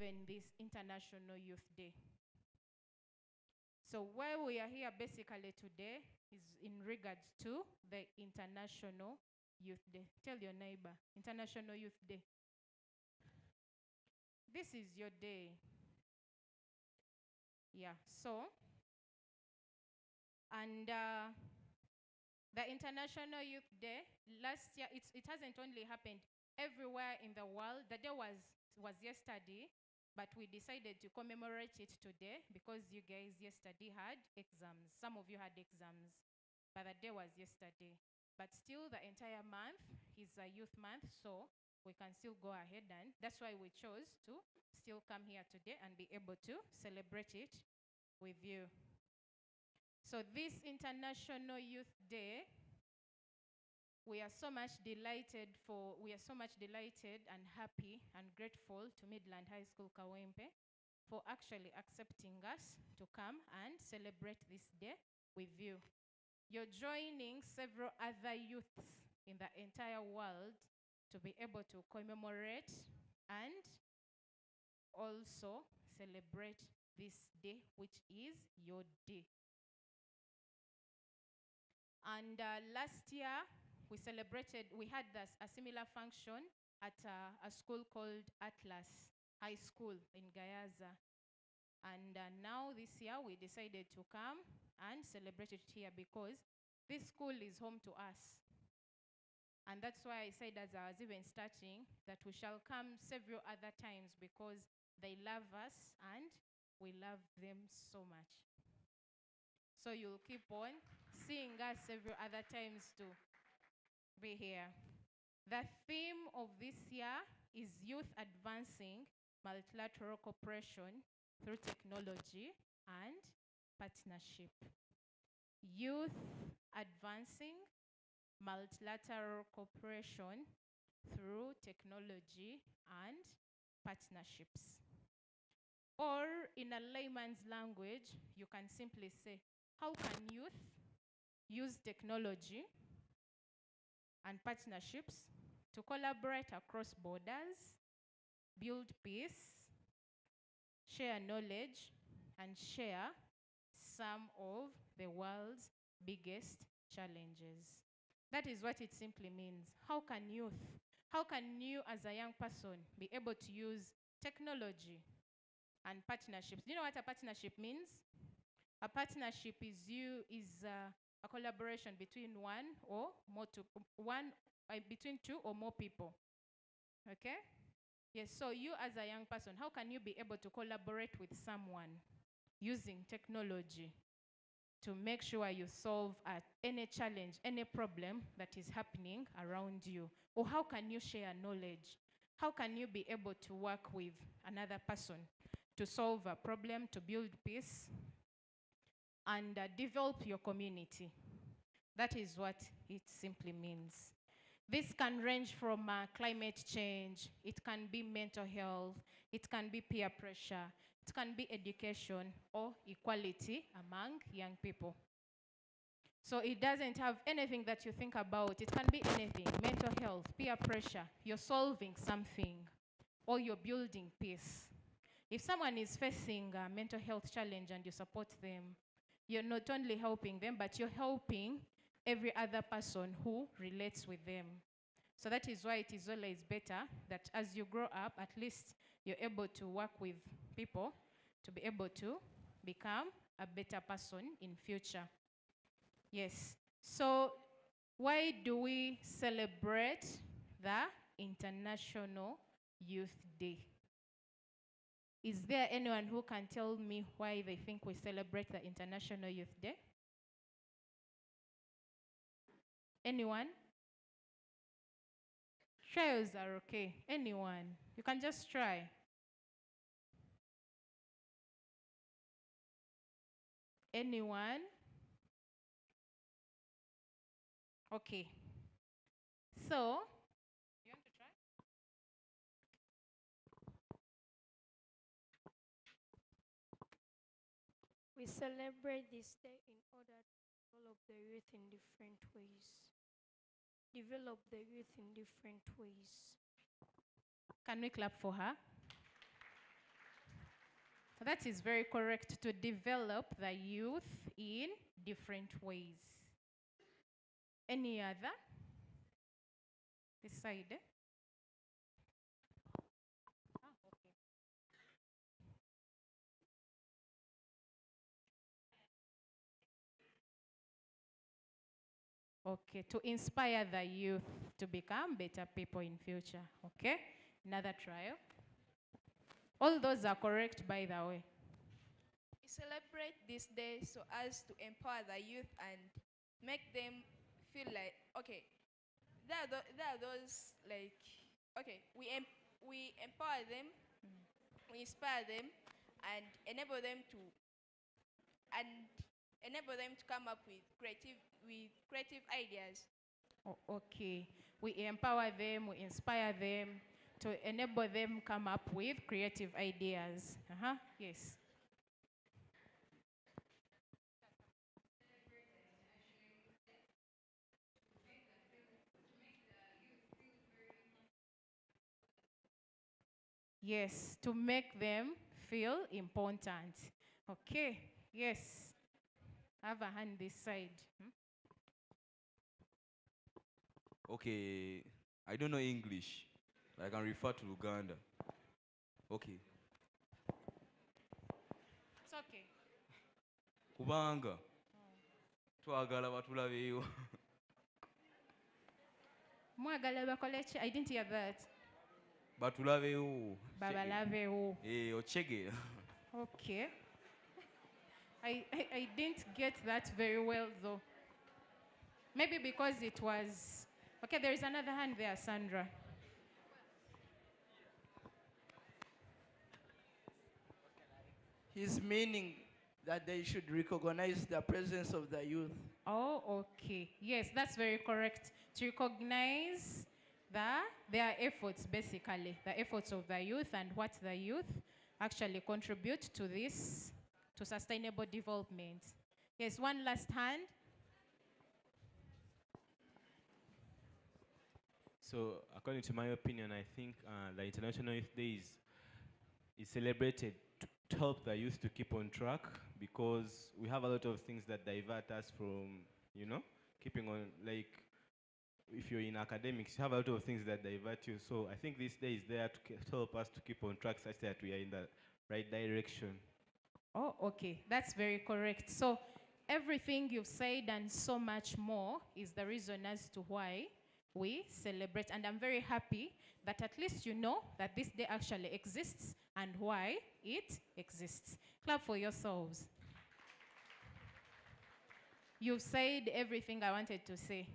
given this International Youth Day. So why we are here basically today is in regards to the International Youth Day. Tell your neighbor, International Youth Day. This is your day. Yeah, so, and the International Youth Day, last year, it hasn't only happened everywhere in the world. The day was yesterday, but we decided to commemorate it today because you guys yesterday had exams. Some of you had exams, but the day was yesterday. But still, the entire month is a youth month, so we can still go ahead, and that's why we chose to still come here today and be able to celebrate it with you. So this International Youth Day, we are so much delighted and happy and grateful to Midland High School Kawempe for actually accepting us to come and celebrate this day with you. You're joining several other youths in the entire world to be able to commemorate and also celebrate this day, which is your day. And last year, we had a similar function at a school called Atlas High School in Gayaza. And now this year, we decided to come and celebrate it here because this school is home to us. And that's why I said, as I was even starting, that we shall come several other times because they love us and we love them so much. So you'll keep on seeing us several other times to be here. The theme of this year is Youth Advancing Multilateral Cooperation through Technology and Partnership. Youth Advancing Multilateral Cooperation through Technology and Partnerships. Or in a layman's language, you can simply say, how can youth use technology and partnerships to collaborate across borders, build peace, share knowledge, and share some of the world's biggest challenges? That is what it simply means. How can you as a young person be able to use technology and partnerships? Do you know what a partnership means? A partnership is a collaboration between between two or more people. Okay? Yes, so you as a young person, how can you be able to collaborate with someone using technology to make sure you solve any challenge, any problem that is happening around you? Or how can you share knowledge? How can you be able to work with another person to solve a problem, to build peace, and develop your community? That is what it simply means. This can range from climate change, it can be mental health, it can be peer pressure, it can be education or equality among young people. So it doesn't have anything that you think about. It can be anything: mental health, peer pressure, you're solving something, or you're building peace. If someone is facing a mental health challenge and you support them, you're not only helping them, but you're helping every other person who relates with them. So that is why it is always better that as you grow up, at least you're able to work with people to be able to become a better person in future. Yes. So why do we celebrate the International Youth Day? Is there anyone who can tell me why they think we celebrate the International Youth Day? Anyone? Trials are okay. Anyone? You can just try. Anyone? Okay. So, you want to try? We celebrate this day in order to develop the youth in different ways. Can we clap for her? That is very correct, to develop the youth in different ways. Any other? This side. Okay, to inspire the youth to become better people in future. Okay, another trial. All those are correct, by the way. We celebrate this day so as to empower the youth and make them feel like, okay, there are those like, okay, we empower them, we inspire them, and and enable them to come up with creative ideas. Oh, okay, we empower them, we inspire them to enable them come up with creative ideas. Yes. Yes, to make them feel important. Okay, yes. I have a hand this side. Okay, I don't know English. I can refer to Uganda. Okay. It's okay. Kubanga. Twagala batulabeyo. Mwagala bakole ki? I didn't hear that. Batulabeyo. Babalabewo. Ochege. Okay. I didn't get that very well though. Maybe because it was... Okay, there is another hand there, Sandra. His meaning that they should recognize the presence of the youth. Oh, okay. Yes, that's very correct. To recognize their efforts, basically, the efforts of the youth and what the youth actually contribute to this, to sustainable development. Yes, one last hand. So, according to my opinion, I think the International Youth Day is celebrated to help the youth to keep on track, because we have a lot of things that divert us from, keeping on, like, if you're in academics, you have a lot of things that divert you. So I think this day is there to help us to keep on track such that we are in the right direction. Oh, okay. That's very correct. So everything you've said and so much more is the reason as to why we celebrate. And I'm very happy that at least you know that this day actually exists and why it exists. Clap for yourselves. You've said everything I wanted to say.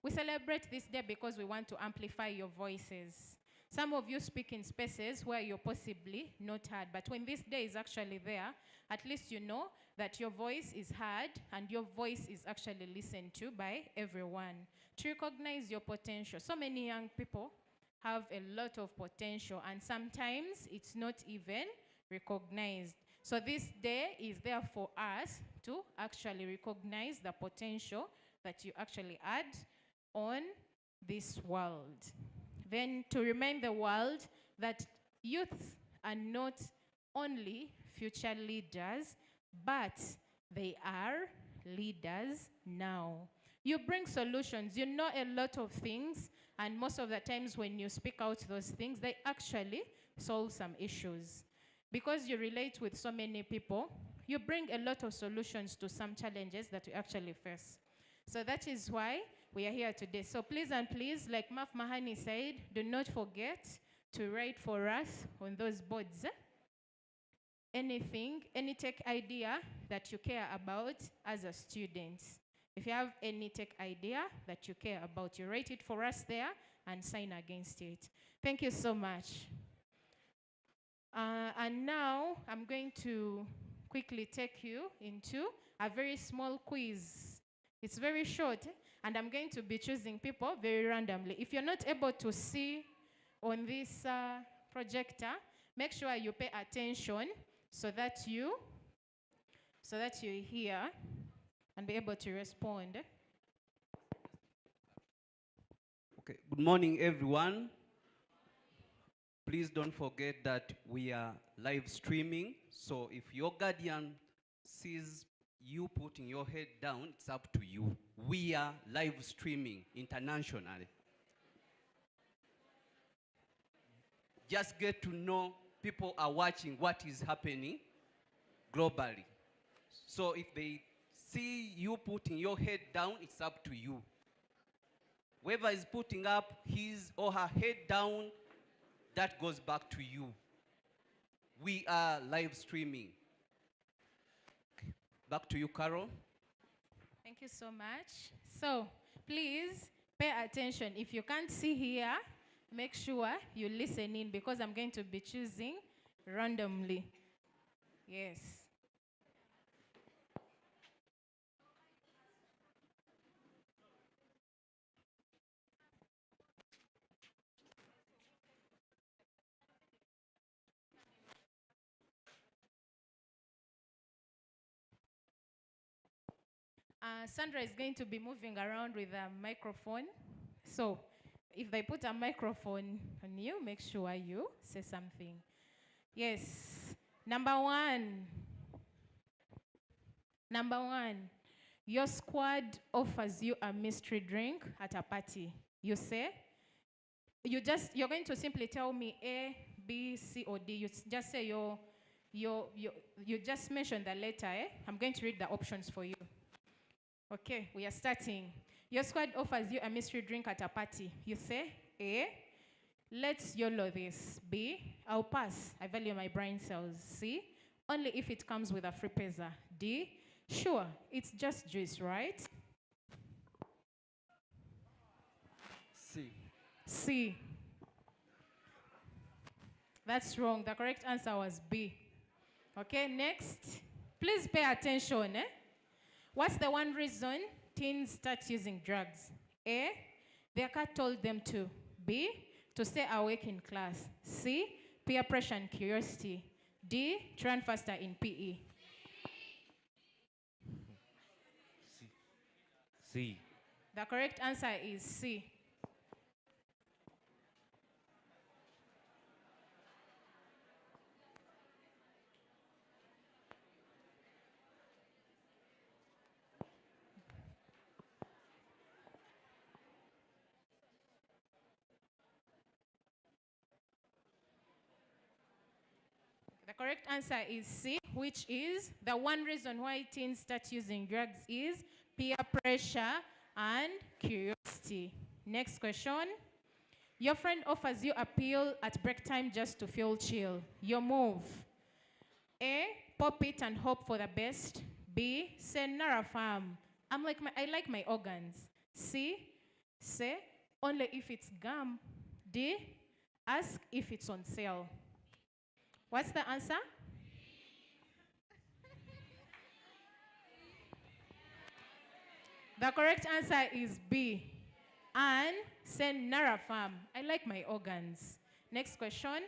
We celebrate this day because we want to amplify your voices. Some of you speak in spaces where you're possibly not heard, but when this day is actually there, at least you know that your voice is heard and your voice is actually listened to by everyone. To recognize your potential. So many young people have a lot of potential, and sometimes it's not even recognized. So this day is there for us to actually recognize the potential that you actually add on this world. Then to remind the world that youth are not only future leaders, but they are leaders now. You bring solutions. You know a lot of things, and most of the times when you speak out those things, they actually solve some issues. Because you relate with so many people, you bring a lot of solutions to some challenges that we actually face. So that is why we are here today. So please and please, like Maf Mahani said, do not forget to write for us on those boards. Anything, any tech idea that you care about as a student. If you have any tech idea that you care about, you write it for us there and sign against it. Thank you so much. And now I'm going to quickly take you into a very small quiz. It's very short, and I'm going to be choosing people very randomly. If you're not able to see on this projector, make sure you pay attention so that you hear and be able to respond. Okay, good morning, everyone. Please don't forget that we are live streaming. So if your guardian sees you putting your head down, it's up to you. We are live streaming internationally. Just get to know people are watching what is happening globally. So if they see you putting your head down, it's up to you. Whoever is putting up his or her head down, that goes back to you. We are live streaming. Back to you, Carol. Thank you so much. So, please pay attention. If you can't see here, make sure you listen in because I'm going to be choosing randomly. Yes. Sandra is going to be moving around with a microphone. So, if they put a microphone on you, make sure you say something. Yes. Number one. Number one. Your squad offers you a mystery drink at a party. You say, you're going to simply tell me A, B, C, or D. You just say you just mention the letter, eh? I'm going to read the options for you. Okay, we are starting. Your squad offers you a mystery drink at a party. You say, A, let's YOLO this. B, I'll pass. I value my brain cells. C, only if it comes with a free pizza. D, sure, it's just juice, right? C. C. That's wrong. The correct answer was B. Okay, next. Please pay attention, eh? What's the one reason teens start using drugs? A, their cat told them to. B, to stay awake in class. C, peer pressure and curiosity. D, to run faster in PE. C. The correct answer is C. The correct answer is C, which is the one reason why teens start using drugs is peer pressure and curiosity. Next question. Your friend offers you a pill at break time just to feel chill. Your move. A, pop it and hope for the best. B, say Farm. I like my organs. C, say only if it's gum. D, ask if it's on sale. What's the answer? The correct answer is B. And send Farm. I like my organs. Next question.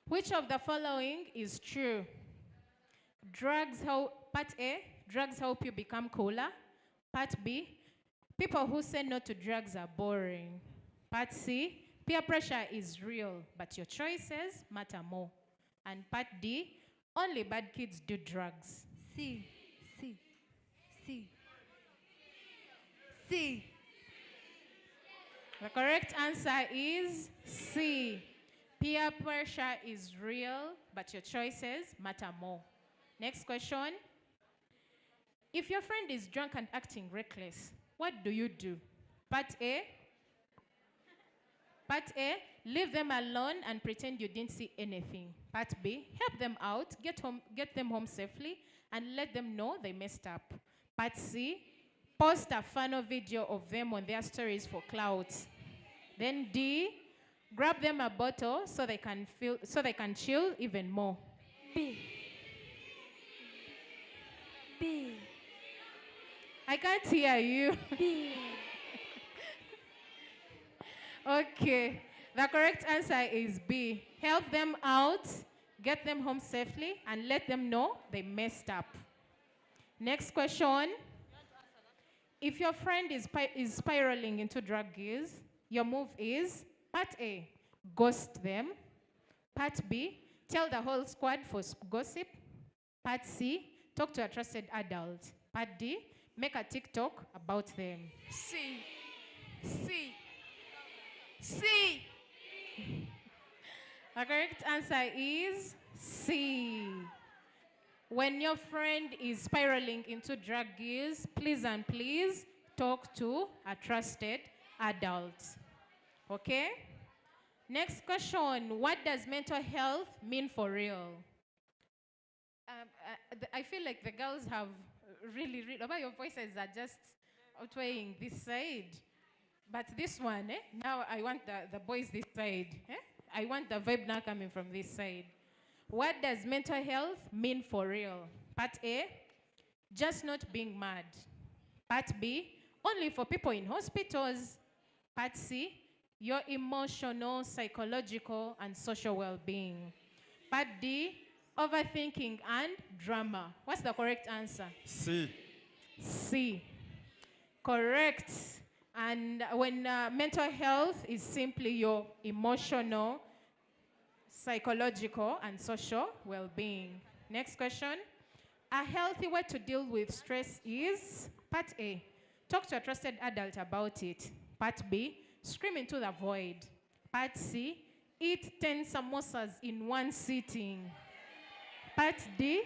Which of the following is true? Part A, drugs help you become cooler. Part B, people who say no to drugs are boring. Part C, peer pressure is real, but your choices matter more. And part D, only bad kids do drugs. C. C. C. C. The correct answer is C. Peer pressure is real, but your choices matter more. Next question. If your friend is drunk and acting reckless, what do you do? Part A, leave them alone and pretend you didn't see anything. Part B, help them out, get them home safely, and let them know they messed up. Part C, post a funny video of them on their stories for clout. Then D, grab them a bottle so they can chill even more. B. B. I can't hear you. B. Okay. The correct answer is B. Help them out, get them home safely, and let them know they messed up. Next question. If your friend is spiraling into drug use, your move is part A, ghost them. Part B, tell the whole squad for gossip. Part C, talk to a trusted adult. Part D, make a TikTok about them. C. C. C. The correct answer is C. When your friend is spiraling into drug use, please and please talk to a trusted adult. Okay? Next question. What does mental health mean for real? I feel like the girls have really, about your voices are just outweighing this side. But this one, now I want the boys this side. I want the vibe now coming from this side. What does mental health mean for real? Part A, just not being mad. Part B, only for people in hospitals. Part C, your emotional, psychological, and social well-being. Part D, overthinking and drama. What's the correct answer? C. C. Correct. And when mental health is simply your emotional, psychological, and social well-being. Next question. A healthy way to deal with stress is, part A, talk to a trusted adult about it. Part B, scream into the void. Part C, eat 10 samosas in one sitting. Part D,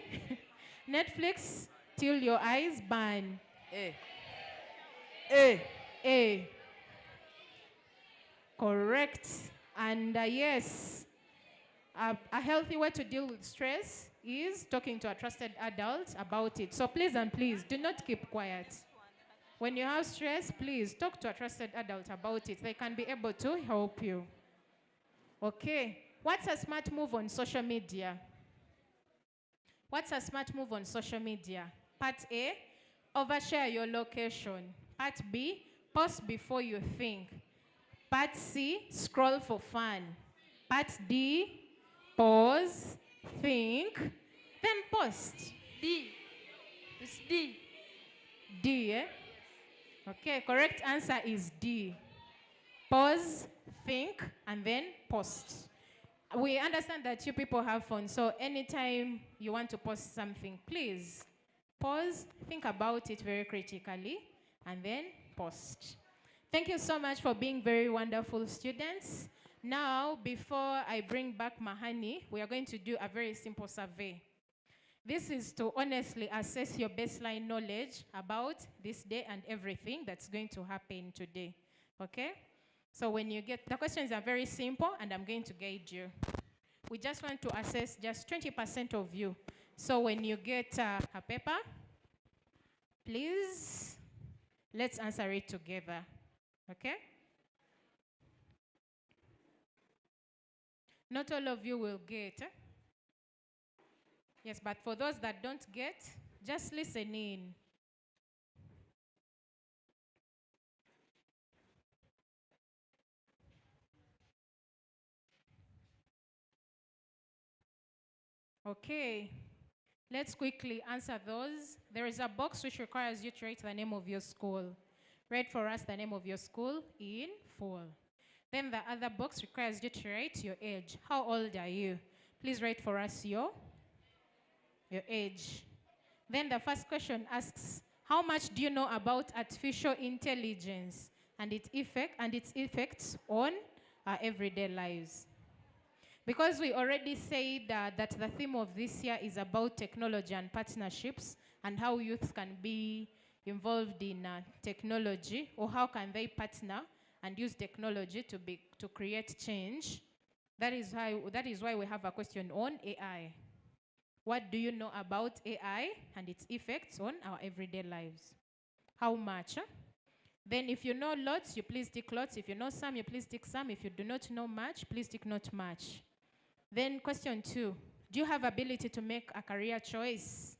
Netflix till your eyes burn. A. A. A. Correct. And yes, a healthy way to deal with stress is talking to a trusted adult about it. So please and please, do not keep quiet. When you have stress, please talk to a trusted adult about it. They can be able to help you. Okay. What's a smart move on social media? What's a smart move on social media? Part A, overshare your location. Part B, post before you think. Part C, scroll for fun. Part D, pause, think, then post. D. It's D. D, eh? Okay, correct answer is D. Pause, think, and then post. We understand that you people have fun, so anytime you want to post something, please pause, think about it very critically, and then post. Thank you so much for being very wonderful students. Now, before I bring back Mahani, we are going to do a very simple survey. This is to honestly assess your baseline knowledge about this day and everything that's going to happen today. Okay? So when you get, the questions are very simple and I'm going to guide you. We just want to assess just 20% of you. So when you get a paper, please, let's answer it together. Okay? Not all of you will get. Yes, but for those that don't get, just listen in. Okay, let's quickly answer those. There is a box which requires you to write the name of your school. Write for us the name of your school in full. Then the other box requires you to write your age. How old are you? Please write for us your age. Then the first question asks, how much do you know about artificial intelligence and its effects on our everyday lives? Because we already said that the theme of this year is about technology and partnerships and how youth can be involved in technology, or how can they partner and use technology to create change. That is why we have a question on AI. What do you know about AI and its effects on our everyday lives? How much? Then if you know lots, you please tick lots. If you know some, you please tick some. If you do not know much, please tick not much. Then question 2, do you have ability to make a career choice?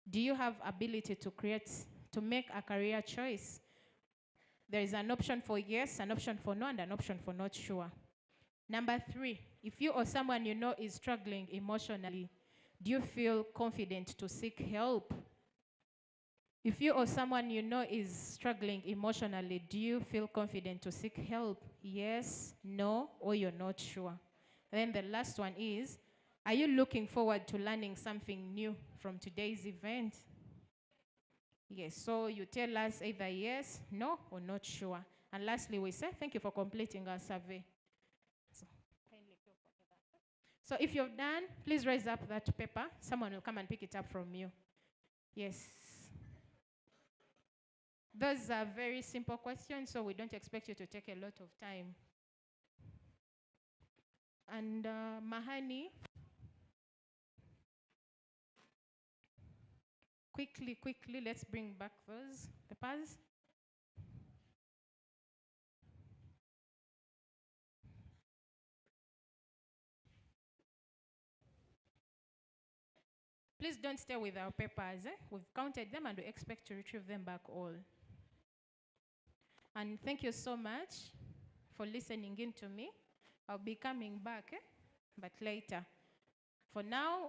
Do you have ability to make a career choice? There is an option for yes, an option for no, and an option for not sure. Number 3, if you or someone you know is struggling emotionally, do you feel confident to seek help? If you or someone you know is struggling emotionally, do you feel confident to seek help? Yes, no, or you're not sure. Then the last one is, are you looking forward to learning something new from today's event? Yes, so you tell us either yes, no, or not sure. And lastly, we say thank you for completing our survey. So, so if you've done, please raise up that paper. Someone will come and pick it up from you. Yes. Those are very simple questions, so we don't expect you to take a lot of time. And Mahani, quickly, let's bring back those papers. Please don't stay with our papers. We've counted them and we expect to retrieve them back all. And thank you so much for listening in to me. I'll be coming back, but later. For now,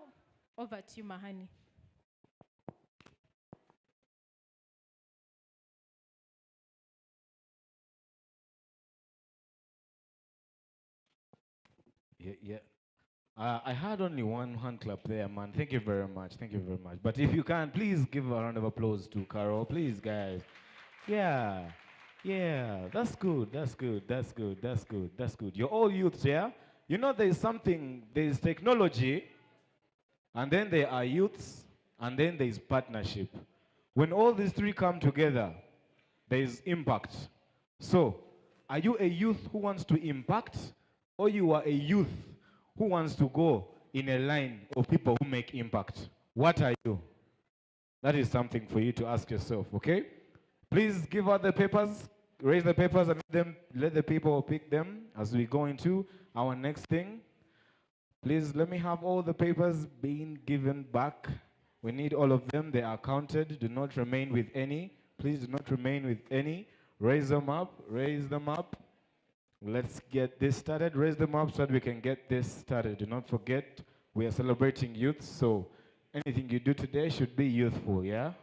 over to you, Mahani. Yeah. I had only one hand clap there, man. Thank you very much. Thank you very much. But if you can, please give a round of applause to Carol. Please, guys. Yeah. Yeah. That's good. That's good. That's good. That's good. That's good. You're all youths, yeah? You know, there's technology, and then there are youths, and then there's partnership. When all these three come together, there is impact. So, are you a youth who wants to impact, or you are a youth who wants to go in a line of people who make impact? What are you? That is something for you to ask yourself, okay? Please give out the papers, raise the papers, and let the people pick them as we go into our next thing. Please let me have all the papers being given back. We need all of them. They are counted. Do not remain with any. Please do not remain with any. Raise them up. Raise them up. Let's get this started. Raise them up so that we can get this started. Do not forget, we are celebrating youth, so anything you do today should be youthful, yeah?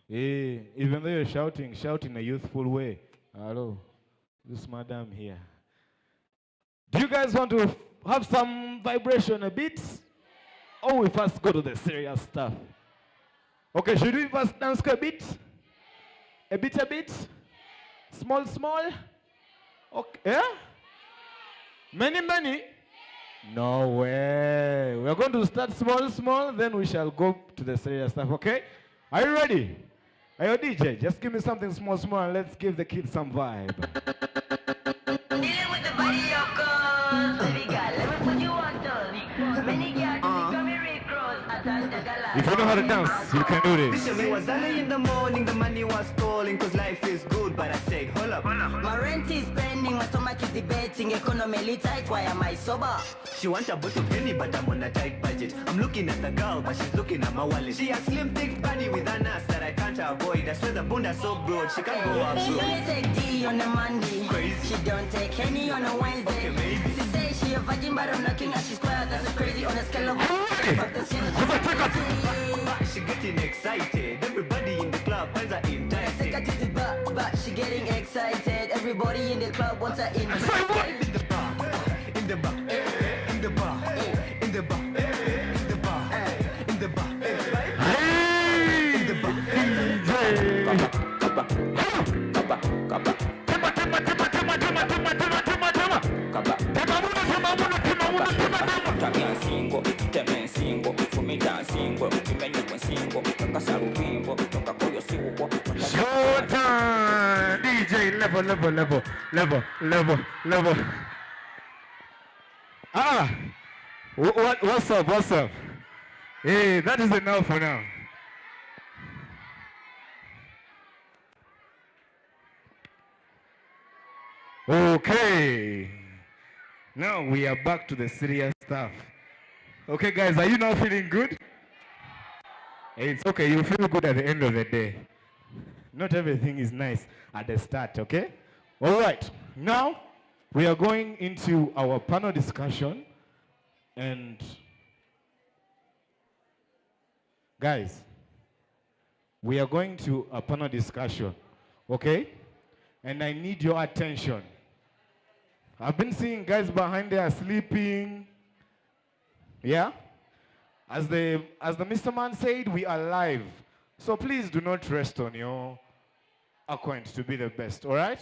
Even though you're shouting, shout in a youthful way. Hello, this madam here. Do you guys want to have some vibration a bit? Or we first go to the serious stuff? Okay, should we first dance a bit? A bit? Small? Okay, yeah? Many? No way. We're going to start small, then we shall go to the serious stuff, okay? Are you ready? Are you DJ? Just give me something small, and let's give the kids some vibe. Dealing with the body of girls, baby girl, let me put you on toes. Many girls, become a Rick Ross, If you know how to dance, you can do this. It was early in the morning, the money was calling, cause life is good, but I said, hold up. My rent is pending, my stomach is debating, economically tight, why am I sober? She wants a bottle of penny, but I'm on a tight budget. I'm looking at the girl, but she's looking at my wallet. She has slim, thick body with an ass that I can't avoid. I swear the bunda's so broad, she can't go up. She don't take D on a Monday. Crazy. She don't take Henny on a Wednesday. Okay, maybe. She says she a virgin, but I'm looking at she's square. That's so crazy on a scale of she getting excited. Everybody in the club finds her enticing. But she getting excited. Everybody in the club wants her in. In the bar, in the bar, in the bar, in the bar, in the bar, in the bar, in the Showtime! DJ level. What's up? Hey, that is enough for now. Okay. Now we are back to the serious stuff. Okay, guys, are you now feeling good? It's okay, you'll feel good at the end of the day. Not everything is nice at the start, okay? All right, now we are going into our panel discussion. And guys, we are going to a panel discussion, okay? And I need your attention. I've been seeing guys behind there sleeping. Yeah? As the Mr. Man said, we are live. So please do not rest on your account to be the best, all right?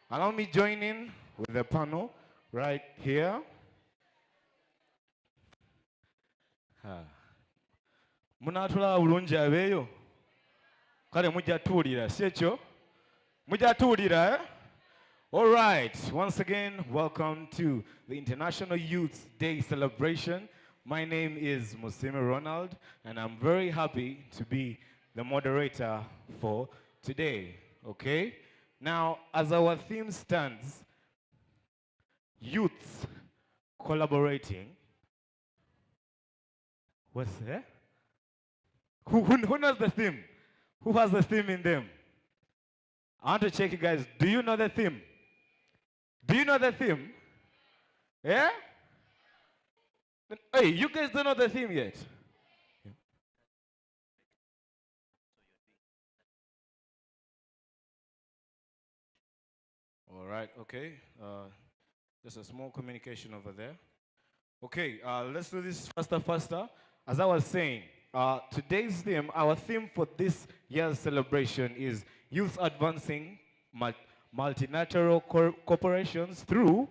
Allow me join in with the panel right here. Munatula bulungi abeeyo. Kale mujja tuwulira, si ekyo? Mujja tuwulira, eh? All right, once again, welcome to the International Youth Day celebration. My name is Musime Ronald, and I'm very happy to be the moderator for today, okay? Now, as our theme stands, youths collaborating. What's that? Who knows the theme? Who has the theme in them? I want to check you guys. Do you know the theme? Do you know the theme? Yeah? Hey, you guys don't know the theme yet? All right, okay. Just a small communication over there. Okay, let's do this faster. As I was saying, today's theme, our theme for this year's celebration is Youth Advancing Multilateral Corporations through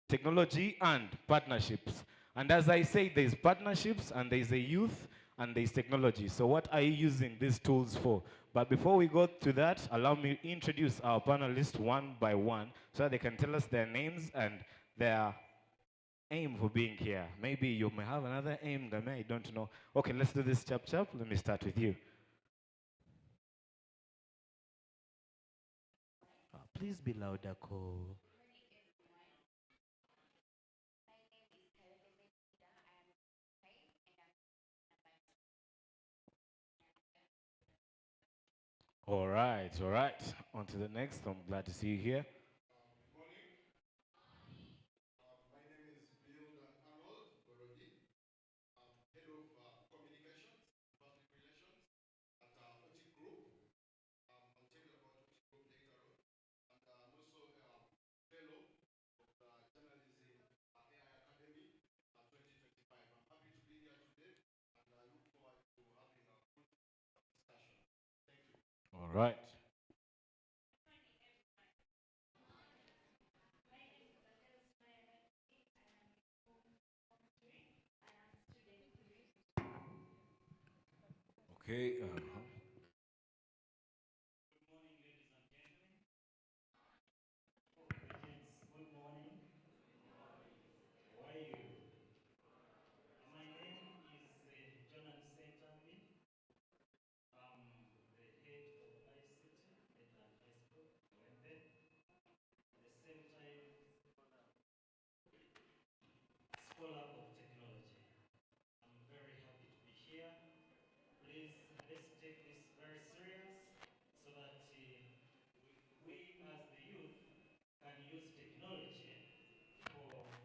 Technology and Partnerships. And as I say, there's partnerships and there's a youth and there's technology. So what are you using these tools for? But before we go to that, allow me to introduce our panelists one by one so that they can tell us their names and their aim for being here. Maybe you may have another aim, I don't know. Okay, let's do this chap. Let me start with you. Please be louder, Cole. All right. On to the next. I'm glad to see you here. All right. Okay. Good morning. How are you? My name is Jonan Sentambi. I'm the head of ICT, Midland High School, Kawempe. At the same time, scholar of technology. I'm very happy to be here. Please, let's take this very serious so that we as the youth can use technology for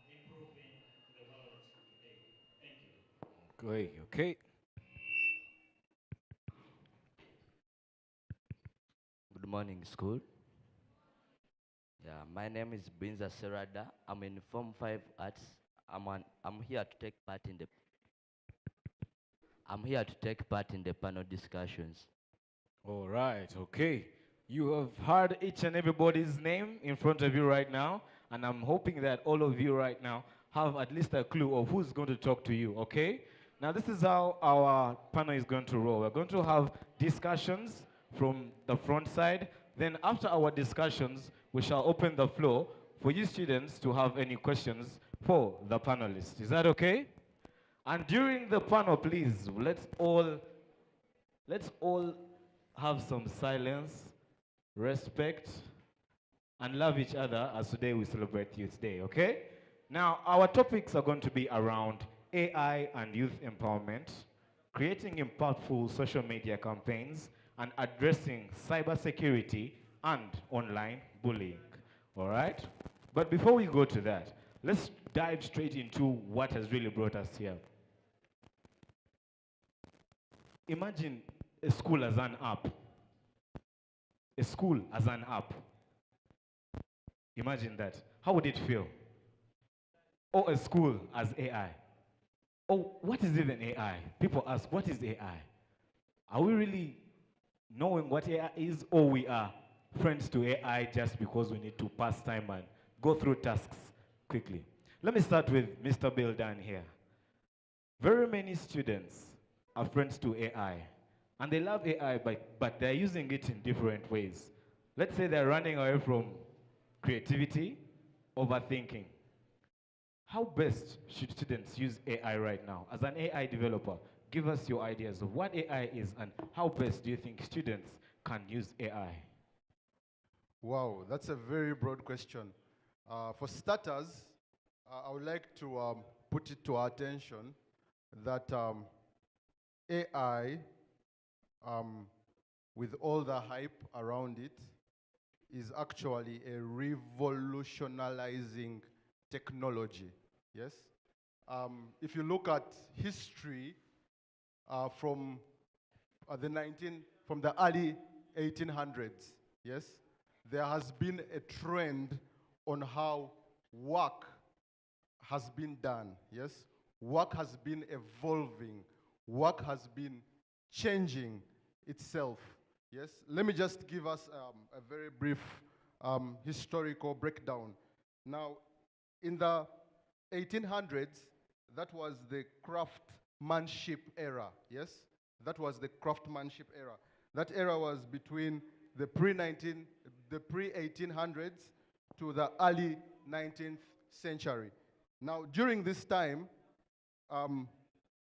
improving the world today. Thank you. Great. Okay. Good morning, school. Yeah, my name is Binza Serada. I'm in Form 5 Arts. I'm here to take part in the panel discussions. All right. Okay. You have heard each and everybody's name in front of you right now, and I'm hoping that all of you right now have at least a clue of who's going to talk to you, okay? Now, this is how our panel is going to roll. We're going to have discussions from the front side. Then after our discussions, we shall open the floor for you students to have any questions for the panelists. Is that okay? And during the panel, please, let's all have some silence, respect, and love each other as today we celebrate Youth Day, okay? Now, our topics are going to be around AI and youth empowerment, creating impactful social media campaigns, and addressing cybersecurity and online bullying, all right? But before we go to that, let's dive straight into what has really brought us here. Imagine a school as an app. A school as an app. Imagine that. How would it feel? Or a school as AI. Oh, what is even AI? People ask, what is AI? Are we really knowing what AI is, or we are friends to AI just because we need to pass time and go through tasks quickly? Let me start with Mr. Bill down here. Very many students are friends to AI, and they love AI, but they're using it in different ways. Let's say they're running away from creativity, overthinking. How best should students use AI right now? As an AI developer, give us your ideas of what AI is and how best do you think students can use AI? Wow, that's a very broad question. For starters, I would like to put it to our attention that AI, with all the hype around it, is actually a revolutionizing technology, yes? If you look at history from from the early 1800s, yes, there has been a trend on how work has been done, yes? Work has been evolving. Work has been changing itself, yes? Let me just give us a very brief historical breakdown. Now, in the 1800s, that was the craftsmanship era, yes? That was the craftsmanship era. That era was between the pre-1800s to the early 19th century. Now, during this time,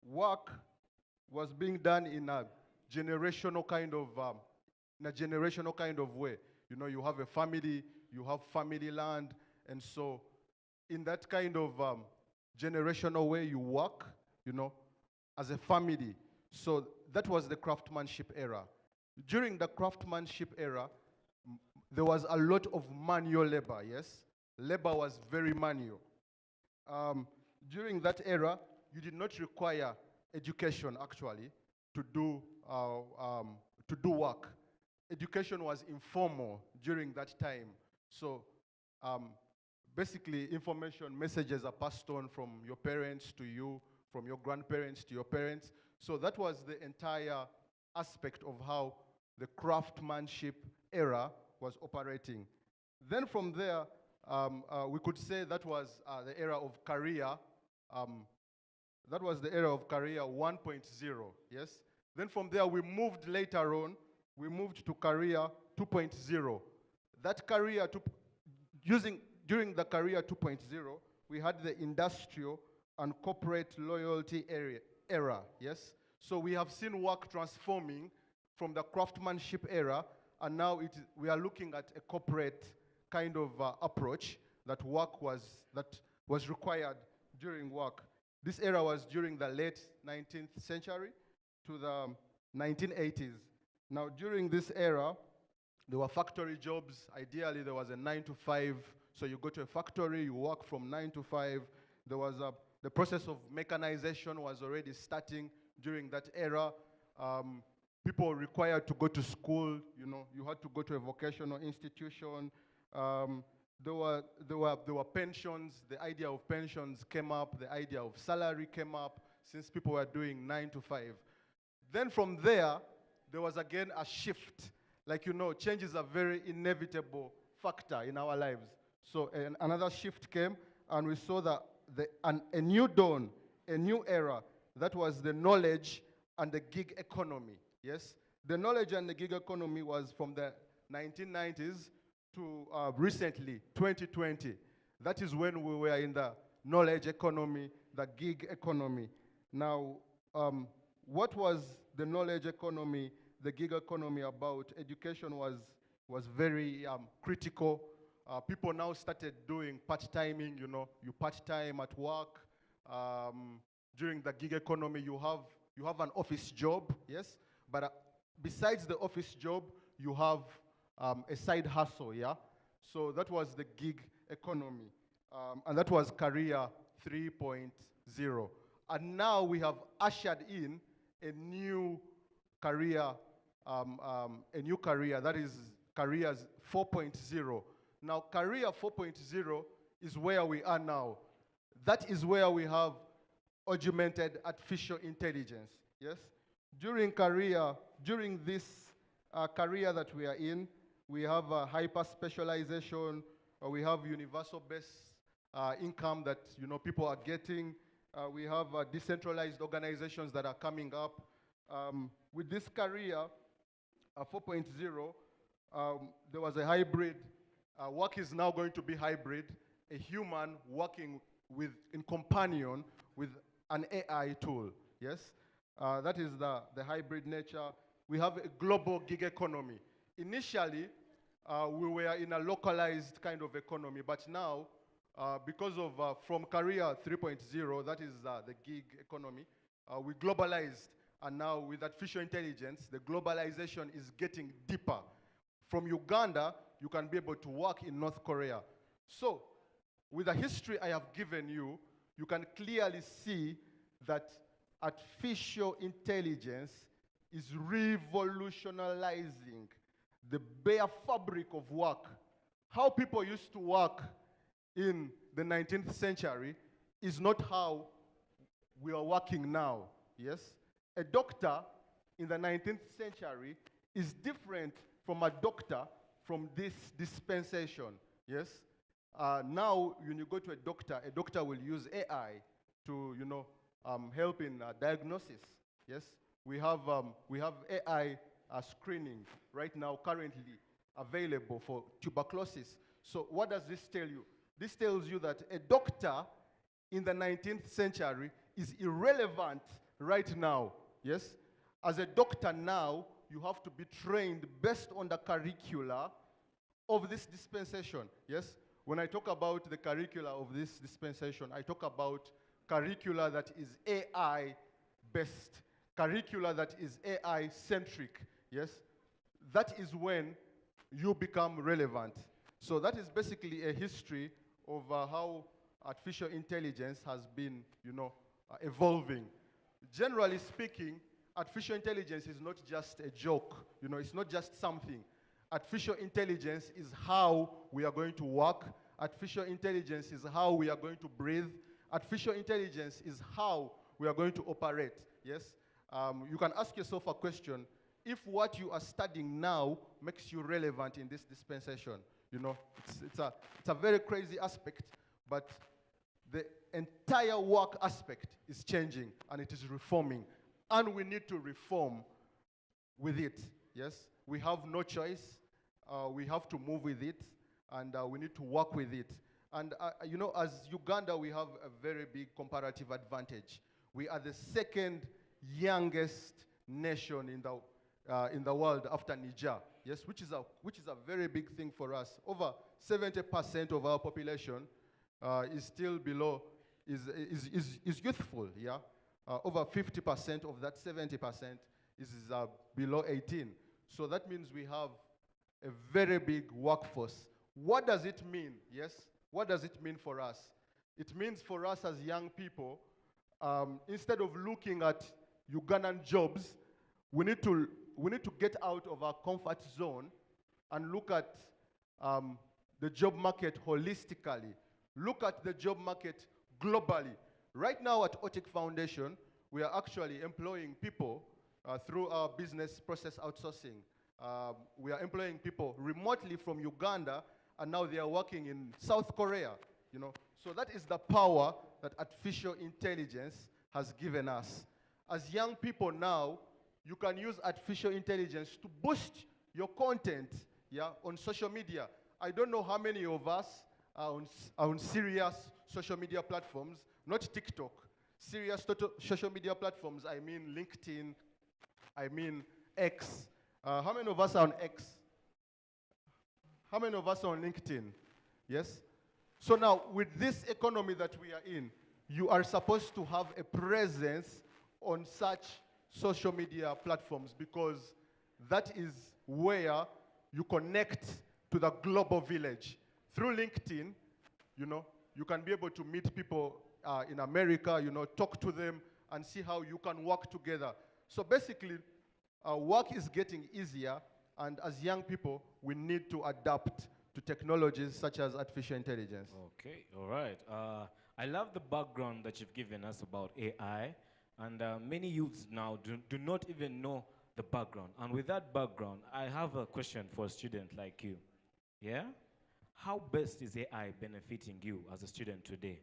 work was being done in a generational kind of way. You know, you have a family, you have family land, and so in that kind of generational way, you work, you know, as a family. So that was the craftsmanship era. During the craftsmanship era, there was a lot of manual labor, yes? Labor was very manual. During that era, you did not require education, actually, to do work. Education was informal during that time. So basically, information messages are passed on from your parents to you, from your grandparents to your parents. So that was the entire aspect of how the craftsmanship era was operating. Then from there, we could say that was the era of career. That was the era of career 1.0, yes? Then from there, we moved later on, we moved to career 2.0. That career, during the career 2.0, we had the industrial and corporate loyalty era, yes? So we have seen work transforming from the craftsmanship era, and now we are looking at a corporate kind of approach that was required during work. This era was during the late 19th century to the 1980s. Now, during this era, there were factory jobs. Ideally, there was a 9 to 5. So you go to a factory, you work from 9 to 5. There was the process of mechanization was already starting during that era. People were required to go to school. You know, you had to go to a vocational institution. There were pensions. The idea of pensions came up. The idea of salary came up since people were doing 9 to 5. Then from there was again a shift. Like, you know, change is a very inevitable factor in our lives. So another shift came, and we saw that a new dawn, a new era, that was the knowledge and the gig economy, yes? The knowledge and the gig economy was from the 1990s to recently, 2020. That is when we were in the knowledge economy, the gig economy. Now, what was the knowledge economy, the gig economy about? Education was very critical. People now started doing part-timing, you know, you part-time at work. During the gig economy, you have an office job, yes? But besides the office job, you have a side hustle, yeah? So that was the gig economy. And that was career 3.0. And now we have ushered in a new career, a new career, that is careers 4.0. Now, career 4.0 is where we are now. That is where we have augmented artificial intelligence, yes? During this career that we are in, we have hyper specialization, we have universal base income that people are getting. We have decentralized organizations that are coming up. With this career 4.0, there was a hybrid. Work is now going to be hybrid. A human working in companion with an AI tool, yes? That is the hybrid nature. We have a global gig economy. Initially, we were in a localized kind of economy, but now, because of from career 3.0, that is the gig economy, we globalized, and now with artificial intelligence, the globalization is getting deeper. From Uganda, you can be able to work in North Korea. So, with the history I have given you, you can clearly see that artificial intelligence is revolutionizing the bare fabric of work. How people used to work in the 19th century is not how we are working now, yes? A doctor in the 19th century is different from a doctor from this dispensation, yes? Now, when you go to a doctor will use AI to, help in diagnosis, yes? We have AI screening right now currently available for tuberculosis. So what does this tell you? This tells you that a doctor in the 19th century is irrelevant right now, yes? As a doctor now, you have to be trained based on the curricula of this dispensation, yes? When I talk about the curricula of this dispensation, I talk about curricula that is AI-based, curricula that is AI-centric, yes? That is when you become relevant. So that is basically a history of how artificial intelligence has been, evolving. Generally speaking, artificial intelligence is not just a joke, it's not just something. Artificial intelligence is how we are going to work. Artificial intelligence is how we are going to breathe. Artificial intelligence is how we are going to operate, yes? You can ask yourself a question: if what you are studying now makes you relevant in this dispensation, it's a very crazy aspect, but the entire work aspect is changing and it is reforming, and we need to reform with it, yes? We have no choice. We have to move with it, and we need to work with it. And as Uganda, we have a very big comparative advantage. We are the second youngest nation in the world after Niger, yes, which is a very big thing for us. Over 70% of our population is still below, is youthful, yeah. Over 50% of that 70% is below 18. So that means we have a very big workforce. What does it mean, yes? What does it mean for us? It means for us as young people, instead of looking at Ugandan jobs, we need to get out of our comfort zone and look at the job market holistically. Look at the job market globally. Right now at Otic Foundation, we are actually employing people through our business process outsourcing. We are employing people remotely from Uganda, and now they are working in South Korea, So that is the power that artificial intelligence has given us. As young people now, you can use artificial intelligence to boost your content, yeah, on social media. I don't know how many of us are on serious social media platforms, not TikTok, serious social media platforms. I mean LinkedIn, I mean X. How many of us are on X? How many of us are on LinkedIn? Yes? So now, with this economy that we are in, you are supposed to have a presence on such social media platforms, because that is where you connect to the global village. Through LinkedIn, you can be able to meet people in America, talk to them and see how you can work together. So basically, work is getting easier, and as young people, we need to adapt to technologies such as artificial intelligence. Okay, all right. I love the background that you've given us about AI, and many youths now do not even know the background. And with that background, I have a question for a student like you. Yeah? How best is AI benefiting you as a student today?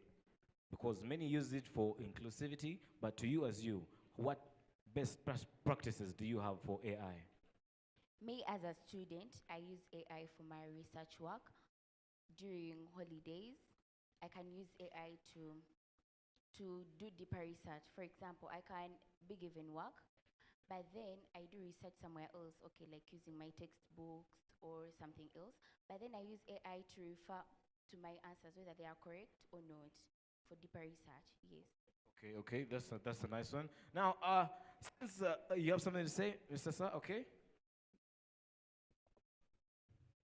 Because many use it for inclusivity, but to you as you, what best practices do you have for AI? Me as a student, I use AI for my research work. During holidays, I can use AI to do deeper research. For example, I can be given work, but then I do research somewhere else, okay, like using my textbooks or something else. But then I use AI to refer to my answers, whether they are correct or not, for deeper research, yes. Okay, okay, that's a nice one. Now, since you have something to say, Mr. Sir, okay?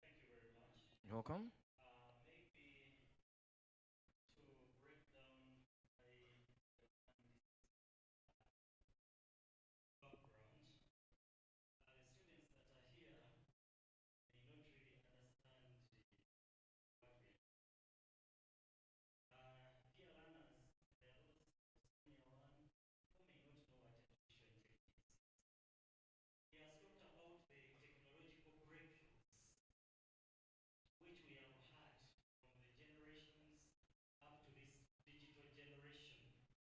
Thank you very much. You're welcome. Maybe to break down my background, the students that are here may not really understand what we are. Dear learners, there are those senior one who may not know what artificial intelligence is. He has talked about the technological breakthroughs which we have had from the generations up to this digital generation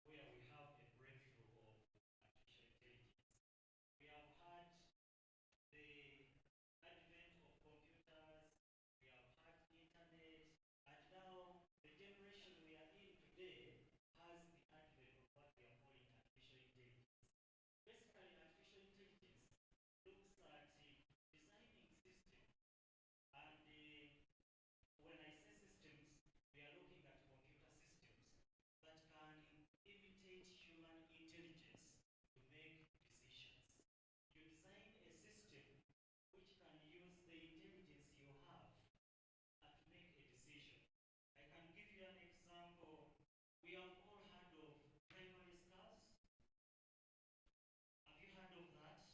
where we have a breakthrough of artificial intelligence. We have had the advent of computers, we have had internet, and now the generation we are in today has the advent of what we are calling artificial intelligence. Basically, artificial intelligence looks at designing systems, and when I say systems, we are looking at computer systems that can imitate human intelligence to make decisions. You design a system which can use the intelligence you have to make a decision. I can give you an example. We have all heard of driverless cars. Have you heard of that?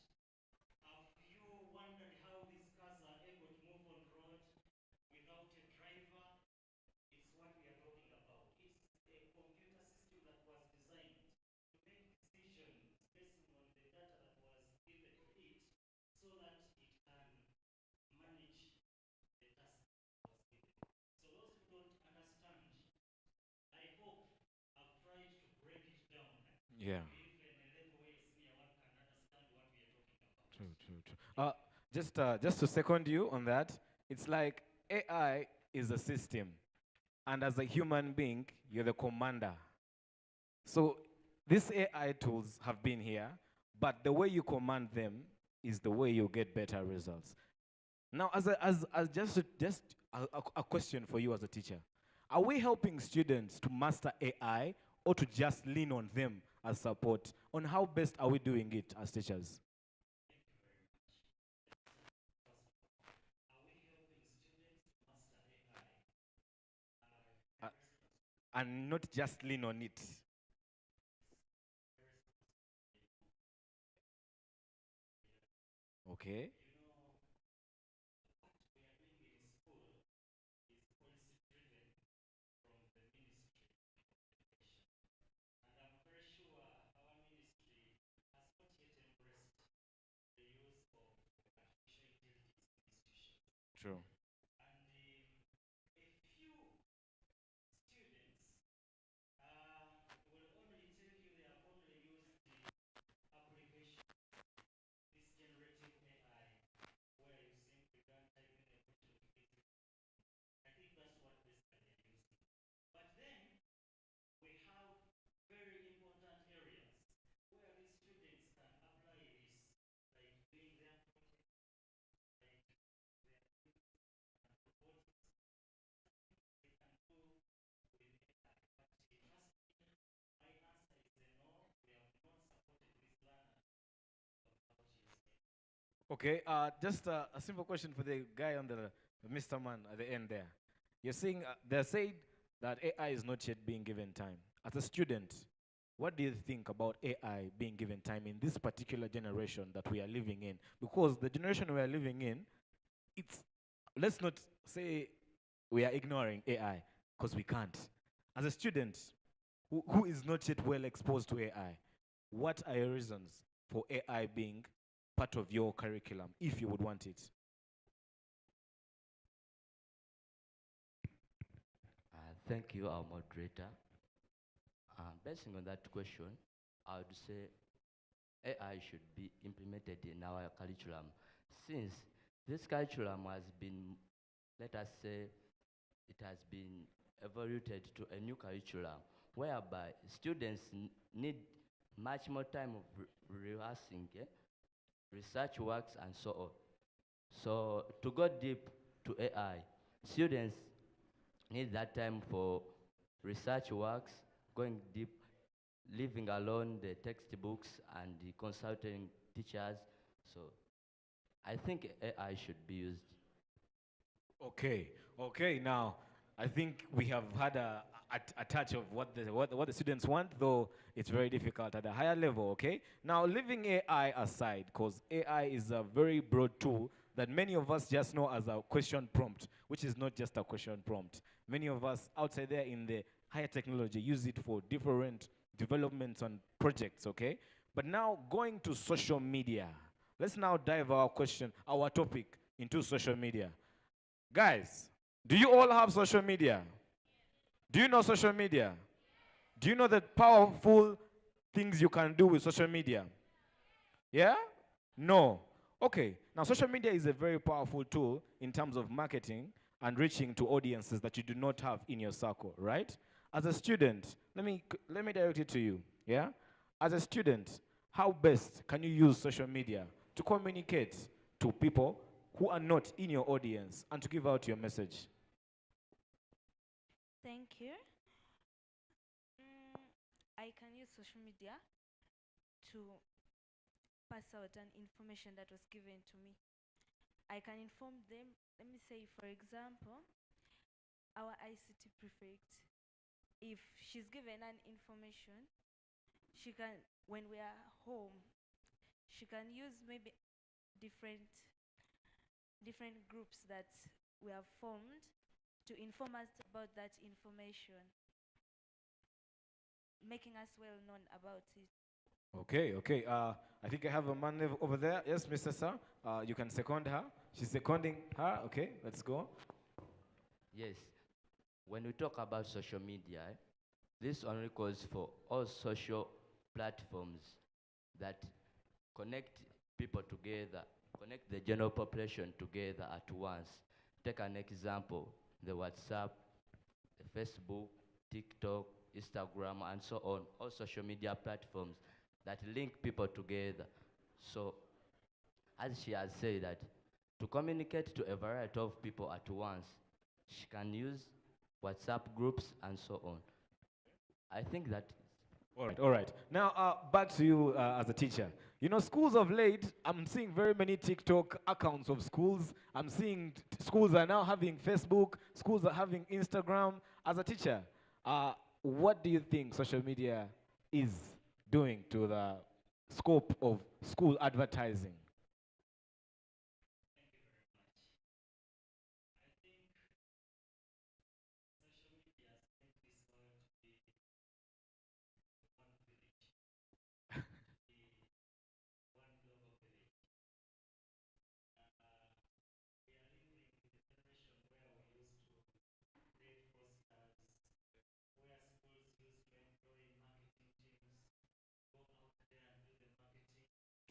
Have you wondered how these cars are able to move on road without a driver? It's what we are talking about. It's a computer system that was designed to make decisions based on the data that was given to it so that it can manage the task that was given. So those who don't understand, I hope I've tried to break it down. Yeah. Even a level where a senior one can understand what we are talking about. True, true, true. Just to second you on that, it's like AI is a system, and as a human being, you're the commander. So these AI tools have been here, but the way you command them is the way you get better results. Now, as just a question for you as a teacher, are we helping students to master AI or to just lean on them as support? On how best are we doing it as teachers? And not just lean on it. Okay. And I'm very sure our ministry has not yet embraced the use of artificial intelligence in institutions. True. And a few students will only tell you they have only used the application, this generative AI, where you simply can type in a question to get it. I think that's what basically they're using. But then we have very important areas where these students can apply this, like doing their project, like their and robotics, they can do with AI. But trust me, my answer is a no. We have not supported these learners without using it. Okay, just a simple question for the guy on the Mr. Man at the end there. You're saying, they're saying that AI is not yet being given time. As a student, what do you think about AI being given time in this particular generation that we are living in? Because the generation we are living in, it's, let's not say we are ignoring AI, because we can't. As a student who is not yet well exposed to AI, what are your reasons for AI being part of your curriculum, if you would want it? Thank you, our moderator. Based on that question, I would say AI should be implemented in our curriculum, since this curriculum has been, let us say, it has been evoluted to a new curriculum, whereby students need much more time of rehearsing, research works, and so on. So to go deep to AI, students need that time for research works, going deep, leaving alone the textbooks and the consulting teachers. So I think AI should be used. Okay, okay. Now, I think we have had a touch of what the students want, though it's very difficult at a higher level. Okay. Now, leaving AI aside, because AI is a very broad tool that many of us just know as a question prompt, which is not just a question prompt. Many of us outside there in the higher technology use it for different developments and projects. Okay. But now going to social media, let's now dive our topic into social media. Guys, do you all have social media? Do you know social media? Do you know the powerful things you can do with social media? Yeah? No. Okay. Now, social media is a very powerful tool in terms of marketing and reaching to audiences that you do not have in your circle, right? As a student, let me direct it to you. Yeah? As a student, how best can you use social media to communicate to people who are not in your audience and to give out your message? Thank you. I can use social media to pass out an information that was given to me. I can inform them. Let me say, for example, our ICT prefect, if she's given an information, she can, when we are home, she can use maybe different groups that we have formed to inform us about that information, making us well known about it. Okay, okay. I think I have a man over there. Yes, Mr. Sir. You can second her. She's seconding her. Okay, let's go. Yes. When we talk about social media, this only goes for all social platforms that connect people together, connect the general population together at once. Take an example, the WhatsApp, the Facebook, TikTok, Instagram, and so on, all social media platforms that link people together. So, as she has said that, to communicate to a variety of people at once, she can use WhatsApp groups and so on. I think that. All right, all right. Now, back to you as a teacher. You know, schools of late, I'm seeing very many TikTok accounts of schools. I'm seeing schools are now having Facebook, schools are having Instagram. As a teacher, what do you think social media is doing to the scope of school advertising?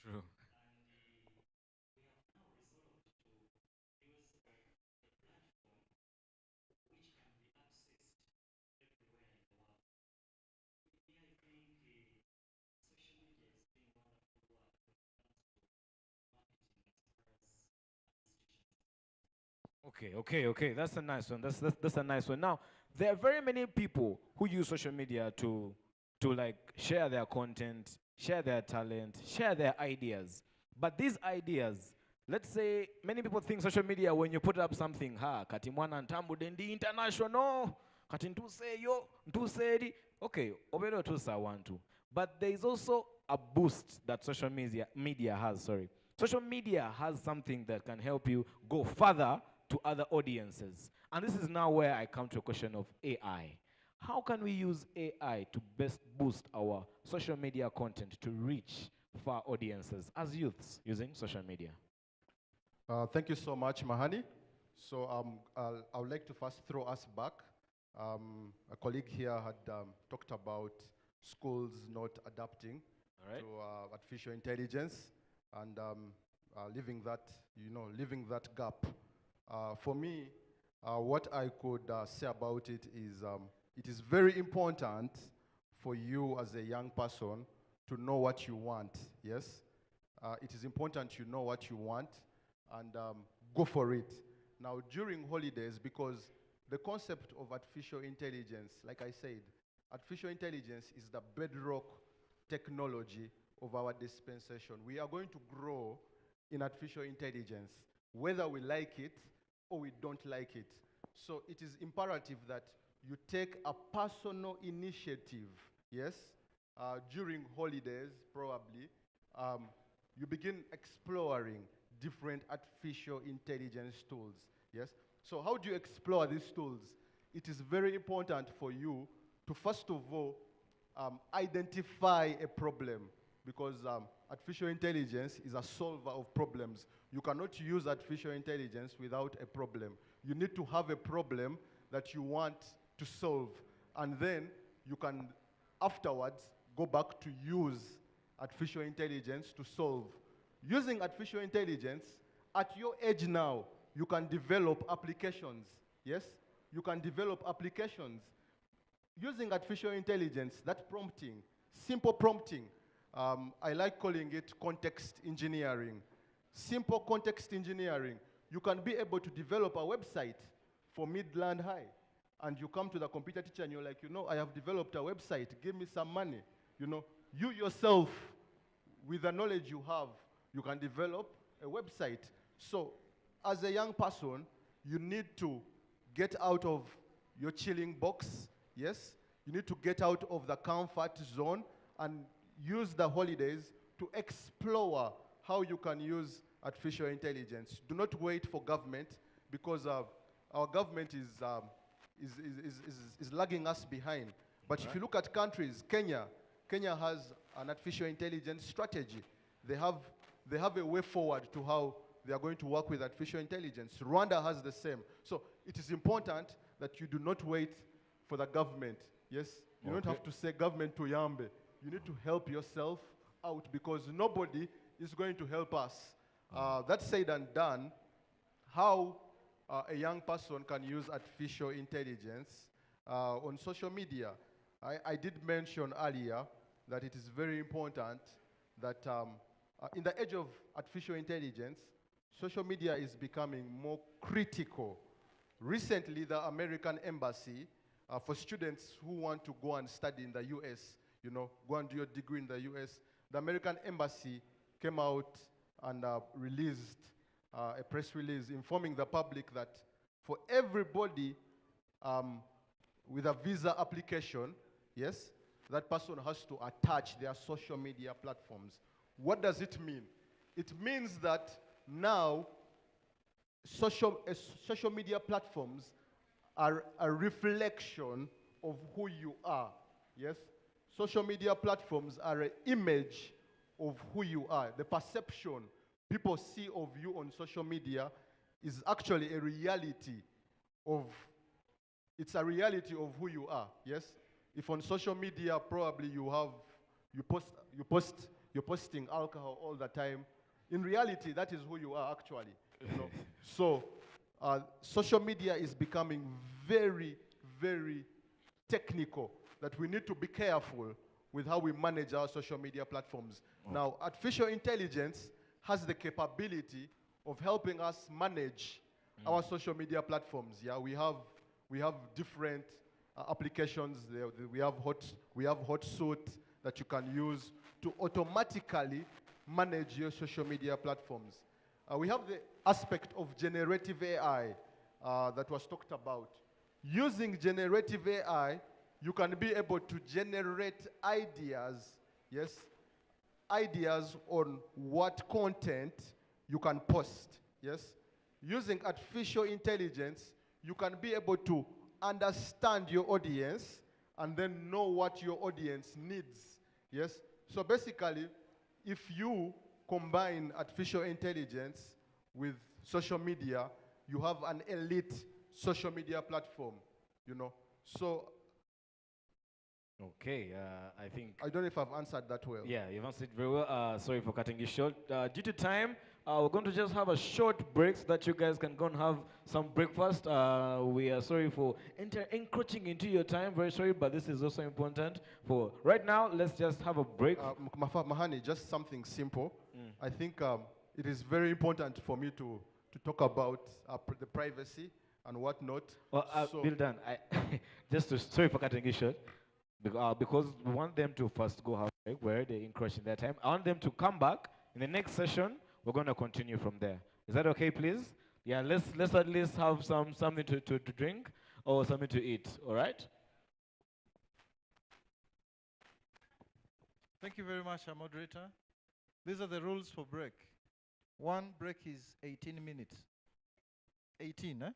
True. Okay, okay, okay. That's a nice one. That's a nice one. Now, there are very many people who use social media to like share their content, share their talent, share their ideas. But these ideas, let's say many people think social media when you put up something, kati mwana ntambu dendi international, kati ntuse yo, ntuse di. Okay, obero tusa wantu. But there is also a boost that social media has, sorry. Social media has something that can help you go further to other audiences. And this is now where I come to a question of AI. How can we use AI to best boost our social media content to reach far audiences as youths using social media? Thank you so much, Mahani. So I would like to first throw us back. A colleague here had talked about schools not adapting to artificial intelligence and leaving that gap. For me, what I could say about it is very important for you as a young person to know what you want, yes? It is important you know what you want and go for it. Now, during holidays, because the concept of artificial intelligence, like I said, artificial intelligence is the bedrock technology of our dispensation. We are going to grow in artificial intelligence, whether we like it or we don't like it. So it is imperative that you take a personal initiative, yes, during holidays, probably. You begin exploring different artificial intelligence tools, yes? So how do you explore these tools? It is very important for you to, first of all, identify a problem, because artificial intelligence is a solver of problems. You cannot use artificial intelligence without a problem. You need to have a problem that you want to solve, and then you can afterwards go back to use artificial intelligence to solve. Using artificial intelligence, at your age now, you can develop applications, yes? You can develop applications. Using artificial intelligence, that prompting, simple prompting, I like calling it context engineering. Simple context engineering. You can be able to develop a website for Midland High, and you come to the computer teacher and you're like, I have developed a website, give me some money. You yourself, with the knowledge you have, you can develop a website. So, as a young person, you need to get out of your chilling box, yes? You need to get out of the comfort zone and use the holidays to explore how you can use artificial intelligence. Do not wait for government, because our government is lagging us behind. But if you look at countries, Kenya has an artificial intelligence strategy. They have a way forward to how they are going to work with artificial intelligence. Rwanda has the same. So it is important that you do not wait for the government. Yes, you don't have to say government to Yambe. You need to help yourself out, because nobody is going to help us. That said and done, how a young person can use artificial intelligence on social media. I did mention earlier that it is very important that in the age of artificial intelligence, social media is becoming more critical. Recently, the American Embassy, for students who want to go and study in the US, go and do your degree in the US, the American Embassy came out and released a press release informing the public that for everybody with a visa application, yes, that person has to attach their social media platforms. What does it mean? It means that now social media platforms are a reflection of who you are, yes? Social media platforms are an image of who you are. The perception people see of you on social media is actually a reality of, it's a reality of who you are, yes? If on social media probably you're posting alcohol all the time, in reality that is who you are actually. So social media is becoming very, very technical, that we need to be careful with how we manage our social media platforms. Now, artificial intelligence has the capability of helping us manage our social media platforms. Yeah, we have different applications. We have Hotsuite that you can use to automatically manage your social media platforms. We have the aspect of generative AI that was talked about. Using generative AI, you can be able to generate ideas yes, ideas on what content you can post, yes. Using artificial intelligence, you can be able to understand your audience and then know what your audience needs, yes. So basically, if you combine artificial intelligence with social media, you have an elite social media platform, you know. So Okay, I think. I don't know if I've answered that well. Yeah, you've answered very well. Sorry for cutting you short. Due to time, we're going to just have a short break so that you guys can go and have some breakfast. We are sorry for encroaching into your time. Very sorry, but this is also important. For right now, let's just have a break. Mahani, just something simple. I think it is very important for me to talk about the privacy and whatnot. Well, Bill Dan, sorry for cutting you short. Because we want them to first go have break where they're encroaching their time. I want them to come back in the next session. We're going to continue from there. Is that okay, please? Yeah, let's at least have something to drink or something to eat. All right? Thank you very much, our moderator. These are the rules for break. One break is 18 minutes. 18, eh?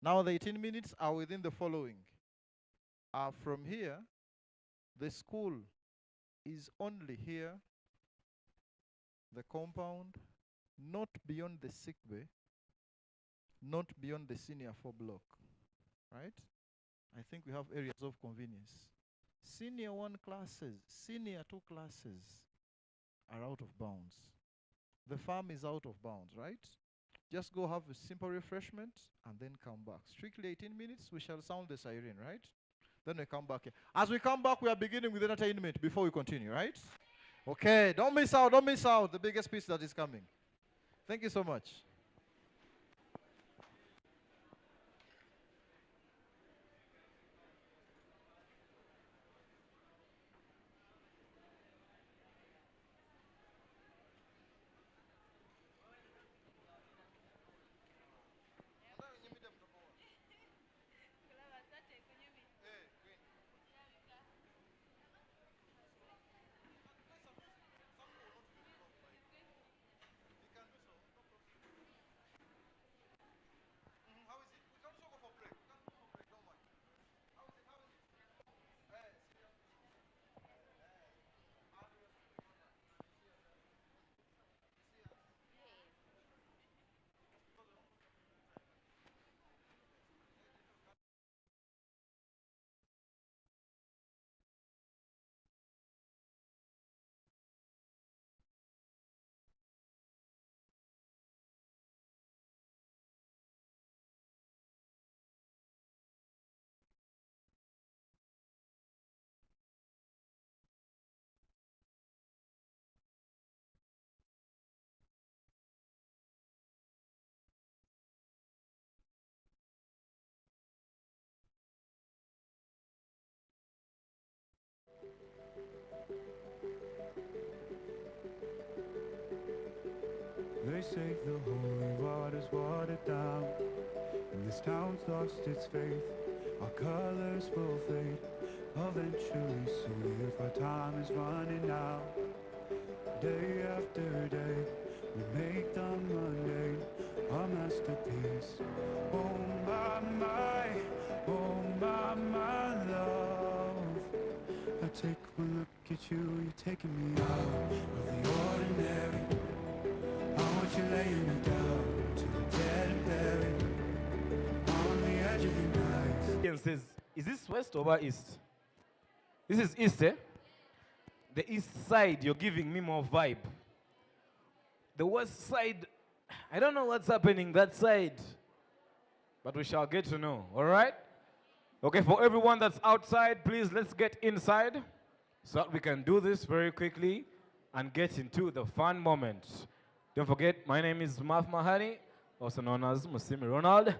Now the 18 minutes are within the following. From here, the school is only here, the compound, not beyond the sick bay, not beyond the senior 4 block, right? I think we have areas of convenience. Senior 1 classes, senior 2 classes are out of bounds. The farm is out of bounds, right? Just go have a simple refreshment and then come back. Strictly 18 minutes, we shall sound the siren, right? Then we come back here. As we come back, we are beginning with entertainment before we continue, right? Okay, don't miss out the biggest piece that is coming. Thank you so much. They say the holy water's watered down, and this town's lost its faith. Our colors will fade eventually, so if our time is running out, day after day, we make the mundane our masterpiece. Oh my love, I take one look at you, you're taking me out of the ordinary. I want you laying me down to the dead and buried on the edge of the night. Ian says, is this west or east? This is east, eh? The east side, you're giving me more vibe. The west side, I don't know what's happening that side, but we shall get to know, all right? Okay, for everyone that's outside, please let's get inside so that we can do this very quickly and get into the fun moments. Don't forget, my name is Math Mahani, also known as Musimi Ronald,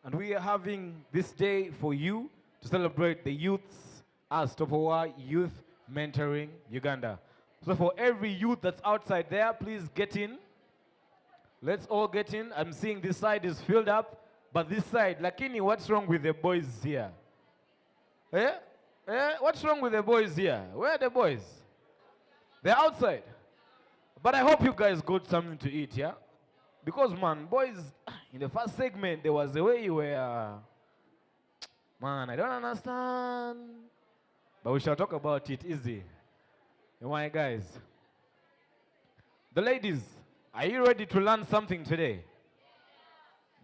and we are having this day for you to celebrate the youths as Topowa Youth Mentoring Uganda. So for every youth that's outside there, please get in. Let's all get in. I'm seeing this side is filled up, but this side, Lakini, what's wrong with the boys here? Eh? What's wrong with the boys here? Where are the boys? They're outside. But I hope you guys got something to eat, yeah? Because, man, boys, in the first segment, there was a way you were, man, I don't understand. But we shall talk about it easy. Why, guys? The ladies, are you ready to learn something today?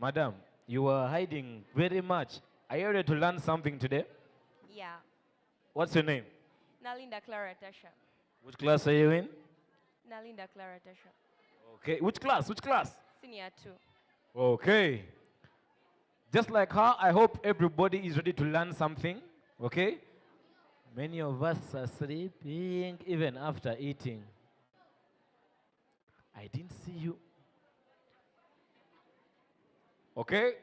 Madam, you were hiding very much. Are you ready to learn something today? Yeah. What's your name? Nalinda Clara Tasha. Which class are you in? Nalinda Clara Tasha. Okay, which class? Which class? Senior 2. Okay. Just like her, I hope everybody is ready to learn something. Okay? Many of us are sleeping even after eating. I didn't see you. Okay?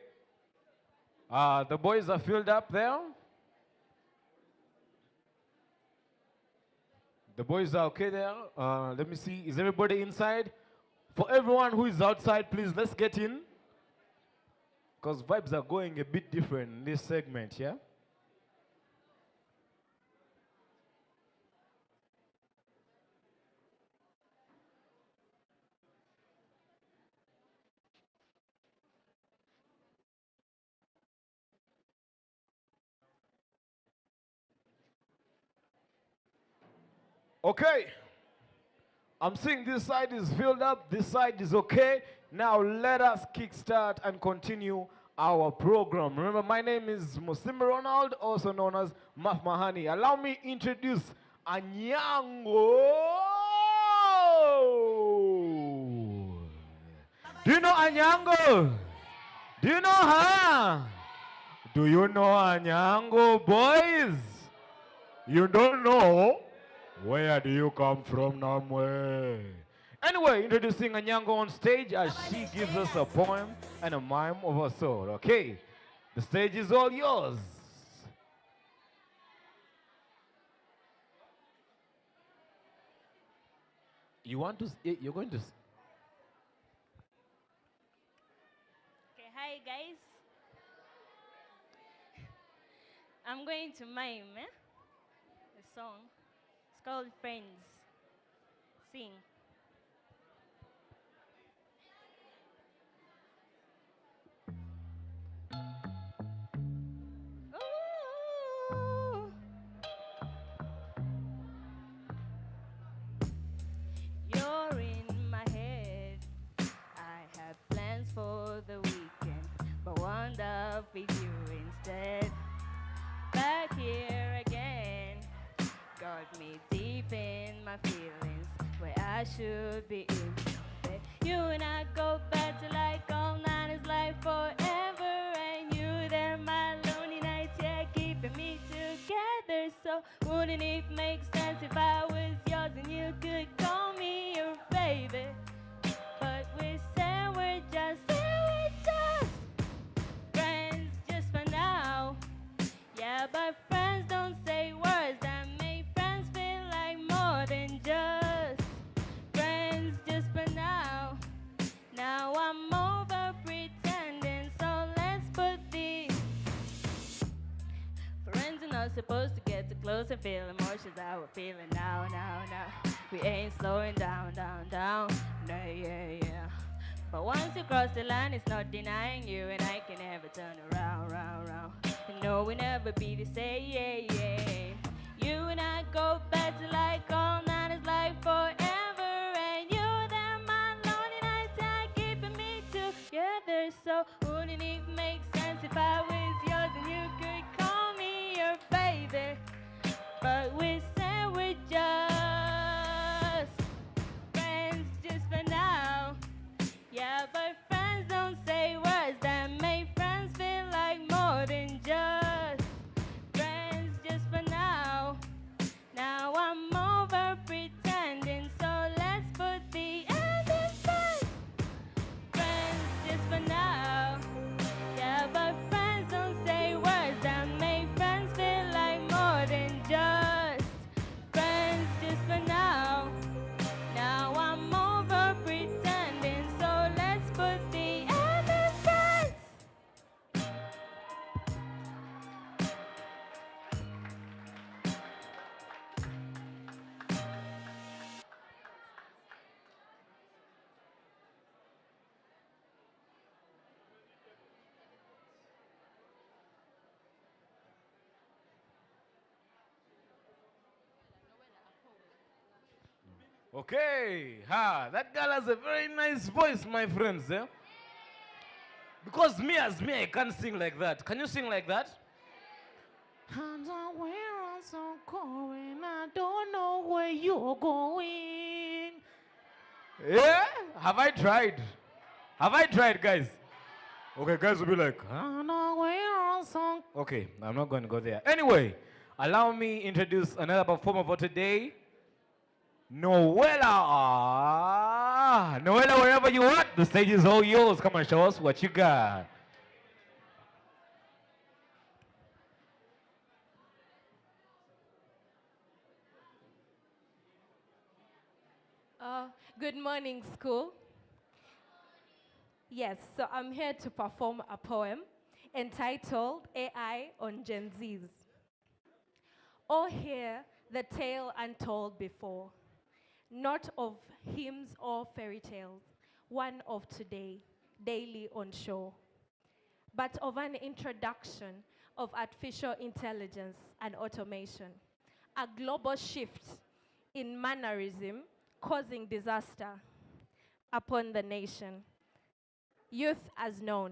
The boys are filled up there. The boys are okay there. Let me see. Is everybody inside? For everyone who is outside, please, let's get in. Because vibes are going a bit different in this segment, yeah? Okay. I'm seeing this side is filled up, this side is okay. Now let us kickstart and continue our program. Remember, my name is Musimba Ronald, also known as Maf Mahani. Allow me introduce Anyango. Do you know Anyango? Do you know her? Do you know Anyango, boys? You don't know? Where do you come from, Namwe? Anyway, introducing Anyango on stage as she gives us a poem and a mime of her soul, okay? The stage is all yours. You want to, you're going to, Okay, hi guys. I'm going to mime a song. It's called Friends. Sing. Ooh. You're in my head. I have plans for the weekend, but wound up with you instead. Back here again, got me deep in my feelings, where I should be in bed. You and I go back to like all night is like forever, and you there my lonely nights, yeah, keeping me together. So wouldn't it make sense if I was yours and you could call me your baby? But we said we're just friends just for now. Yeah, but friends don't say words that make friends feel like more than just friends just for now. Now I'm over pretending, so let's put these friends are not supposed to get too close and feel emotions that we're feeling now. We ain't slowing down. No, yeah. But once you cross the line, it's not denying you, and I can never turn around. No, we'll never be the same, yeah. You and I go back to like all night is like forever, and you there my lonely nights are keeping me together. So wouldn't it make sense if I was yours and you could call me your baby? But we said we're just friends just for now. Yeah, but friends don't say words that make friends feel like more than just friends just for now. Okay, that girl has a very nice voice, my friends. Because me as me, I can't sing like that. Can you sing like that? And where I'm going, I don't know where you're going. Yeah? Have I tried? Have I tried, guys? Okay, guys will be like, I know where I'm. Okay, I'm not going to go there. Anyway, allow me introduce another performer for today. Noella. Noella, wherever you are, the stage is all yours. Come on, show us what you got. Good morning, school. Yes, so I'm here to perform a poem entitled AI on Gen Zs. Or hear the tale untold before, not of hymns or fairy tales, one of today, daily on shore, but of an introduction of artificial intelligence and automation, a global shift in mannerism causing disaster upon the nation. Youth as known.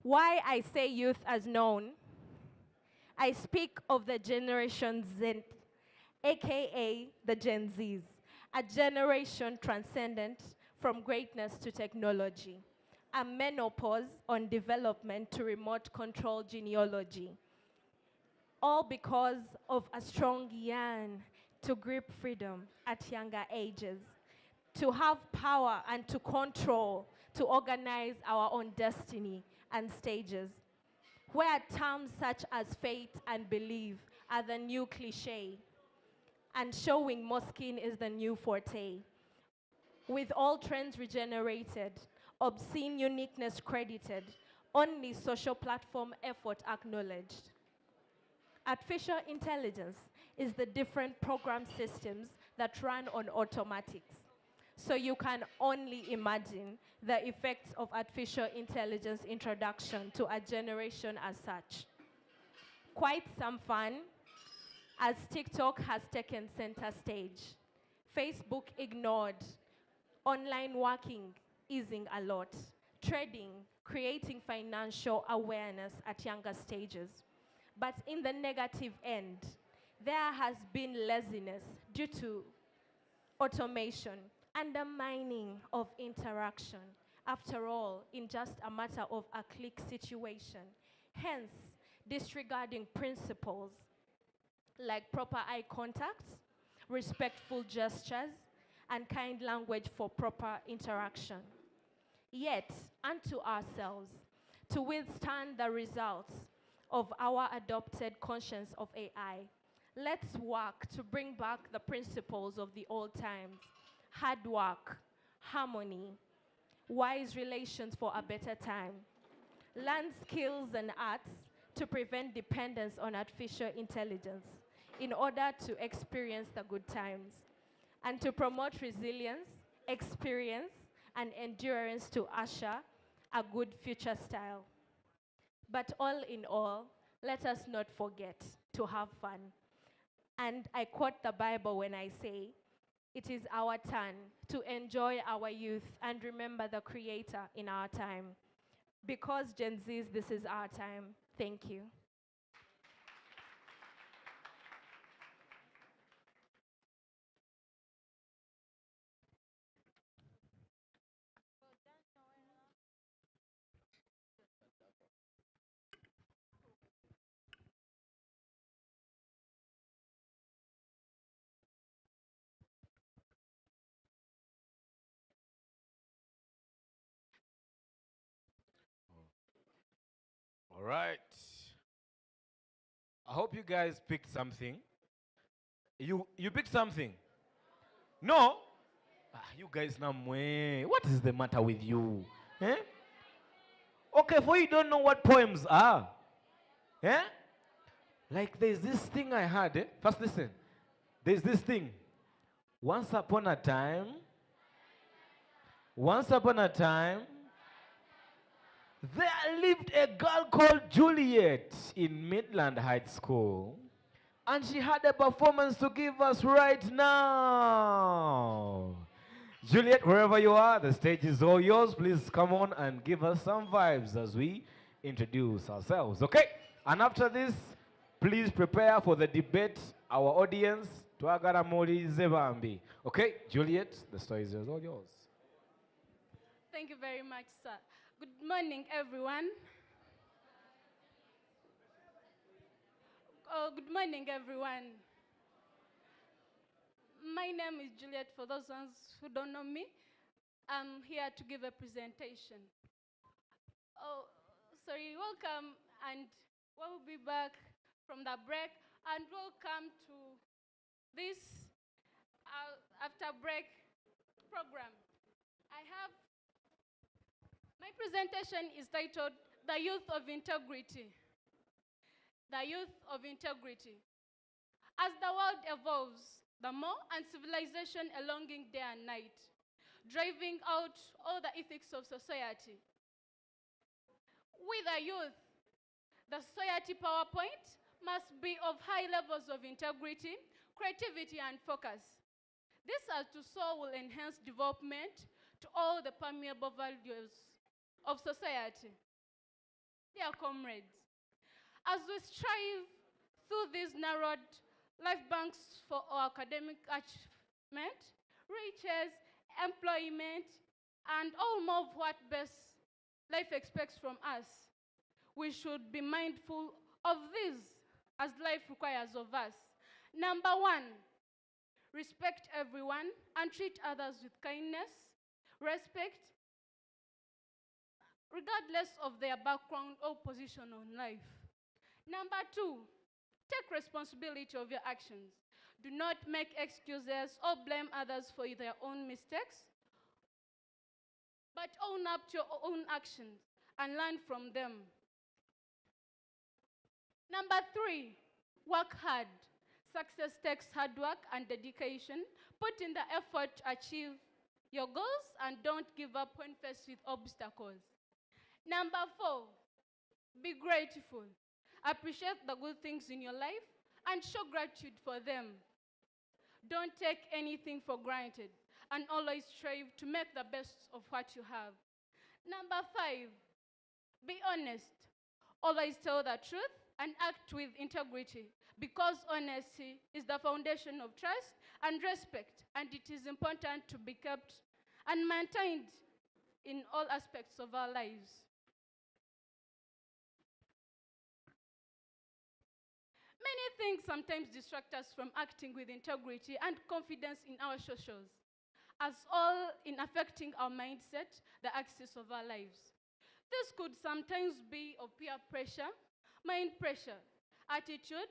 Why I say youth as known? I speak of the Generation Z, aka the Gen Zs, a generation transcendent from greatness to technology, a menopause on development to remote control genealogy, all because of a strong yearn to grip freedom at younger ages, to have power and to control, to organize our own destiny and stages, where terms such as faith and belief are the new cliche, and showing more skin is the new forte. With all trends regenerated, obscene uniqueness credited, only social platform effort acknowledged. Artificial intelligence is the different program systems that run on automatics. So you can only imagine the effects of artificial intelligence introduction to a generation as such. Quite some fun, as TikTok has taken center stage. Facebook ignored, online working easing a lot, trading, creating financial awareness at younger stages. But in the negative end, there has been laziness due to automation, undermining of interaction. After all, in just a matter of a click situation. Hence, disregarding principles like proper eye contact, respectful gestures, and kind language for proper interaction. Yet, unto ourselves, to withstand the results of our adopted conscience of AI, let's work to bring back the principles of the old times. Hard work, harmony, wise relations for a better time. Learn skills and arts to prevent dependence on artificial intelligence in order to experience the good times, and to promote resilience, experience, and endurance to usher a good future style. But all in all, let us not forget to have fun. And I quote the Bible when I say, it is our turn to enjoy our youth and remember the Creator in our time. Because Gen Zs, this is our time. Thank you. All right. I hope you guys picked something. You picked something? No? You guys now, what is the matter with you? Eh? Okay, for you don't know what poems are. Eh? Like there's this thing I had. First listen. There's this thing. Once upon a time, there lived a girl called Juliet in Midland High School. And she had a performance to give us right now. Juliet, wherever you are, the stage is all yours. Please come on and give us some vibes as we introduce ourselves, okay? And after this, please prepare for the debate. Our audience, Twagara Mori Zebambi. Okay, Juliet, the stage is all yours. Thank you very much, sir. Good morning, everyone. Good morning, everyone. My name is Juliet, for those ones who don't know me. I'm here to give a presentation. Oh, sorry, welcome, and we'll be back from the break, and welcome to this after break program. My presentation is titled, The Youth of Integrity. The Youth of Integrity. As the world evolves, the more and civilization elonging day and night, driving out all the ethics of society. With the youth, the society PowerPoint must be of high levels of integrity, creativity, and focus. This as to so will enhance development to all the permeable values of society. Dear comrades, as we strive through these narrowed life banks for our academic achievement, riches, employment, and all more of what best life expects from us, we should be mindful of these as life requires of us. Number one, respect everyone and treat others with kindness, respect, regardless of their background or position in life. Number two, take responsibility of your actions. Do not make excuses or blame others for their own mistakes, but own up to your own actions and learn from them. Number three, work hard. Success takes hard work and dedication. Put in the effort to achieve your goals and don't give up when faced with obstacles. Number four, be grateful. Appreciate the good things in your life and show gratitude for them. Don't take anything for granted and always strive to make the best of what you have. Number five, be honest. Always tell the truth and act with integrity, because honesty is the foundation of trust and respect, and it is important to be kept and maintained in all aspects of our lives. Many things sometimes distract us from acting with integrity and confidence in our socials, as all in affecting our mindset, the axis of our lives. This could sometimes be of peer pressure, mind pressure, attitude,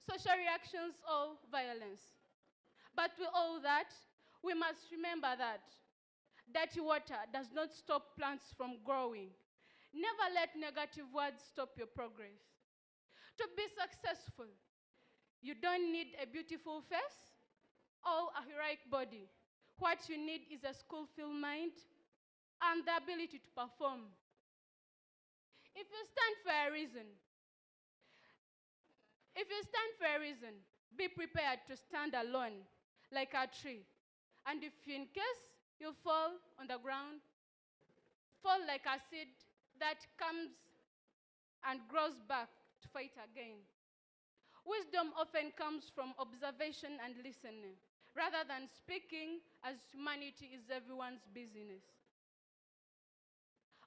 social reactions, or violence. But with all that, we must remember that dirty water does not stop plants from growing. Never let negative words stop your progress. To be successful, you don't need a beautiful face or a heroic body. What you need is a school-filled mind and the ability to perform. If you stand for a reason, be prepared to stand alone like a tree. And if in case you fall on the ground, fall like a seed that comes and grows back to fight again. Wisdom often comes from observation and listening, rather than speaking as humanity is everyone's business.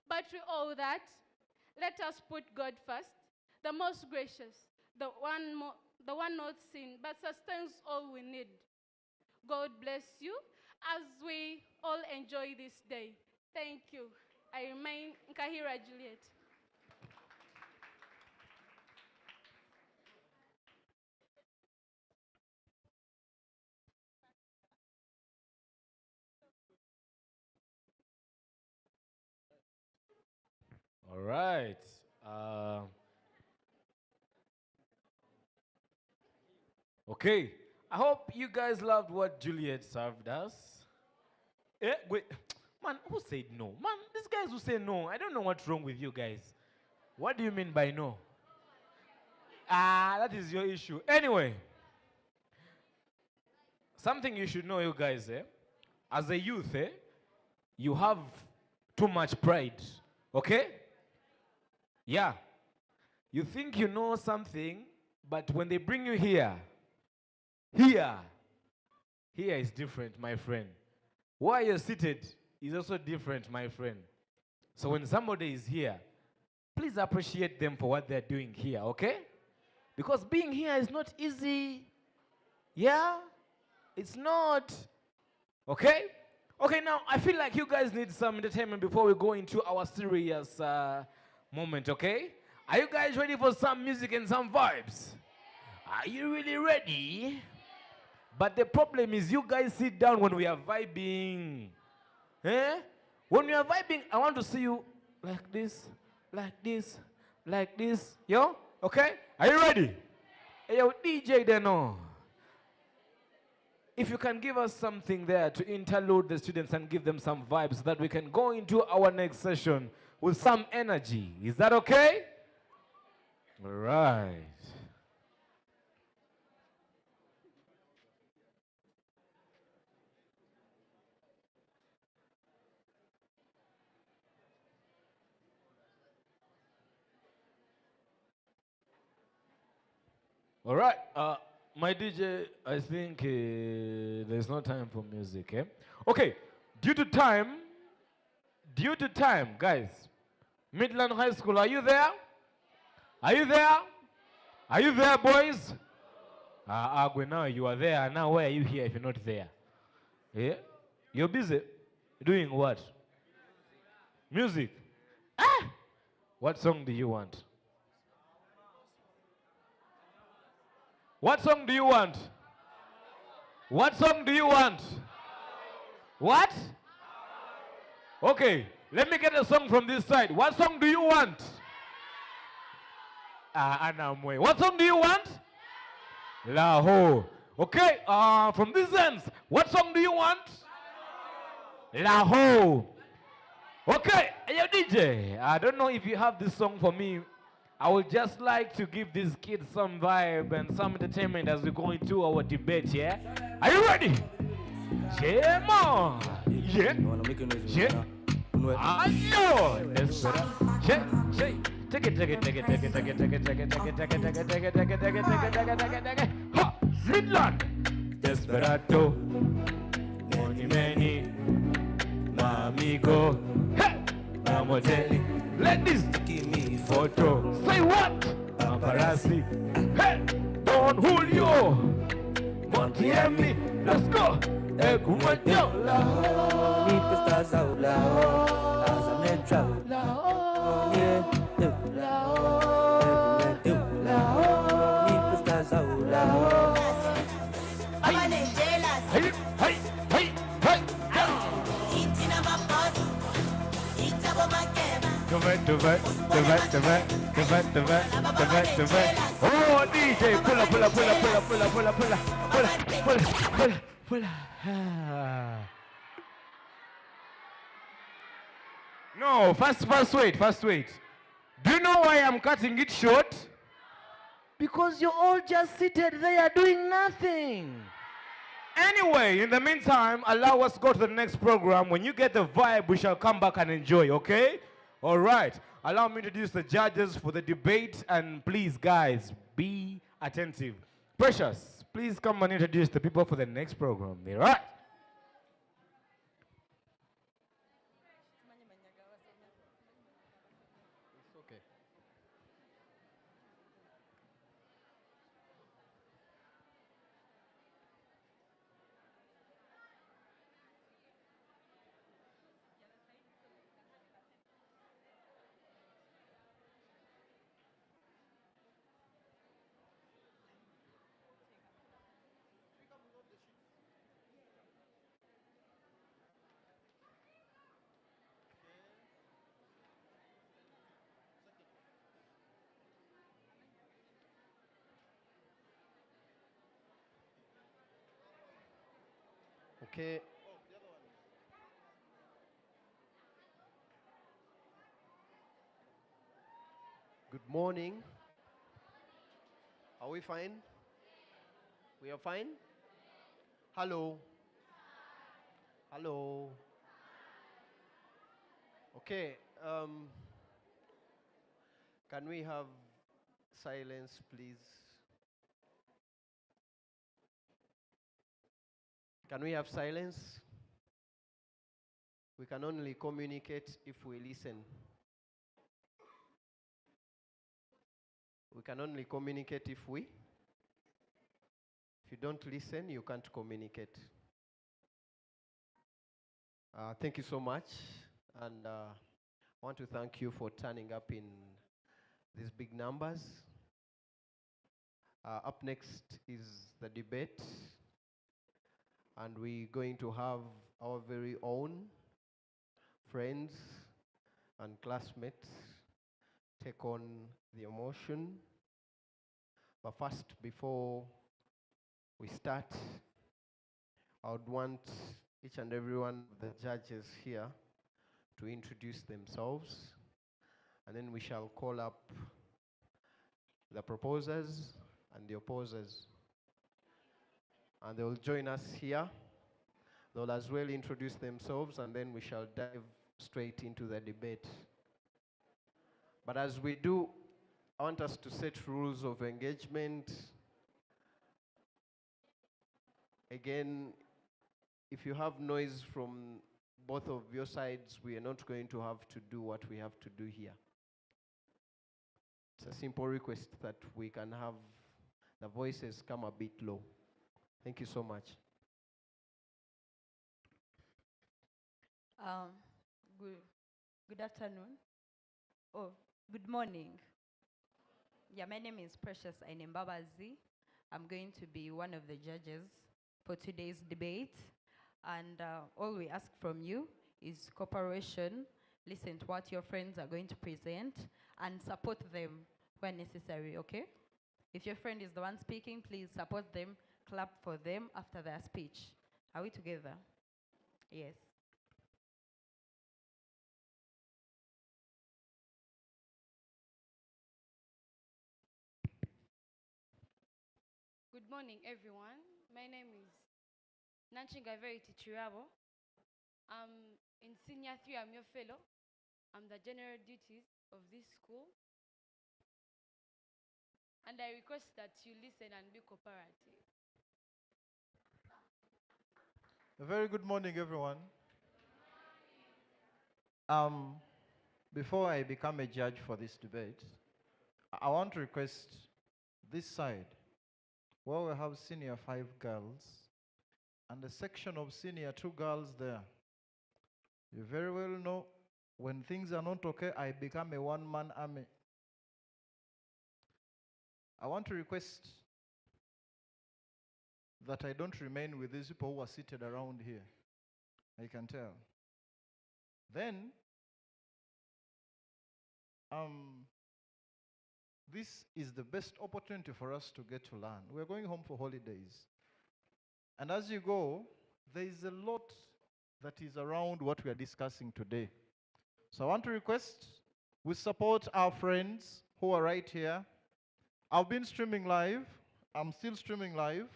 But with all that, let us put God first, the most gracious, the one not seen, but sustains all we need. God bless you as we all enjoy this day. Thank you. I remain Nkahira Juliet. All right. Okay. I hope you guys loved what Juliet served us. Eh, wait. Man, who said no? Man, these guys who say no, I don't know what's wrong with you guys. What do you mean by no? Ah, that is your issue. Anyway, something you should know, you guys, as a youth, you have too much pride, okay? Yeah. You think you know something, but when they bring you here is different, my friend. Where you're seated is also different, my friend. So when somebody is here, please appreciate them for what they're doing here, okay? Because being here is not easy. Yeah? It's not. Okay? Okay, now I feel like you guys need some entertainment before we go into our serious moment, okay? Are you guys ready for some music and some vibes? Are you really ready? But the problem is you guys sit down when we are vibing. Eh? When we are vibing, I want to see you like this, like this, like this. Yo? Okay? Are you ready? Hey, yo, DJ Deno. If you can give us something there to interlude the students and give them some vibes so that we can go into our next session with some energy. Is that okay? All right. All right. My DJ, I think there's no time for music, eh? Okay. Due to time, guys, Midland High School, are you there? Are you there? Are you there, boys? Agwe, now you are there. Now why are you here if you're not there? Yeah? You're busy? Doing what? Music? Ah! What song do you want? What song do you want? What song do you want? What? Okay, let me get a song from this side. What song do you want? Anamwe. What song do you want? Laho. Okay, from this end, what song do you want? Laho. Okay, yo DJ, I don't know if you have this song for me. I would just like to give these kids some vibe and some entertainment as we go into our debate, yeah? Are you ready? Yeah, man. Yeah. Yeah. Ayo. Let's go. Yeah. Yeah. Take it. Ha! Midland. Desperado. Money many. Mamigo. Hey. Namoteli. Ladies, give me photo. Say what? Paparazzi. Hey. Don Julio. Montiemi. Let's go. Egumayo. Mi estás a un lado. As a metro. Yeah. Oh, DJ, pull up. No, first wait. Do you know why I'm cutting it short? Because you're all just seated there doing nothing. Anyway, in the meantime, allow us to go to the next program. When you get the vibe, we shall come back and enjoy, okay? All right. Allow me to introduce the judges for the debate, and please, guys, be attentive. Precious, please come and introduce the people for the next program. All right? Okay. Good morning. Are we fine? We are fine? Hello. Hello. Okay. Can we have silence, please? Can we have silence? We can only communicate if we listen. We can only communicate if you don't listen, you can't communicate. Thank you so much. And I want to thank you for turning up in these big numbers. Up next is the debate. And we're going to have our very own friends and classmates take on the emotion. But first, before we start, I would want each and every one of the judges here to introduce themselves, and then we shall call up the proposers and the opposers. And they will join us here. They'll as well introduce themselves, and then we shall dive straight into the debate. But as we do, I want us to set rules of engagement. Again, if you have noise from both of your sides, we are not going to have to do what we have to do here. It's a simple request that we can have the voices come a bit low. Thank you so much. Good afternoon. Oh, good morning. Yeah, my name is Precious Ainembabazi. I'm going to be one of the judges for today's debate. And all we ask from you is cooperation, listen to what your friends are going to present, and support them where necessary, okay? If your friend is the one speaking, please support them, clap for them after their speech. Are we together? Yes. Good morning, everyone. My name is Nanchinga Verity Chirabo. I'm in Senior 3, I'm your fellow. I'm the general duties of this school. And I request that you listen and be cooperative. A very good morning, everyone. Before I become a judge for this debate, I want to request this side, where we have senior 5 girls, and a section of senior 2 girls there. You very well know, when things are not okay, I become a one-man army. I want to request that I don't remain with these people who are seated around here. I can tell. Then, this is the best opportunity for us to get to learn. We're going home for holidays. And as you go, there is a lot that is around what we are discussing today. So I want to request we support our friends who are right here. I've been streaming live. I'm still streaming live.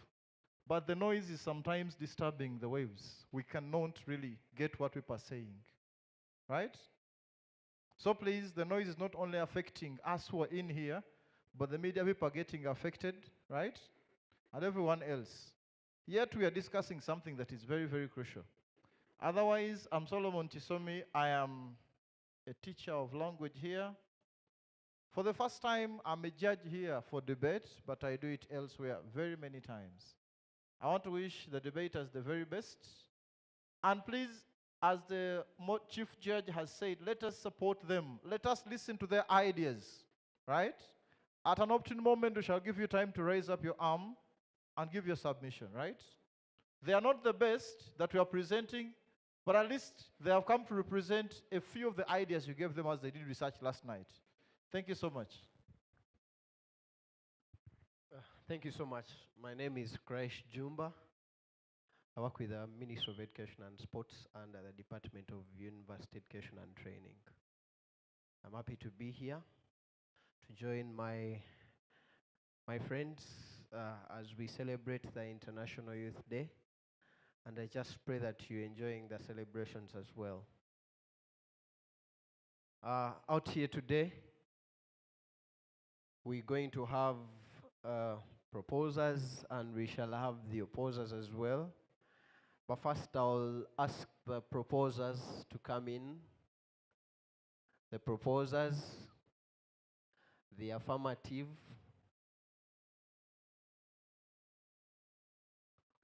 But the noise is sometimes disturbing the waves. We cannot really get what people are saying. Right? So please, the noise is not only affecting us who are in here, but the media people are getting affected, right? And everyone else. Yet we are discussing something that is very, very crucial. Otherwise, I'm Solomon Tisomi. I am a teacher of language here. For the first time, I'm a judge here for debate, but I do it elsewhere very many times. I want to wish the debaters the very best. And please, as the chief judge has said, let us support them. Let us listen to their ideas, right? At an opportune moment, we shall give you time to raise up your arm and give your submission, right? They are not the best that we are presenting, but at least they have come to represent a few of the ideas you gave them as they did research last night. Thank you so much. Thank you so much. My name is Kresh Jumba. I work with the Ministry of Education and Sports under the Department of University Education and Training. I'm happy to be here to join my friends as we celebrate the International Youth Day. And I just pray that you're enjoying the celebrations as well. Out here today, we're going to have proposers and we shall have the opposers as well. But first I'll ask the proposers to come in. The proposers, the affirmative.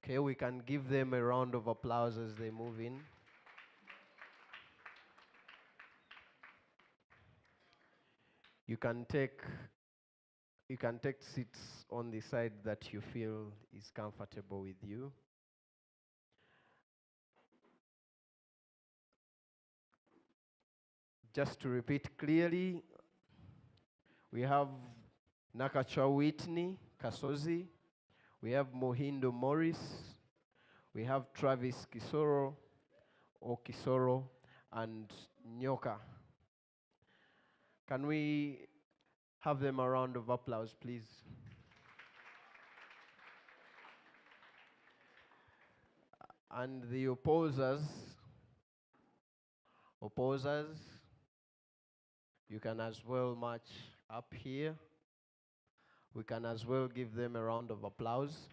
Okay, we can give them a round of applause as they move in. You can take seats on the side that you feel is comfortable with you. Just to repeat clearly, we have Nakacha Whitney Kasozi, we have Mohindo Morris, we have Travis Kisoro or Kisoro, and Nyoka. Can we have them a round of applause, please? And the opposers, you can as well march up here. We can as well give them a round of applause.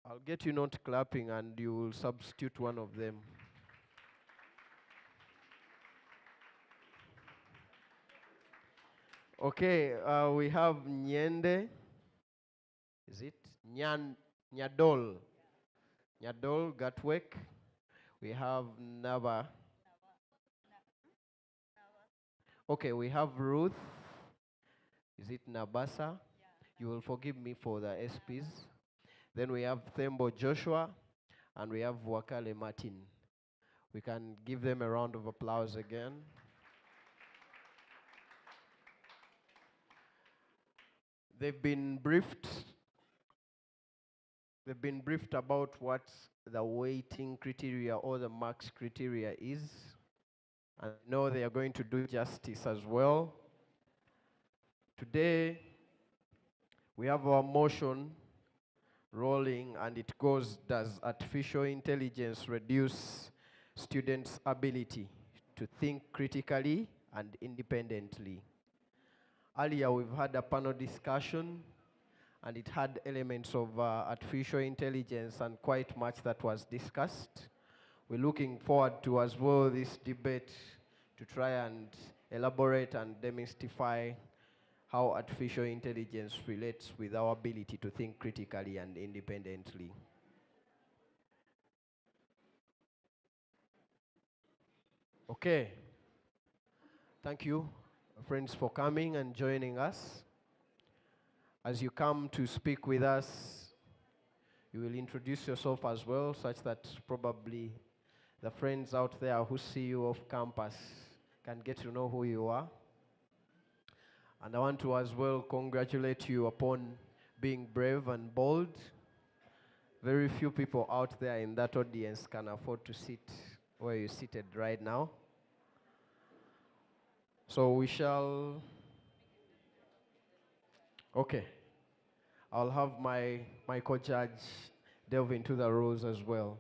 I'll get you not clapping and you will substitute one of them. Okay, we have Nyende. Is it? Nyadol. Nyadol Gatwek. We have Nava. Okay, we have Ruth. Is it Nabasa? You will forgive me for the SPs. Then we have Thembo Joshua. And we have Wakale Martin. We can give them a round of applause again. They've been briefed about what the weighting criteria or the marks criteria is. And I know they are going to do justice as well. Today, we have our motion rolling and it goes, does artificial intelligence reduce students' ability to think critically and independently? Earlier, we've had a panel discussion and it had elements of artificial intelligence and quite much that was discussed. We're looking forward to as well this debate to try and elaborate and demystify how artificial intelligence relates with our ability to think critically and independently. Okay. Thank you, friends, for coming and joining us. As you come to speak with us, you will introduce yourself as well, such that probably the friends out there who see you off campus can get to know who you are. And I want to as well congratulate you upon being brave and bold. Very few people out there in that audience can afford to sit where you're seated right now. So we shall... Okay. I'll have my co-judge delve into the rules as well.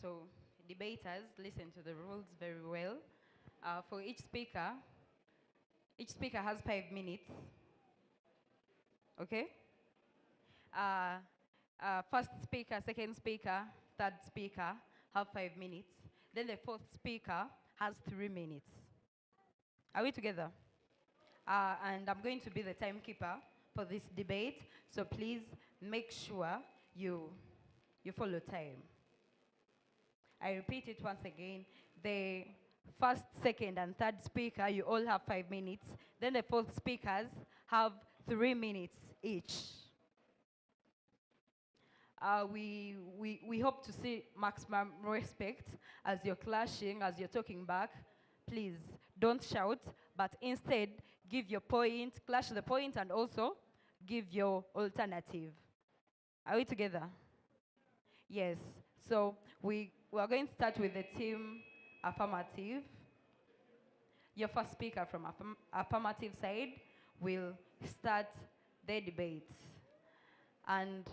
So, debaters, listen to the rules very well. For each speaker has 5 minutes. Okay? First speaker, second speaker, third speaker have 5 minutes. Then the fourth speaker has 3 minutes. Are we together? And I'm going to be the timekeeper for this debate, so please make sure you follow time. I repeat it once again. The first, second, and third speaker, you all have 5 minutes. Then the fourth speakers have 3 minutes each. We hope to see maximum respect as you're clashing, as you're talking back. Please, don't shout, but instead, give your point, clash the point, and also give your alternative. Are we together? Yes. So we are going to start with the team affirmative. Your first speaker from affirmative side will start the debate. And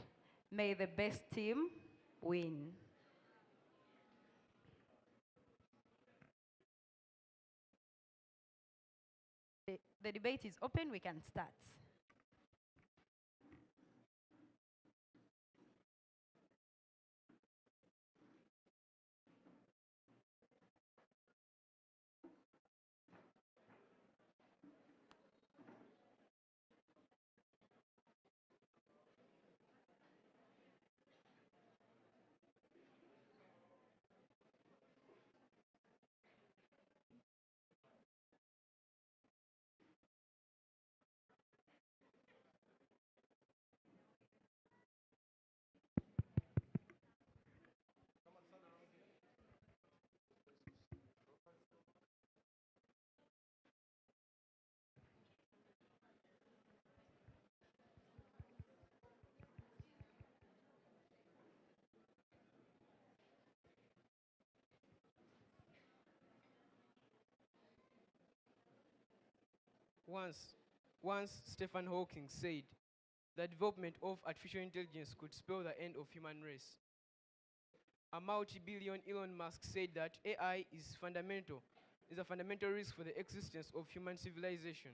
may the best team win. The debate is open, we can start. Once Stephen Hawking said, the development of artificial intelligence could spell the end of human race. A multi-billion Elon Musk said that AI is a fundamental risk for the existence of human civilization.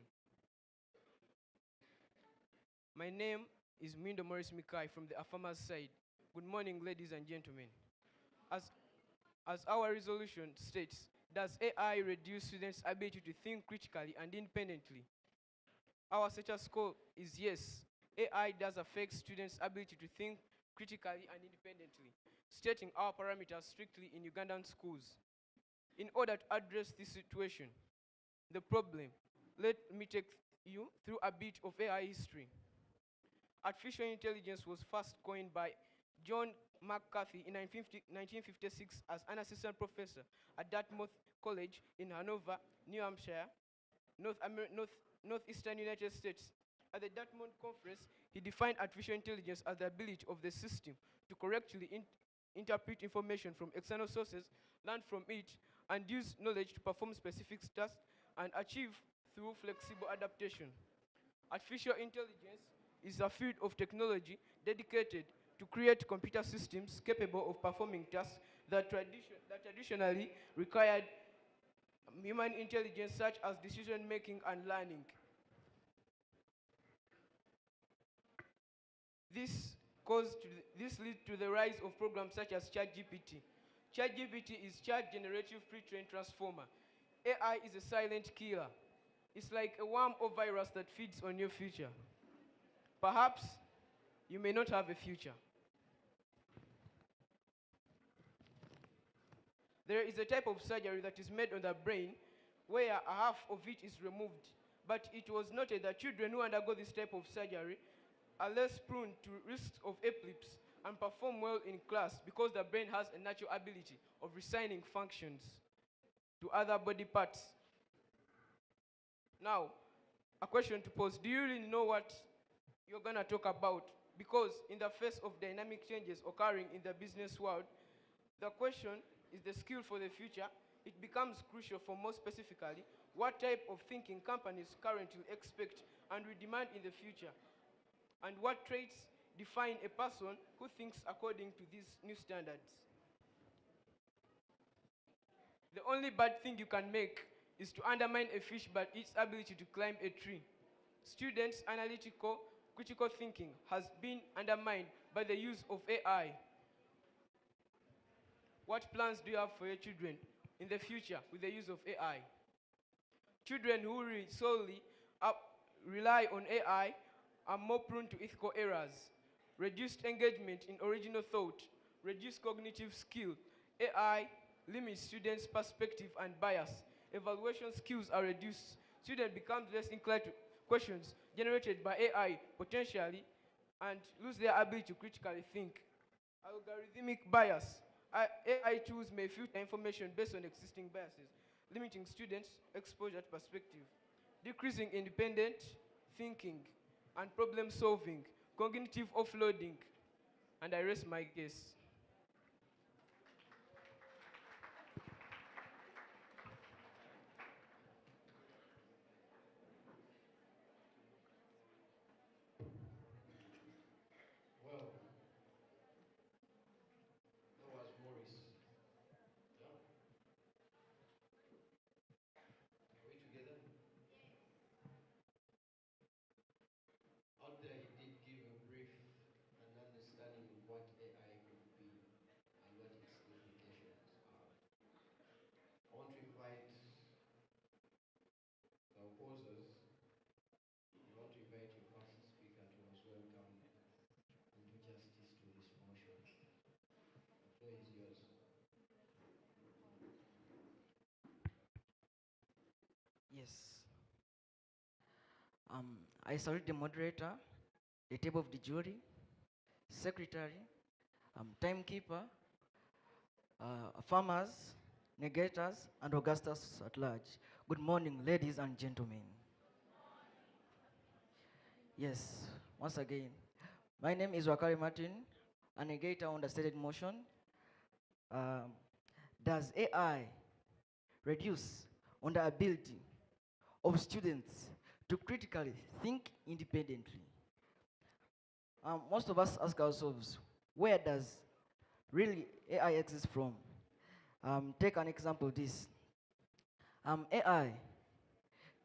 My name is Mindo Morris Mikai from the Affirmers side. Good morning, ladies and gentlemen. As our resolution states, does AI reduce students' ability to think critically and independently? Our success score is yes. AI does affect students' ability to think critically and independently, stating our parameters strictly in Ugandan schools. In order to address this situation, the problem, let me take you through a bit of AI history. Artificial intelligence was first coined by John McCarthy in 1956 as an assistant professor at Dartmouth College in Hanover, New Hampshire, northeastern United States. At the Dartmouth Conference, he defined artificial intelligence as the ability of the system to correctly interpret information from external sources, learn from it, and use knowledge to perform specific tasks and achieve through flexible adaptation. Artificial intelligence is a field of technology dedicated to create computer systems capable of performing tasks that traditionally required human intelligence, such as decision making and learning. This leads to the rise of programs such as ChatGPT. ChatGPT is Chat Generative Pre-trained Transformer. AI is a silent killer. It's like a worm or virus that feeds on your future. Perhaps you may not have a future. There is a type of surgery that is made on the brain where a half of it is removed. But it was noted that children who undergo this type of surgery are less prone to risks of epilepsy and perform well in class because the brain has a natural ability of reassigning functions to other body parts. Now, a question to pose. Do you really know what you're going to talk about? Because in the face of dynamic changes occurring in the business world, the question is the skill for the future. It becomes crucial for more specifically what type of thinking companies currently expect and will demand in the future, and what traits define a person who thinks according to these new standards. The only bad thing you can make is to undermine a fish by its ability to climb a tree. Students' analytical, critical thinking has been undermined by the use of AI. What plans do you have for your children in the future with the use of AI? Children who solely rely on AI are more prone to ethical errors, reduced engagement in original thought, reduced cognitive skill. AI limits students' perspective and bias. Evaluation skills are reduced. Students become less inclined to questions generated by AI potentially and lose their ability to critically think. Algorithmic bias. AI tools may filter information based on existing biases, limiting students' exposure to perspective, decreasing independent thinking and problem solving, cognitive offloading, and I rest my case. Yes. I salute the moderator, the table of the jury, secretary, timekeeper, farmers, negators, and Augustus at large. Good morning, ladies and gentlemen. Yes, once again, my name is Wakari Martin, a negator on the stated motion. Does AI reduce on the ability of students to critically think independently? Most of us ask ourselves, where does really AI exist from? Take an example of this. AI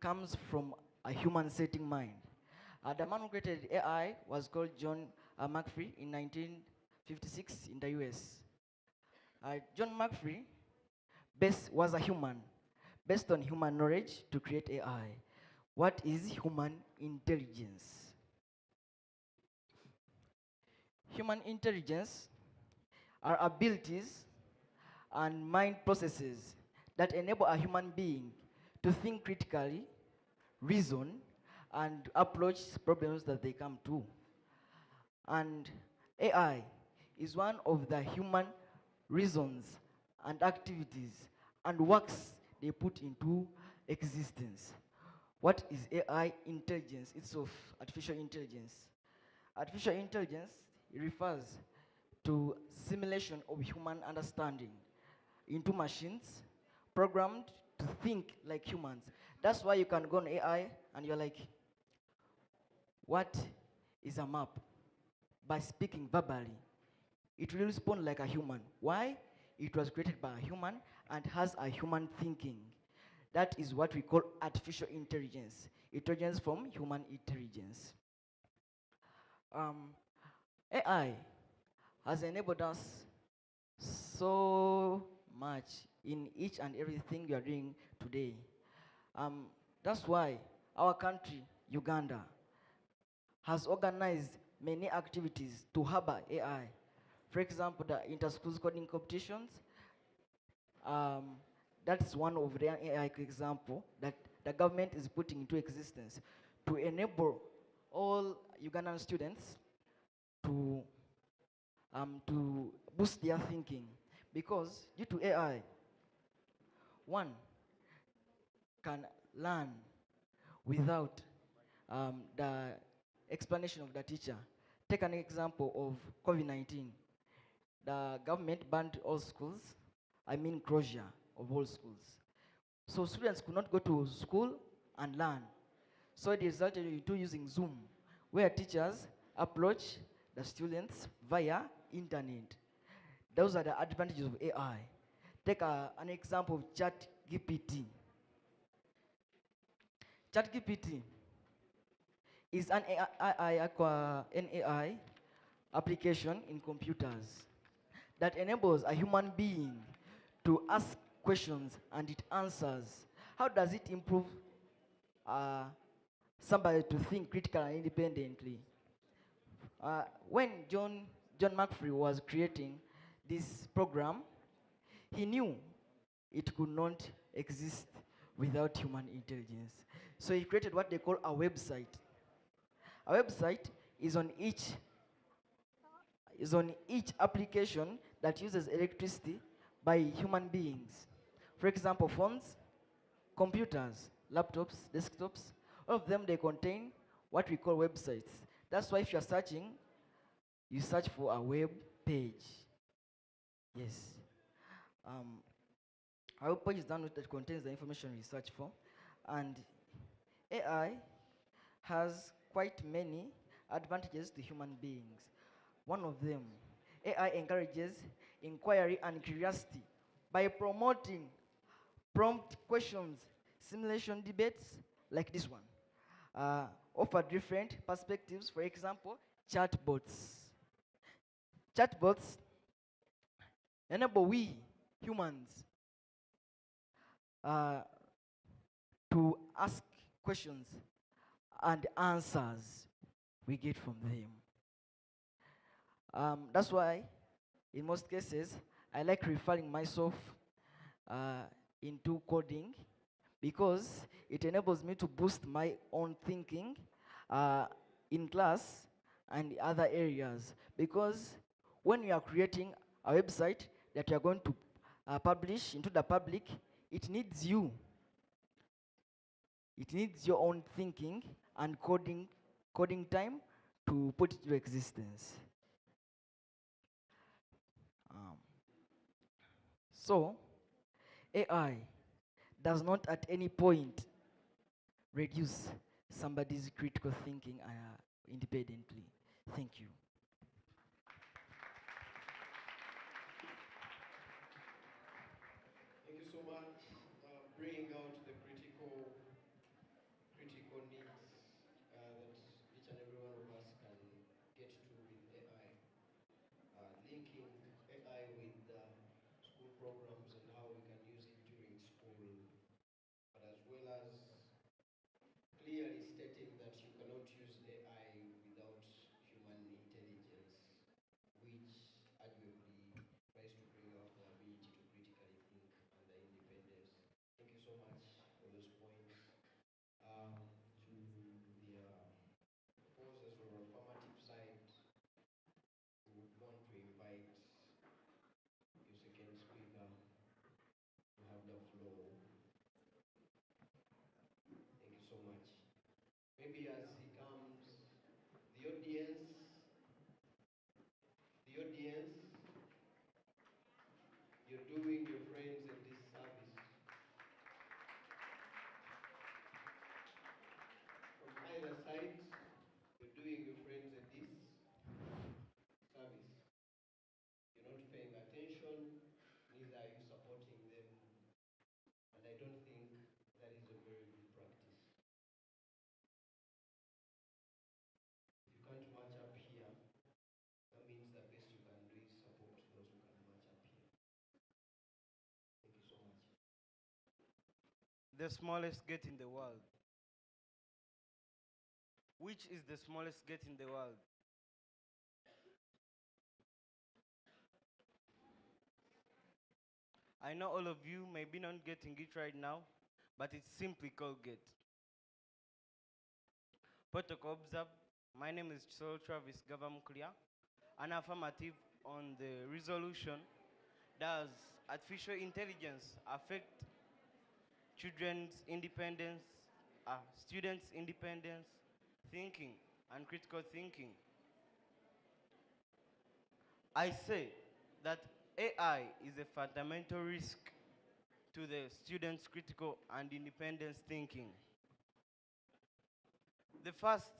comes from a human setting mind. The man who created AI was called John McAfee in 1956 in the US. John McAfee was a human, based on human knowledge to create AI. What is human intelligence? Human intelligence are abilities and mind processes that enable a human being to think critically, reason, and approach problems that they come to. And AI is one of the human reasons and activities and works they put into existence. What is AI intelligence itself? Artificial intelligence. Artificial intelligence refers to simulation of human understanding into machines programmed to think like humans. That's why you can go on AI and you're like, what is a map? By speaking verbally, it will respond like a human. Why? It was created by a human and has a human thinking. That is what we call artificial intelligence. Intelligence from human intelligence. AI has enabled us so much in each and everything we are doing today. That's why our country, Uganda, has organized many activities to harbor AI. For example, the inter-schools coding competitions. That's one of the AI example that the government is putting into existence to enable all Ugandan students to boost their thinking. Because due to AI, one can learn without the explanation of the teacher. Take an example of COVID-19. The government banned all schools, closure of all schools. So students could not go to school and learn. So it resulted into using Zoom, where teachers approach the students via internet. Those are the advantages of AI. Take an example of ChatGPT. ChatGPT is an AI application in computers that enables a human being to ask questions and it answers. How does it improve somebody to think critically and independently? When John McAfee was creating this program, he knew it could not exist without human intelligence. So he created what they call a website. A website is on each application that uses electricity by human beings. For example, phones, computers, laptops, desktops, all of them, they contain what we call websites. That's why if you're searching, you search for a web page. Yes. A web page is done that contains the information we search for. And AI has quite many advantages to human beings. One of them, AI encourages inquiry and curiosity by promoting prompt questions, simulation debates like this one. Offer different perspectives, for example, chatbots. Chatbots enable we humans to ask questions and answers we get from them. That's why, in most cases, I like referring myself into coding because it enables me to boost my own thinking in class and other areas. Because when you are creating a website that you are going to publish into the public, it needs you. It needs your own thinking and coding time to put it into existence. So, AI does not at any point reduce somebody's critical thinking independently. Thank you. Thank you so much. Bringing out the critical needs that each and every one of us can get to with AI. Linking AI with school programs and how we can use it during school, but as well as clearly stating that you cannot use AI without human intelligence, which arguably tries to bring out the ability to critically think and the independence. Thank you so much for those points. To the opposers or affirmative side, we would want to invite your second speaker to have the floor. Thank you so much. Maybe as he comes, the audience, you're doing your friends a disservice. From either side, you're doing your friends a disservice. You're not paying attention, neither are you supporting them, and I don't think that is a very good practice. If you can't match up here, that means the best you can do is support those who can match up here. Thank you so much. The smallest gate in the world. Which is the smallest gate in the world? I know all of you may be not getting it right now, but it's simply called gate. Protocol observe. My name is Chisolo Travis Gavamuklia, an affirmative on the resolution. Does artificial intelligence affect children's independence, students' independence, thinking, and critical thinking? I say that AI is a fundamental risk to the students' critical and independence thinking. The first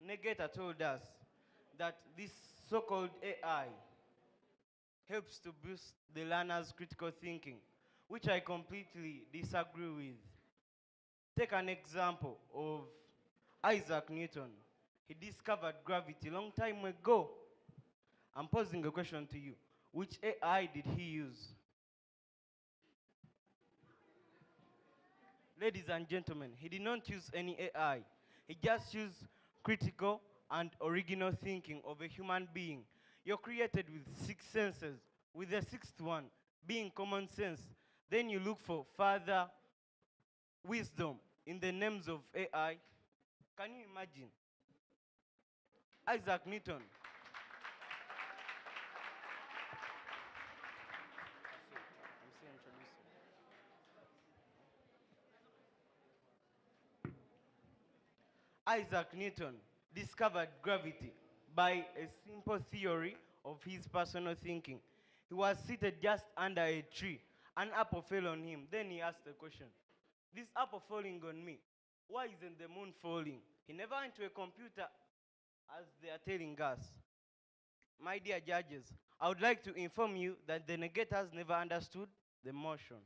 negator told us that this so-called AI helps to boost the learner's critical thinking, which I completely disagree with. Take an example of Isaac Newton. He discovered gravity long time ago. I'm posing a question to you. Which AI did he use? Ladies and gentlemen, he did not use any AI. He just used critical and original thinking of a human being. You're created with 6 senses, with the 6th one being common sense. Then you look for further wisdom in the names of AI. Can you imagine? Isaac Newton. Isaac Newton discovered gravity by a simple theory of his personal thinking. He was seated just under a tree. An apple fell on him. Then he asked the question, this apple falling on me, why isn't the moon falling? He never went to a computer as they are telling us. My dear judges, I would like to inform you that the negators never understood the motion.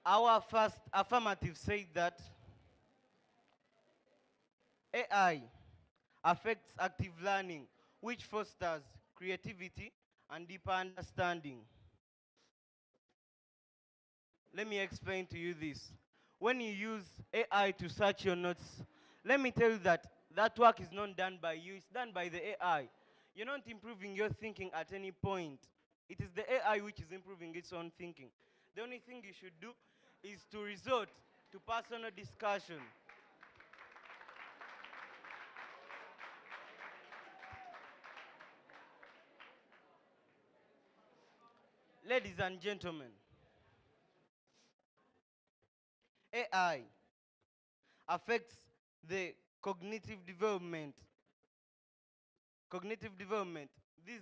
Our first affirmative said that AI affects active learning, which fosters creativity and deeper understanding. Let me explain to you this. When you use AI to search your notes, let me tell you that that work is not done by you, it's done by the AI. You're not improving your thinking at any point. It is the AI which is improving its own thinking. The only thing you should do is to resort to personal discussion. Ladies and gentlemen, AI affects the cognitive development. Cognitive development. These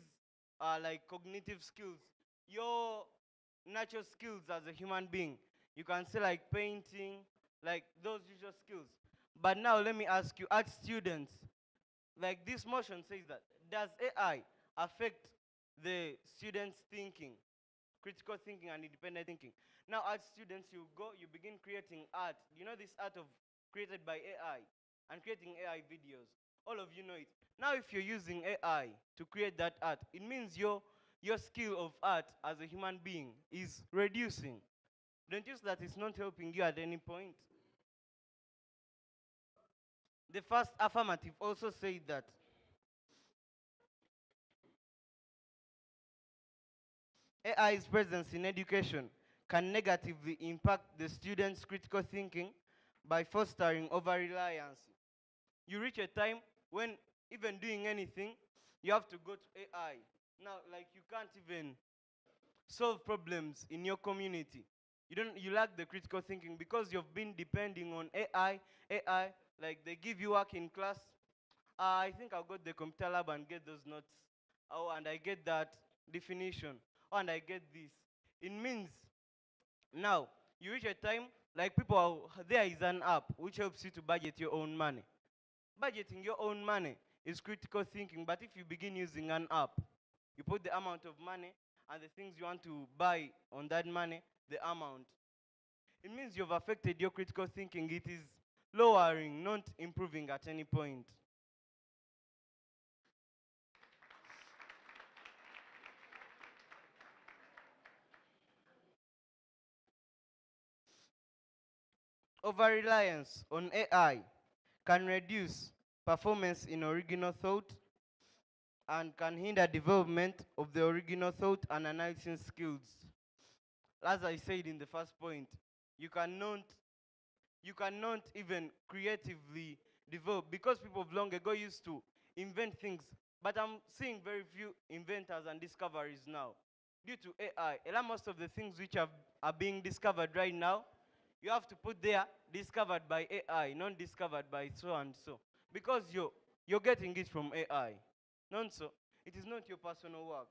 are like cognitive skills. Your natural skills as a human being. You can say like painting, like those usual skills. But now let me ask you, art students, like this motion says that, does AI affect the students' thinking, critical thinking and independent thinking? Now art students, you go, you begin creating art. You know this art of created by AI and creating AI videos. All of you know it. Now if you're using AI to create that art, it means your skill of art as a human being is reducing. Don't you see that it's not helping you at any point? The first affirmative also said that AI's presence in education can negatively impact the students' critical thinking by fostering over-reliance. You reach a time when even doing anything, you have to go to AI. Now, like you can't even solve problems in your community. You lack the critical thinking because you've been depending on AI, like they give you work in class. I think I'll go to the computer lab and get those notes. Oh, and I get that definition. Oh, and I get this. It means now you reach a time like there is an app which helps you to budget your own money. Budgeting your own money is critical thinking, but if you begin using an app, you put the amount of money and the things you want to buy on that money, the amount. It means you've affected your critical thinking. It is lowering, not improving at any point. Over-reliance on AI can reduce performance in original thought and can hinder development of the original thought and analysis skills. As I said in the first point, you cannot even creatively develop because people of long ago used to invent things. But I'm seeing very few inventors and discoveries now due to AI. Most of the things which are being discovered right now, you have to put there discovered by AI, not discovered by so and so. Because you're getting it from AI. Not so. It is not your personal work.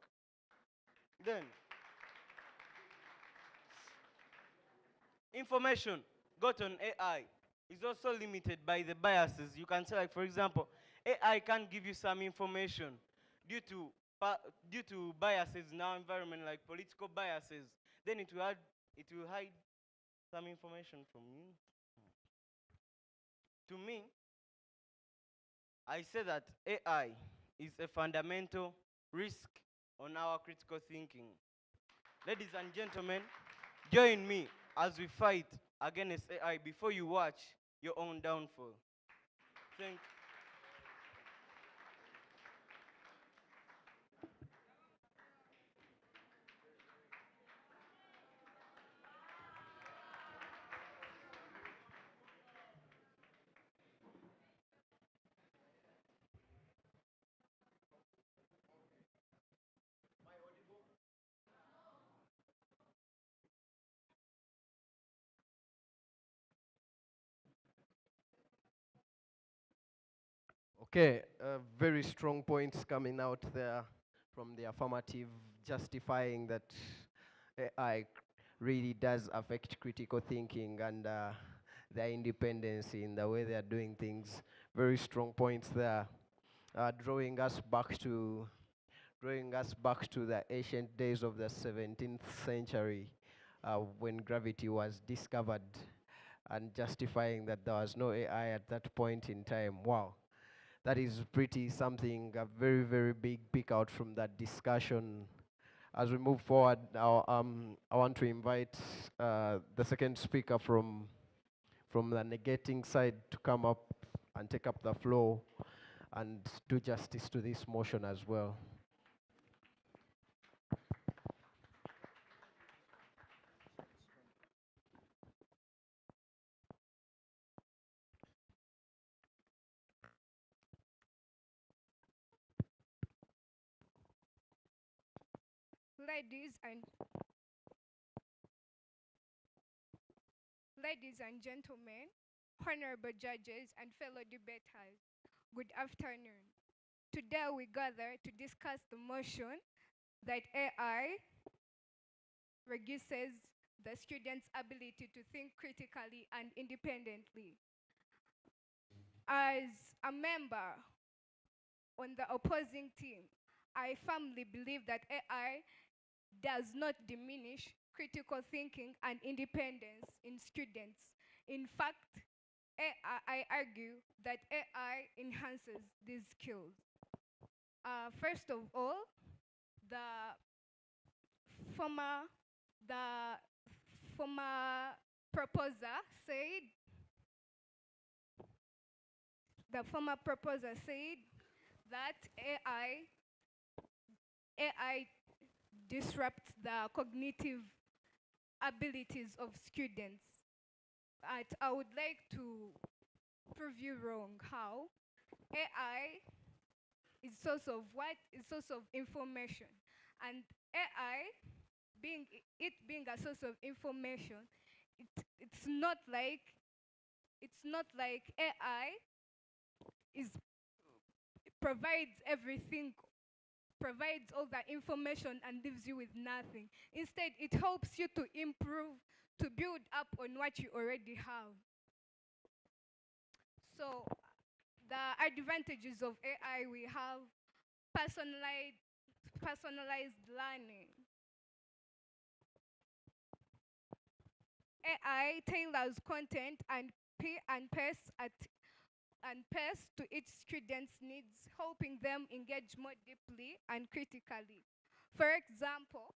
Then, information got on AI is also limited by the biases. You can say, like, for example, AI can give you some information due to biases in our environment, like political biases. Then it will hide some information from you. To me, I say that AI is a fundamental risk on our critical thinking. Ladies and gentlemen, join me as we fight against AI before you watch your own downfall. Thank you. Okay, very strong points coming out there from the affirmative, justifying that AI really does affect critical thinking and their independence in the way they are doing things. Very strong points there, drawing us back to the ancient days of the 17th century when gravity was discovered, and justifying that there was no AI at that point in time. Wow. That is pretty something, a very, very big pick out from that discussion. As we move forward, I want to invite the second speaker from the negating side to come up and take up the floor and do justice to this motion as well. Ladies and gentlemen, honorable judges and fellow debaters, good afternoon. Today we gather to discuss the motion that AI reduces the students' ability to think critically and independently. As a member on the opposing team, I firmly believe that AI does not diminish critical thinking and independence in students. In fact, I argue that AI enhances these skills. First of all, the former, the former proposer said, that AI disrupts the cognitive abilities of students. But I would like to prove you wrong. How? AI is source of what? Is source of information. And AI, being a source of information, it's not like AI provides everything, provides all the information and leaves you with nothing. Instead, it helps you to improve, to build up on what you already have. So the advantages of AI, we have personalized learning. AI tailors content and pace to each student's needs, helping them engage more deeply and critically. For example,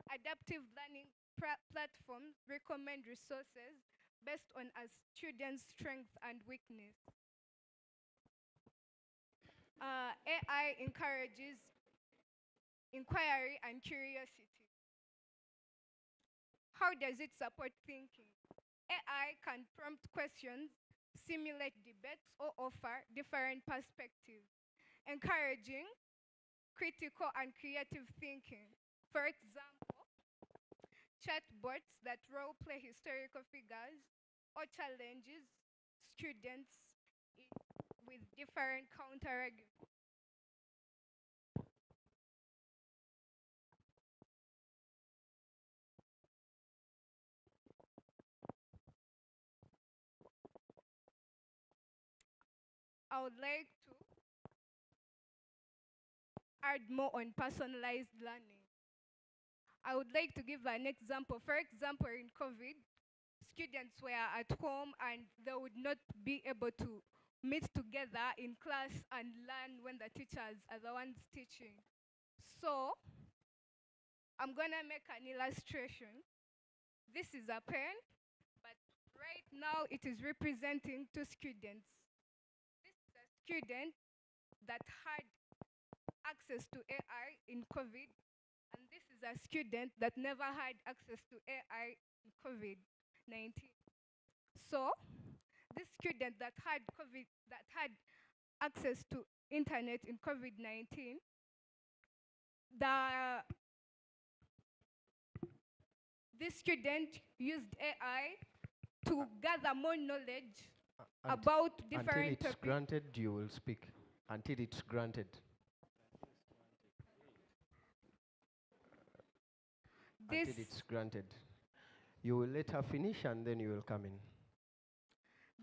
adaptive learning platforms recommend resources based on a student's strength and weakness. AI encourages inquiry and curiosity. How does it support thinking? AI can prompt questions, simulate debates, or offer different perspectives, encouraging critical and creative thinking. For example, chatbots that role-play historical figures or challenges students with different counter-arguments. I would like to add more on personalized learning. I would like to give an example. For example, in COVID, students were at home and they would not be able to meet together in class and learn when the teachers are the ones teaching. So, I'm gonna make an illustration. This is a pen, but right now it is representing two students. This is a student that had access to AI in COVID, and this is a student that never had access to AI in COVID-19. So, this student that had access to internet in COVID-19, this student used AI to gather more knowledge about different Until it's granted, you will speak. Until it's granted. Until it's granted. You will let her finish and then you will come in.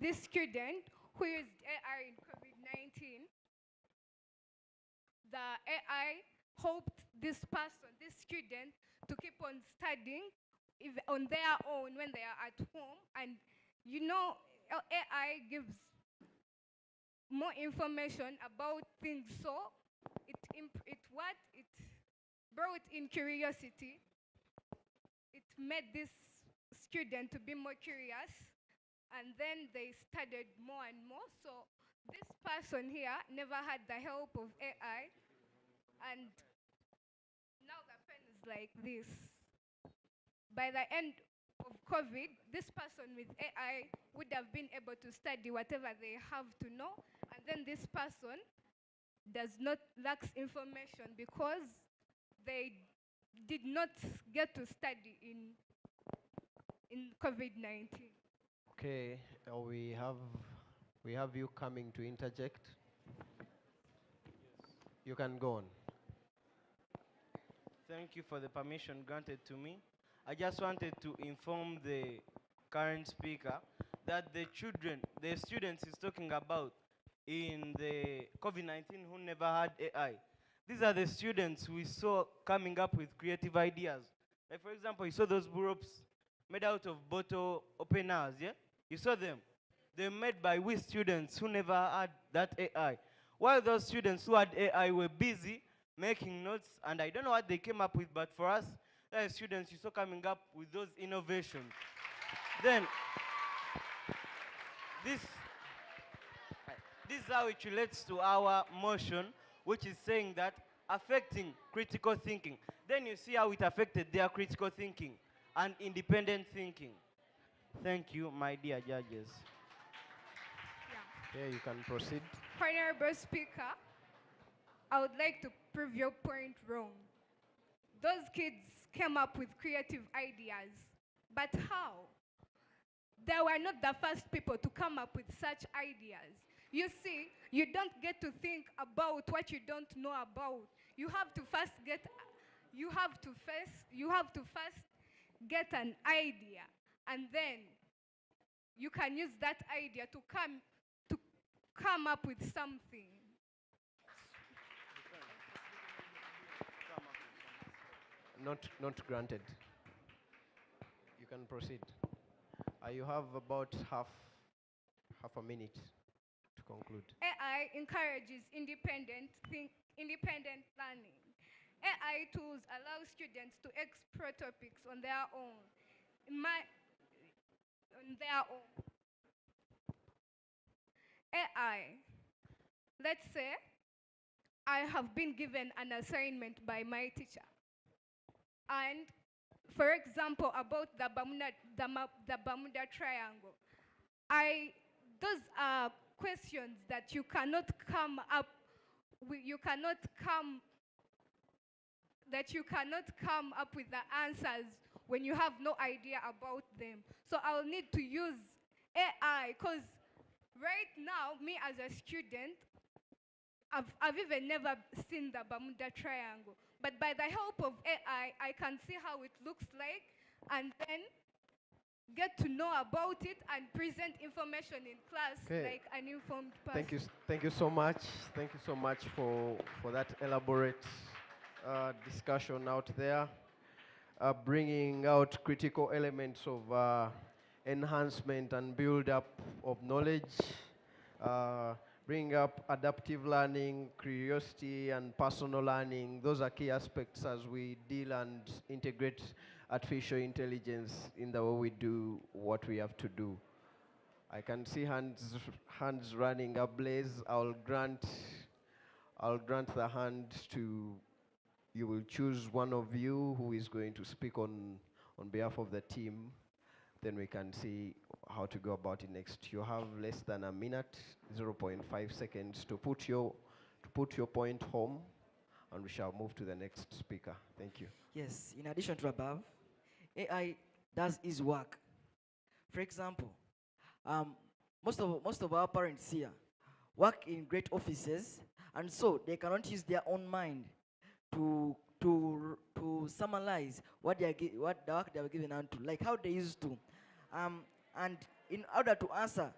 This student who used AI in COVID-19, the AI helped this student, to keep on studying on their own when they are at home. And you know, AI gives more information about things, so it brought in curiosity. It made this student to be more curious, And then they studied more and more. So this person here never had the help of AI. And now the pen is like this. By the end of COVID, this person with AI would have been able to study whatever they have to know. And then this person does not lacks information because they did not get to study in COVID-19. Okay, we have you coming to interject. You can go on. Thank you for the permission granted to me. I just wanted to inform the current speaker that the students he's talking about in the COVID-19 who never had AI, these are the students we saw coming up with creative ideas. Like for example, you saw those burrops made out of bottle openers, yeah? You saw them. They're made by we students who never had that AI. While those students who had AI were busy making notes, and I don't know what they came up with, but for us, as students, you saw coming up with those innovations. Then, this is how it relates to our motion, which is saying that affecting critical thinking. Then you see how it affected their critical thinking and independent thinking. Thank you, my dear judges. Yeah, you can proceed. Honorable Speaker, I would like to prove your point wrong. Those kids came up with creative ideas, but how? They were not the first people to come up with such ideas. You see, you don't get to think about what you don't know about. You have to first get an idea, and then you can use that idea to come up with something. Not granted. You can proceed. You have about half a minute to conclude. AI encourages independent learning. AI tools allow students to explore topics on their own. AI. Let's say I have been given an assignment by my teacher. And for example, about the Bermuda Triangle, those are questions that you cannot come up with, you cannot come with the answers when you have no idea about them. So I'll need to use AI, because right now, me as a student, I've even never seen the Bermuda Triangle. But by the help of AI, I can see how it looks like and then get to know about it and present information in class like an informed person. Thank you so much. Thank you so much for that elaborate discussion out there, bringing out critical elements of enhancement and build-up of knowledge, bring up adaptive learning, curiosity, and personal learning. Those are key aspects as we deal and integrate artificial intelligence in the way we do what we have to do. I can see hands running ablaze. I'll grant the hand to, you will choose one of you who is going to speak on behalf of the team. Then we can see how to go about it next. You have less than a minute, 0.5 seconds to put your point home, and we shall move to the next speaker. Thank you. Yes, in addition to above, AI does its work. For example, most of our parents here work in great offices, and so they cannot use their own mind to summarize what the work they were given onto, like how they used to. And in order to answer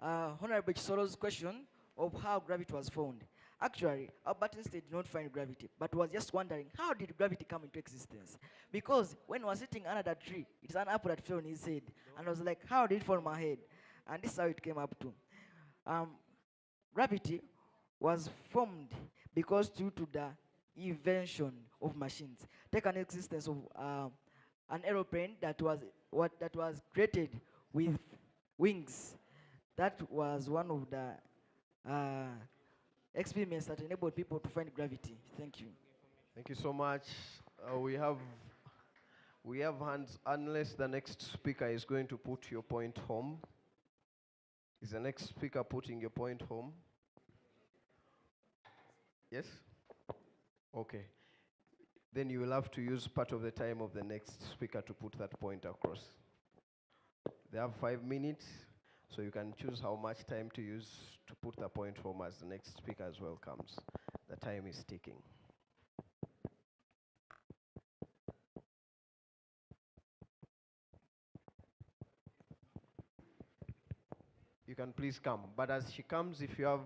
Honorable Chisolo's question of how gravity was found, actually, Albert Einstein did not find gravity, but was just wondering, how did gravity come into existence? Because when he was sitting under that tree, it's an apple that fell on his head, and I was like, how did it fall on my head? And this is how it came up to. Gravity was formed because due to the invention of machines. Take an existence of an aeroplane that was created with wings. That was one of the experiments that enabled people to find gravity. Thank you. Thank you so much. We have hands, unless the next speaker is going to put your point home. Is the next speaker putting your point home? Yes? Okay. Then you will have to use part of the time of the next speaker to put that point across. They have 5 minutes, so you can choose how much time to use to put the point home as the next speaker as well comes. The time is ticking. You can please come. But as she comes, if you have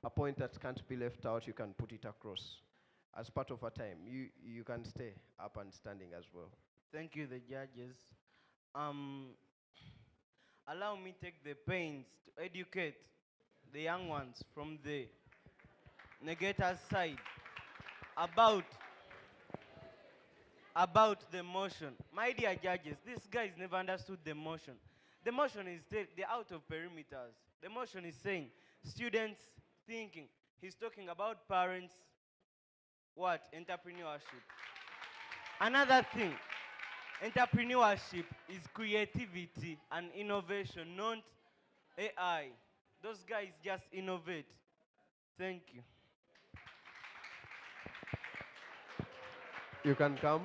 a point that can't be left out, you can put it across. As part of her time, you can stay up and standing as well. Thank you, the judges. Allow me take the pains to educate the young ones from the negator's side about the motion. My dear judges, these guys never understood the motion. The motion is they're out of perimeters. The motion is saying students thinking. He's talking about parents, what? Entrepreneurship. Another thing, entrepreneurship is creativity and innovation, not AI. Those guys just innovate. Thank you. You can come.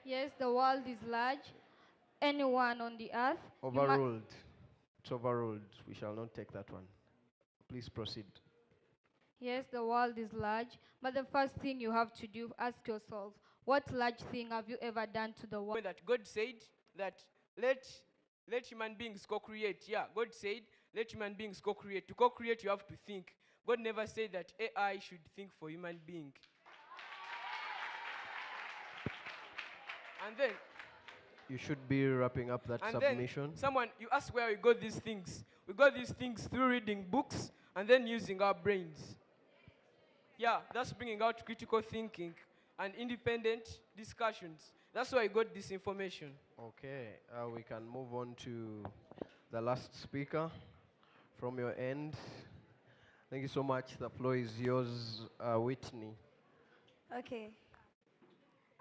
Yes, the world is large. Anyone on the earth. Overruled. It's overruled. We shall not take that one. Please proceed. Yes, the world is large, but the first thing you have to do, ask yourself, what large thing have you ever done to the world? That God said that let human beings co-create. Yeah, God said let human beings co-create. To co-create, you have to think. God never said that AI should think for human being. And then You should be wrapping up that and submission. then you ask where we got these things. We got these things through reading books and then using our brains. Yeah, that's bringing out critical thinking and independent discussions. That's why I got this information. Okay, we can move on to the last speaker from your end. Thank you so much. The floor is yours, Whitney. Okay.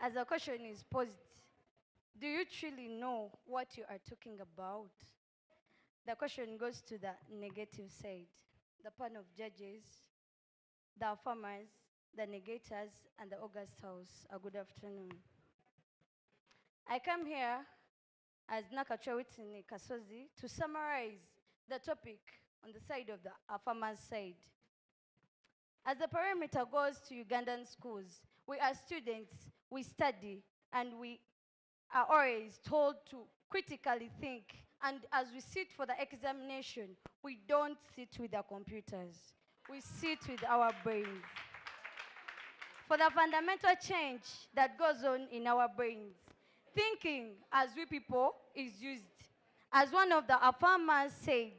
As the question is posed, do you truly know what you are talking about? The question goes to the negative side, the panel of judges, the farmers, the negators, and the August House. A good afternoon. I come here as Nakachwa Whitney Kasozi to summarize the topic on the side of the farmers' side. As the perimeter goes to Ugandan schools, we are students, we study, and we are always told to critically think. And as we sit for the examination, we don't sit with the computers. We sit with our brains. For the fundamental change that goes on in our brains, thinking as we people is used. As one of the farmers said,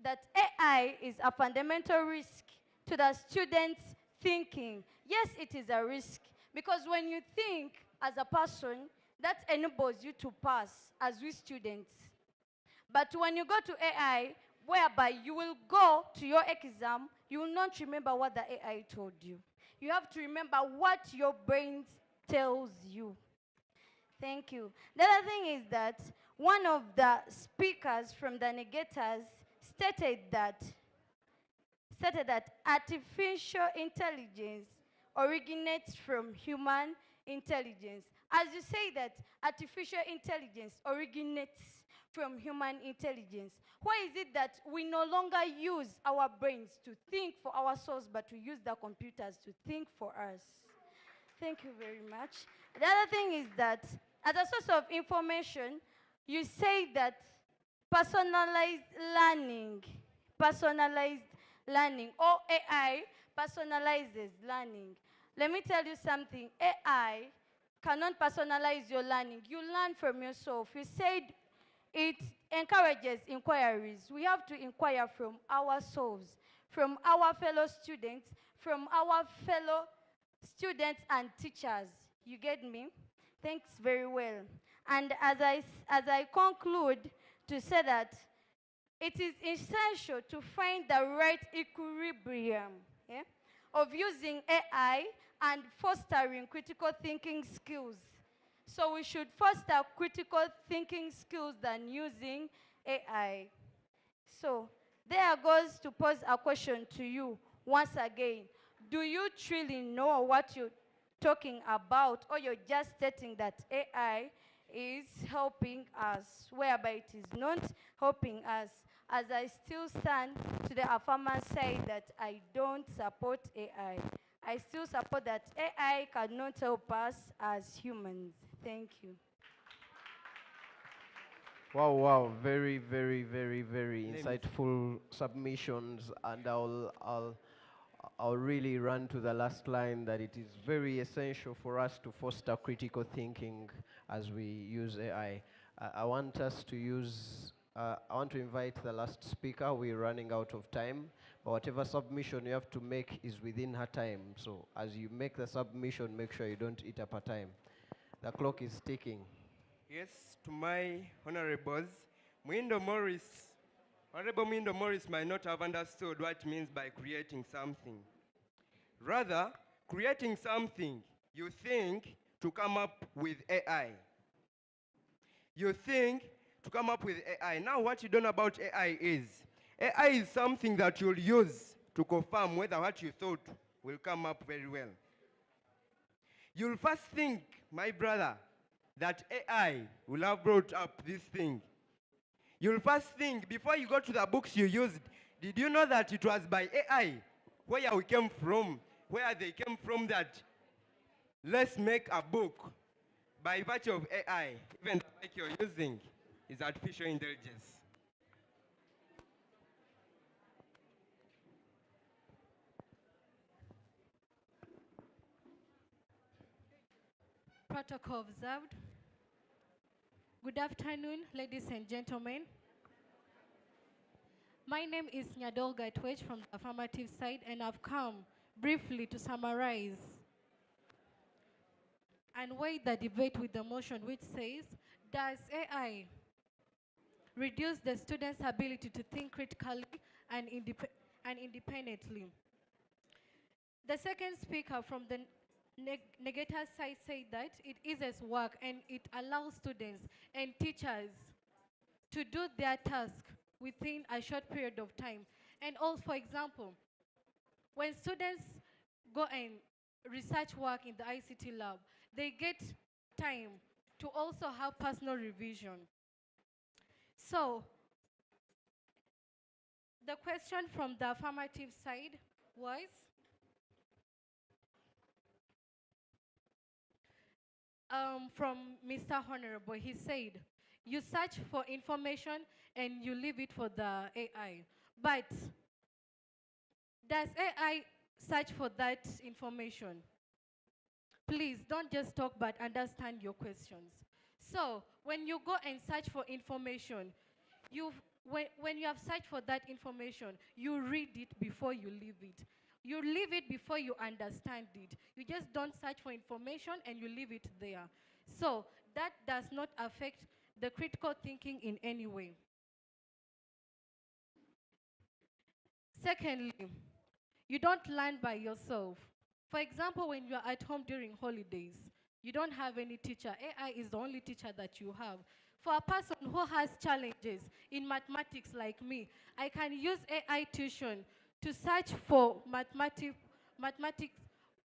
that AI is a fundamental risk to the students' thinking. Yes, it is a risk, because when you think as a person, that enables you to pass as we students. But when you go to AI, whereby you will go to your exam, you will not remember what the AI told you. You have to remember what your brain tells you. Thank you. The other thing is that one of the speakers from the negators stated that artificial intelligence originates from human intelligence. As you say that artificial intelligence originates from human intelligence, why is it that we no longer use our brains to think for ourselves, but we use the computers to think for us? Thank you very much. The other thing is that as a source of information, you say that personalized learning, or AI personalizes learning. Let me tell you something. AI cannot personalize your learning. You learn from yourself. You said it encourages inquiries. We have to inquire from ourselves, from our fellow students, from our fellow students and teachers. You get me? Thanks very well. And as I conclude to say that it is essential to find the right equilibrium, yeah, of using AI and fostering critical thinking skills. So we should foster critical thinking skills than using AI. So there goes to pose a question to you once again. Do you truly know what you're talking about, or you're just stating that AI is helping us, whereby it is not helping us? As I still stand to the affirmative side that I don't support AI. I still support that AI cannot help us as humans. Thank you. Wow, wow, very, very, very, very Name is- insightful submissions, and I'll really run to the last line that it is very essential for us to foster critical thinking as we use AI. I want us to use, I want to invite the last speaker. We're running out of time, but whatever submission you have to make is within her time. So as you make the submission, make sure you don't eat up her time. The clock is ticking. Yes, to my honorables, Honorable Mwindo Morris might not have understood what it means by creating something. Rather, creating something, you think to come up with AI. You think to come up with AI. Now what you don't know about AI is something that you'll use to confirm whether what you thought will come up very well. You'll first think, my brother, that AI will have brought up this thing. You'll first think, before you go to the books you used, did you know that it was by AI where we came from, where they came from that let's make a book by virtue of AI, even the mic you're using is artificial intelligence. Protocol observed. Good afternoon, ladies and gentlemen. My name is Nyadolga Twech from the affirmative side, and I've come briefly to summarize and weigh the debate with the motion which says, does AI reduce the student's ability to think critically and independently? The second speaker from the negator side said that it eases work and it allows students and teachers to do their task within a short period of time. And also, for example, when students go and research work in the ICT lab, they get time to also have personal revision. So, the question from the affirmative side was, from Mr. Honorable, he said, you search for information and you leave it for the AI. But does AI search for that information? Please don't just talk but understand your questions. So when you go and search for information, when you have searched for that information, you read it before you leave it. You leave it before you understand it. You just don't search for information and you leave it there. So that does not affect the critical thinking in any way. Secondly, you don't learn by yourself. For example, when you're at home during holidays, you don't have any teacher. AI is the only teacher that you have. For a person who has challenges in mathematics like me, I can use AI tuition to search for mathematics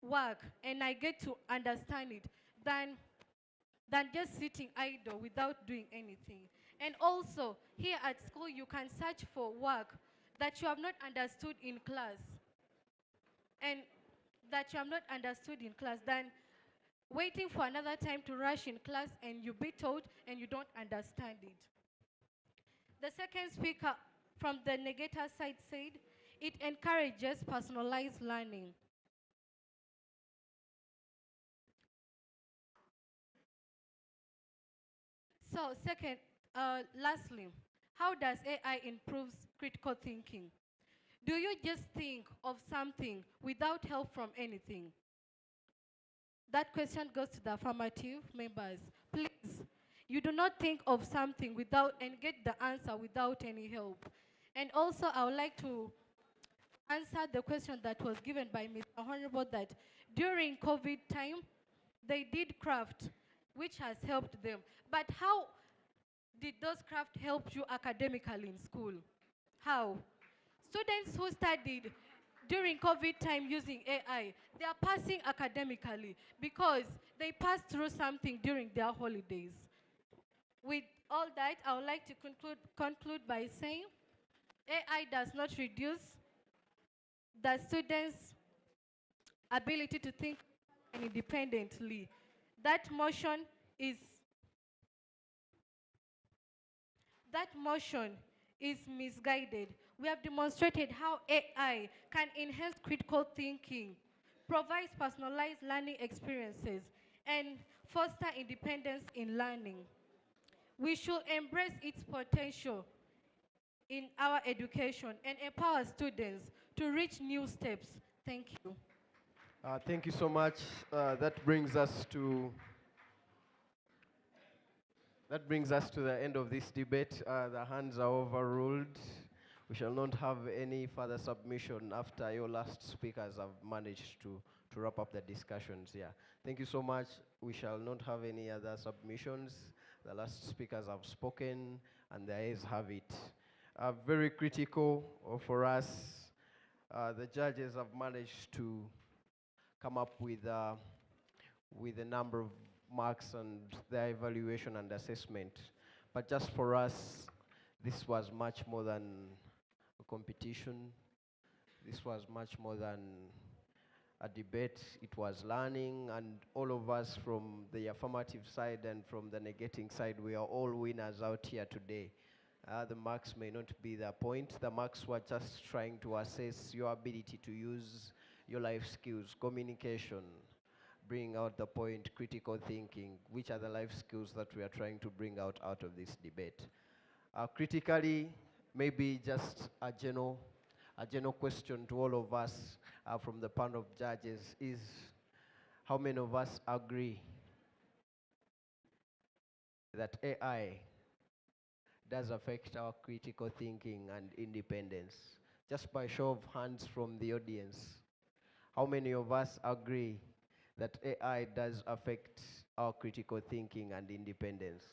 work, and I get to understand it than just sitting idle without doing anything. And also, here at school, you can search for work that you have not understood in class, and that you have not understood in class, than waiting for another time to rush in class and you be told and you don't understand it. The second speaker from the negator side said, it encourages personalized learning. So lastly, how does AI improve critical thinking? Do you just think of something without help from anything? That question goes to the affirmative members. Please, you do not think of something without and get the answer without any help. And also, I would like to answer the question that was given by Mr. Honorable that during COVID time, they did craft, which has helped them. But how did those craft help you academically in school? How? Students who studied during COVID time using AI, they are passing academically because they passed through something during their holidays. With all that, I would like to conclude by saying AI does not reduce the students' ability to think independently. That motion is misguided. We have demonstrated how AI can enhance critical thinking, provides personalized learning experiences, and foster independence in learning. We should embrace its potential in our education and empower students to reach new steps. Thank you. Thank you so much. That brings us to the end of this debate. The hands are overruled. We shall not have any further submission after your last speakers have managed to wrap up the discussions here. Thank you so much. We shall not have any other submissions. The last speakers have spoken, and the ayes have it. Very critical for us. The judges have managed to come up with a number of marks and their evaluation and assessment. But just for us, this was much more than a competition. This was much more than a debate. It was learning, and all of us from the affirmative side and from the negating side, we are all winners out here today. The marks may not be the point. The marks were just trying to assess your ability to use your life skills, communication, bring out the point, critical thinking, which are the life skills that we are trying to bring out of this debate. Critically, maybe just a general question to all of us from the panel of judges is, how many of us agree that AI does affect our critical thinking and independence? Just by show of hands from the audience, how many of us agree that AI does affect our critical thinking and independence?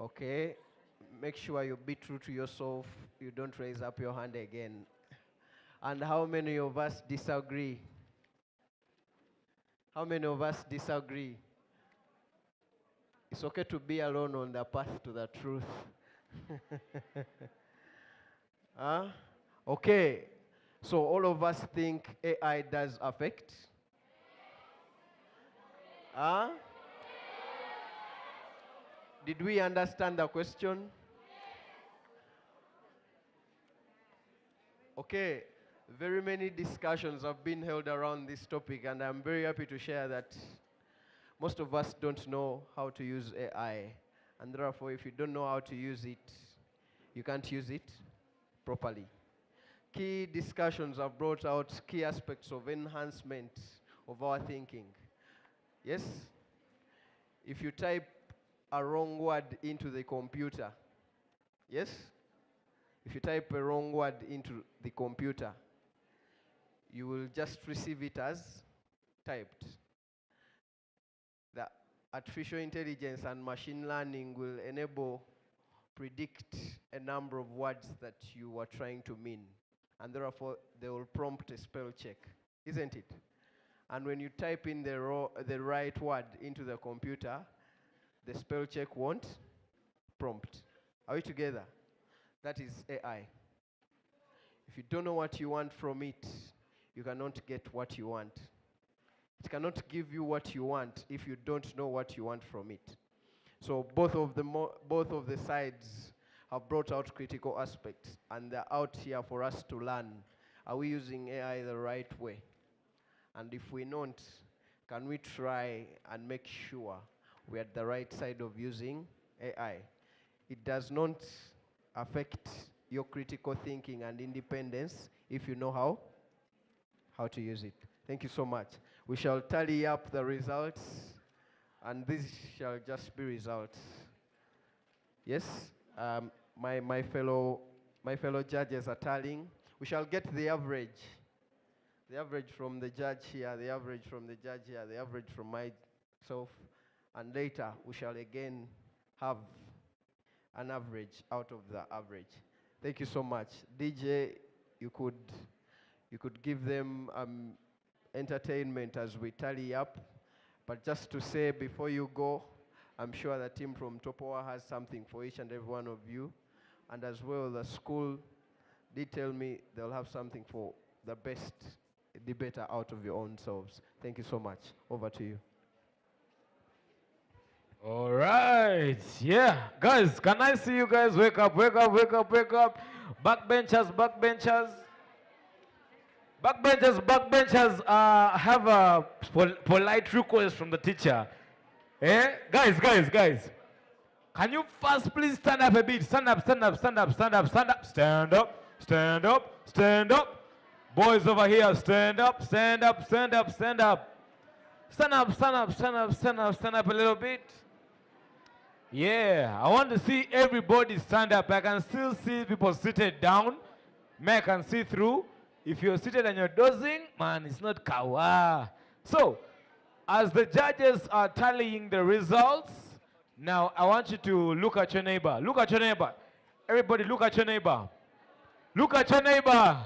Okay, make sure you be true to yourself. You don't raise up your hand again. And how many of us disagree? How many of us disagree? It's okay to be alone on the path to the truth. Huh? Okay, so all of us think AI does affect? Huh? Did we understand the question? Okay, very many discussions have been held around this topic, and I'm very happy to share that most of us don't know how to use AI, and therefore if you don't know how to use it, you can't use it properly. Key discussions have brought out key aspects of enhancement of our thinking. Yes? If you type a wrong word into the computer, yes? If you type a wrong word into the computer, you will just receive it as typed. The artificial intelligence and machine learning will enable predict a number of words that you were trying to mean, and therefore they will prompt a spell check, isn't it? And when you type in the right word into the computer, the spell check won't prompt. Are we together? That is AI. If you don't know what you want from it, you cannot get what you want. It cannot give you what you want if you don't know what you want from it. So both of the sides have brought out critical aspects, and they're out here for us to learn. Are we using AI the right way? And if we don't, can we try and make sure we're at the right side of using AI? It does not affect your critical thinking and independence if you know how to use it. Thank you so much. We shall tally up the results, and these shall just be results. Yes, my fellow judges are tallying. We shall get the average. The average from the judge here, the average from the judge here, the average from myself, and later we shall again have an average out of the average. Thank you so much. DJ, you could give them entertainment as we tally up. But just to say before you go, I'm sure the team from Topowa has something for each and every one of you. And as well, the school did tell me they'll have something for the best debater out of your own selves. Thank you so much. Over to you. All right. Yeah. Guys, can I see you guys wake up, wake up, wake up, wake up? Backbenchers, backbenchers. Backbenchers, backbenchers, have a polite request from the teacher. Eh? Guys. Can you first please stand up a bit? Stand up, stand up, stand up, stand up, stand up, stand up, stand up, stand up. Boys over here, stand up, stand up, stand up, stand up. Stand up, stand up, stand up, stand up, stand up a little bit. Yeah, I want to see everybody stand up. I can still see people seated down. I can see through. If you're seated and you're dozing, man, it's not kawa. So, as the judges are tallying the results, now I want you to look at your neighbor. Look at your neighbor. Everybody look at your neighbor. Look at your neighbor.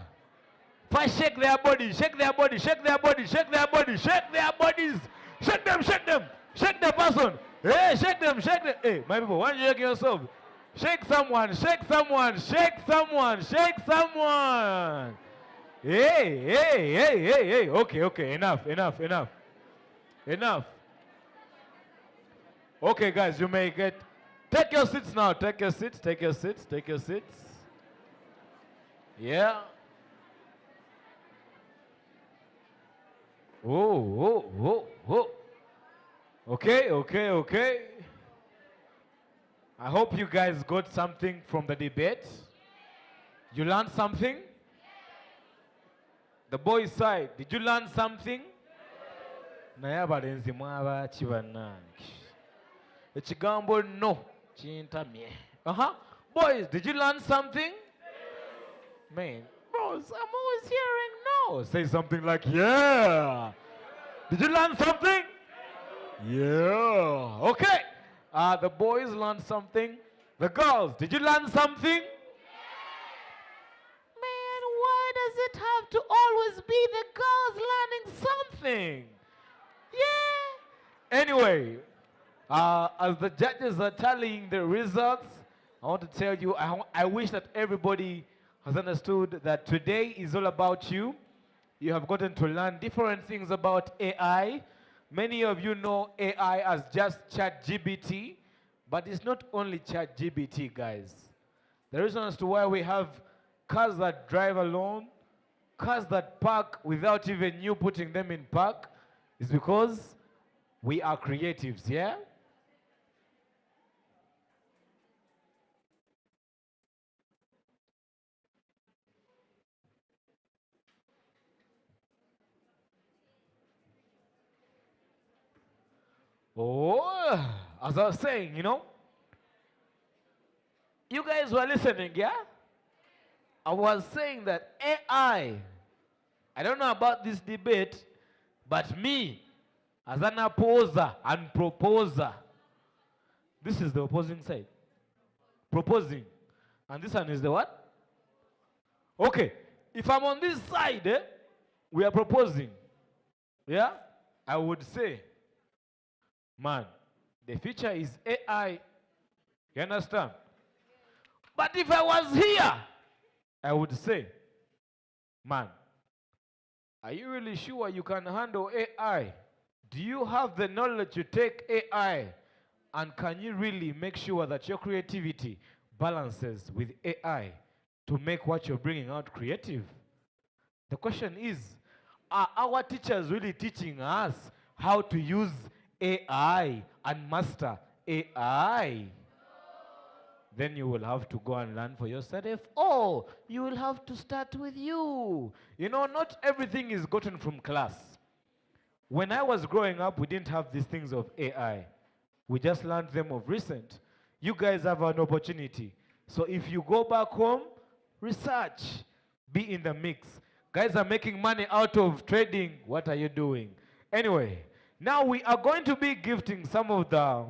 First shake their body, shake their body, shake their body, shake their body, shake their bodies. Shake them, shake them. Shake the person. Hey, shake them, shake them. Hey, my people, why don't you shake yourself? Shake someone, shake someone, shake someone, shake someone. Hey. Okay, enough. Okay, guys, you may get. Take your seats now. Take your seats. Yeah. Oh. Okay. I hope you guys got something from the debate. You learned something? The boys' side, did you learn something? Naye abalenzi mwabaki bannange. Ekigambo no kintamye. Boys, did you learn something? Man, bros, I'm always hearing no. Say something like yeah. Did you learn something? Yeah. Okay. The boys learned something. The girls, did you learn something? Man, why does it have to always be the girls learning something? Yeah. Anyway, as the judges are tallying the results, I want to tell you, I wish that everybody has understood that today is all about you. You have gotten to learn different things about AI. Many of you know AI as just ChatGPT, but it's not only ChatGPT, guys. The reason as to why we have cars that drive alone, cars that park without even you putting them in park, is because we are creatives, yeah? Oh, as I was saying, you guys were listening, yeah? I was saying that AI, I don't know about this debate, but me, as an opposer and proposer, this is the opposing side. Proposing. And this one is the what? Okay, if I'm on this side, we are proposing. Yeah? I would say, man, the future is AI. You understand? But if I was here, I would say, man, are you really sure you can handle AI? Do you have the knowledge to take AI? And can you really make sure that your creativity balances with AI to make what you're bringing out creative? The question is, are our teachers really teaching us how to use AI and master AI? then you will have to go and learn for yourself. Oh, you will have to start with you. You know, not everything is gotten from class. When I was growing up, we didn't have these things of AI. We just learned them of recent. You guys have an opportunity. So if you go back home, research, be in the mix. Guys are making money out of trading. What are you doing? Anyway, now we are going to be gifting some of the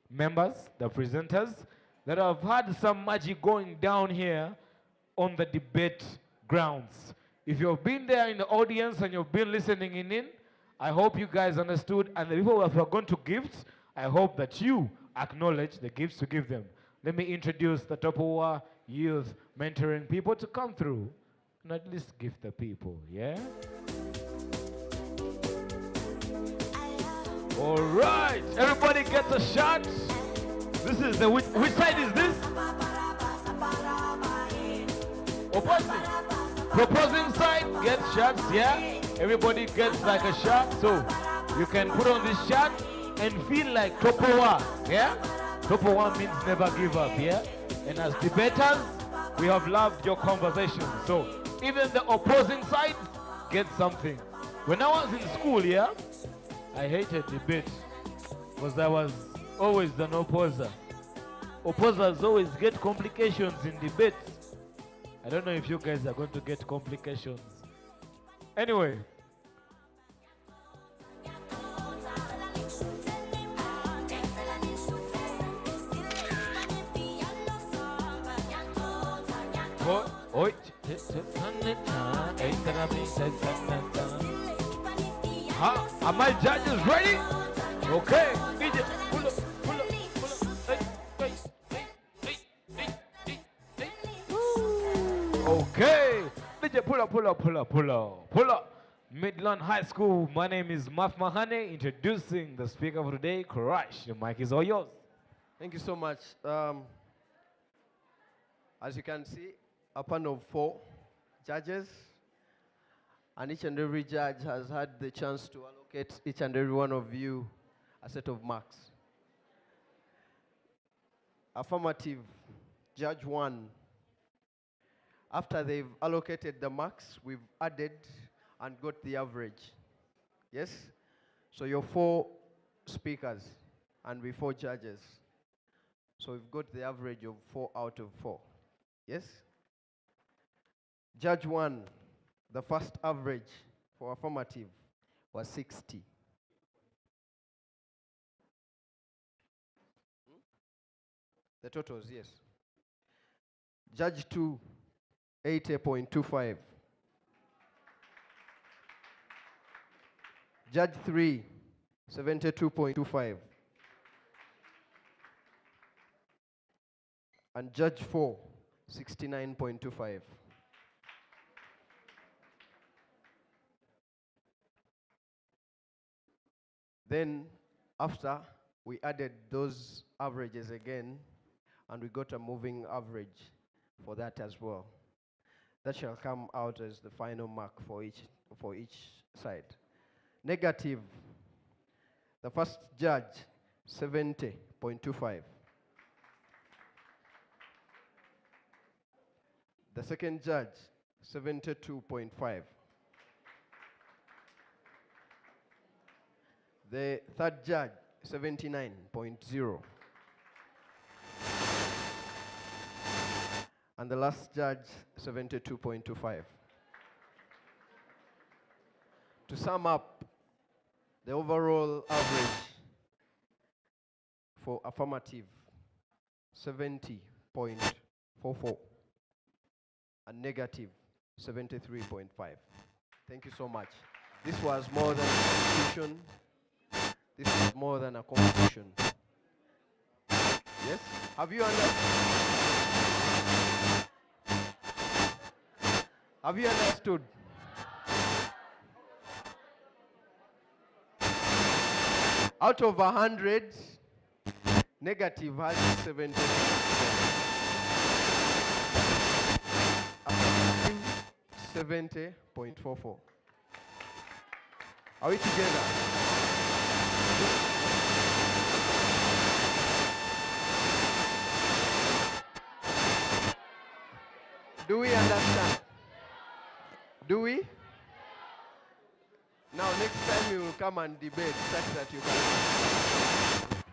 members, the presenters, that have had some magic going down here on the debate grounds. If you've been there in the audience and you've been listening in, I hope you guys understood. And the people who are going to gift, I hope that you acknowledge the gifts to give them. Let me introduce the Topowa youth mentoring people to come through and at least gift the people, yeah? All right, everybody gets a shot. This is the, which side is this? Opposing. Proposing side gets shots, yeah? Everybody gets like a shot, so you can put on this shot and feel like Topowa, yeah? Topowa means never give up, yeah? And as debaters, we have loved your conversation. So even the opposing side gets something. When I was in school, yeah, I hated debate because I was always an opposer. Opposers always get complications in debates. I don't know if you guys are going to get complications. Anyway. Are my judges ready? Okay. Pull up, pull up, pull up. Okay. DJ, pull up, pull up, pull up, pull up, pull up. Midland High School. My name is Maf Mahane, introducing the speaker for today, Crush. The mic is all yours. Thank you so much. As you can see, a panel of 4 judges, and each and every judge has had the chance to allocate each and every one of you a set of marks. Affirmative, Judge 1. After they've allocated the marks, we've added and got the average. Yes? So you're 4 speakers and we 4 judges. So we've got the average of 4 out of 4. Yes? Judge 1, the first average for affirmative was 60. The totals, yes. Judge 2, 80.25. Judge 3, 72.25. And Judge 4, 69.25. Then, after, we added those averages again, and we got a moving average for that as well. That shall come out as the final mark for each side. Negative, the first judge, 70.25. The second judge, 72.5. The third judge, 79.0. And the last judge, 72.25. To sum up, the overall average for affirmative, 70.44. And negative, 73.5. Thank you so much. This was more than a competition. This was more than a competition. Yes? Have you understood? Have you understood? Out of 100, negative has 70. 70.44. Are we together? Do we understand? Do we? Now, next time you will come and debate such that you can.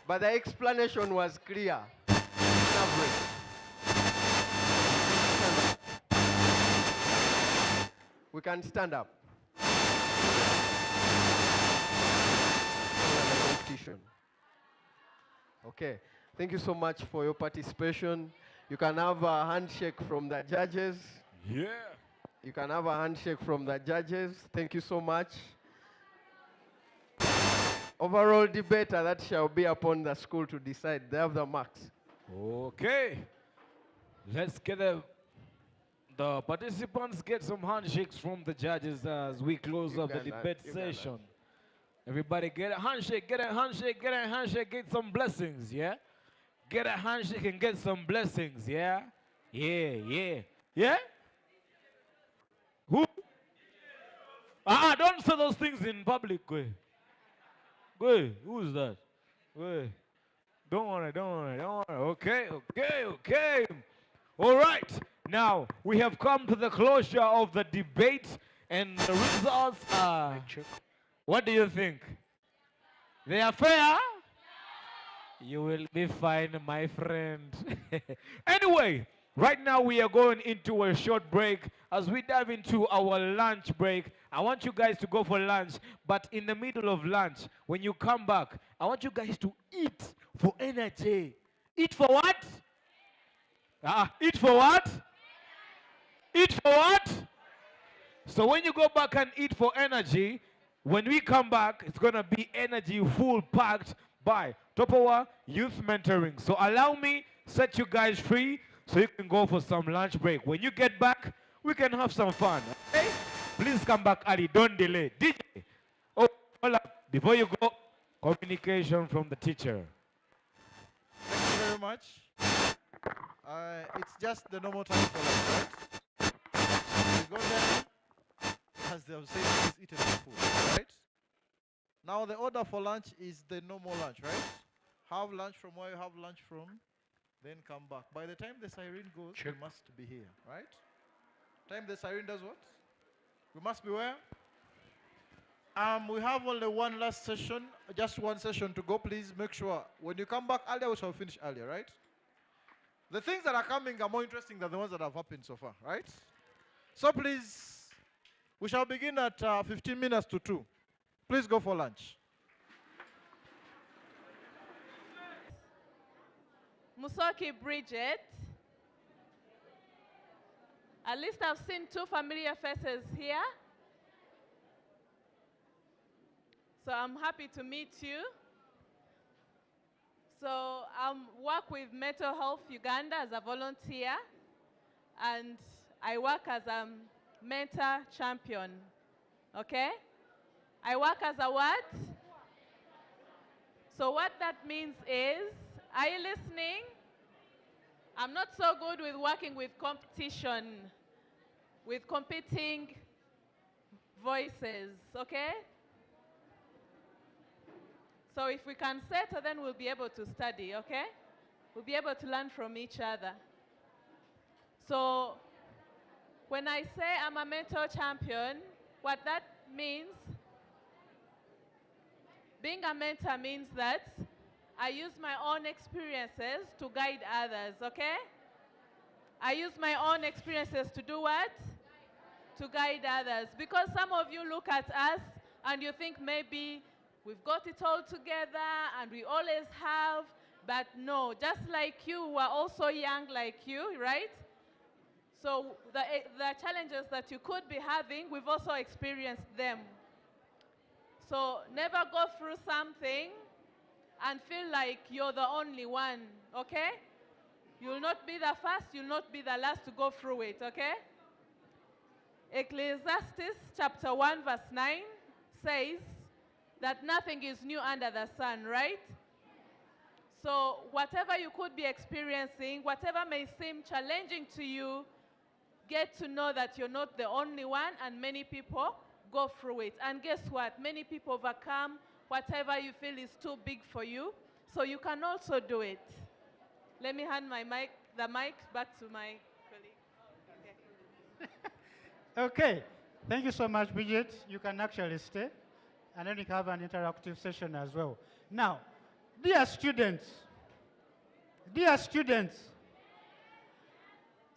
But the explanation was clear. Elaborate. We can stand up. Competition. Okay. Thank you so much for your participation. You can have a handshake from the judges. Yeah. You can have a handshake from the judges. Thank you so much. Overall debater, that shall be upon the school to decide. They have the marks. Okay. Let's get the participants get some handshakes from the judges as we close up the debate session. Everybody get a handshake, get a handshake, get a handshake, get some blessings, yeah? Get a handshake and get some blessings, yeah? Yeah. Yeah? Who? Don't say those things in public, Go. Who's that? Go. Don't worry. Okay. All right. Now, we have come to the closure of the debate, and the results are... What do you think? They are fair? You will be fine, my friend. Anyway, right now we are going into a short break. As we dive into our lunch break, I want you guys to go for lunch, but in the middle of lunch, when you come back, I want you guys to eat for energy. Eat for what? Eat for what? Eat for what? So when you go back and eat for energy, when we come back, it's going to be energy full packed by Topowa Youth Mentoring. So allow me set you guys free so you can go for some lunch break. When you get back, we can have some fun. Okay? Please come back early. Don't delay. DJ. Oh, hold up. Before you go, communication from the teacher. Thank you very much. It's just the normal time for lunch, right? We go there, as they have said, please eat enough food, right? Now the order for lunch is the normal lunch, right? Have lunch from where you have lunch from, then come back. By the time the siren goes, we must be here, right? Time the siren does what? We must be where? We have only one last session, just one session to go. Please make sure when you come back earlier, we shall finish earlier, right? The things that are coming are more interesting than the ones that have happened so far, right? So please, we shall begin at 15 minutes to 2. Please go for lunch. Musoki Bridget. At least I've seen 2 familiar faces here. So I'm happy to meet you. So I work with Mental Health Uganda as a volunteer, and I work as a mentor champion, okay? I work as a what? So what that means is, are you listening? I'm not so good with working with competition, with competing voices, okay? So if we can settle, then we'll be able to study, okay? We'll be able to learn from each other. So when I say I'm a mentor champion, what that means, being a mentor means that I use my own experiences to guide others, okay? I use my own experiences to do what? To guide others. Because some of you look at us and you think maybe we've got it all together and we always have, but no, just like you, we're also young like you, right? So the challenges that you could be having, we've also experienced them. So never go through something and feel like you're the only one, okay? You'll not be the first, you'll not be the last to go through it, okay? Ecclesiastes chapter 1 verse 9 says that nothing is new under the sun, right? So whatever you could be experiencing, whatever may seem challenging to you, get to know that you're not the only one, and many people go through it. And guess what? Many people overcome whatever you feel is too big for you, so you can also do it. Let me hand the mic back to my colleague. Okay. Thank you so much, Bridget. You can actually stay, and then we can have an interactive session as well. Now, dear students,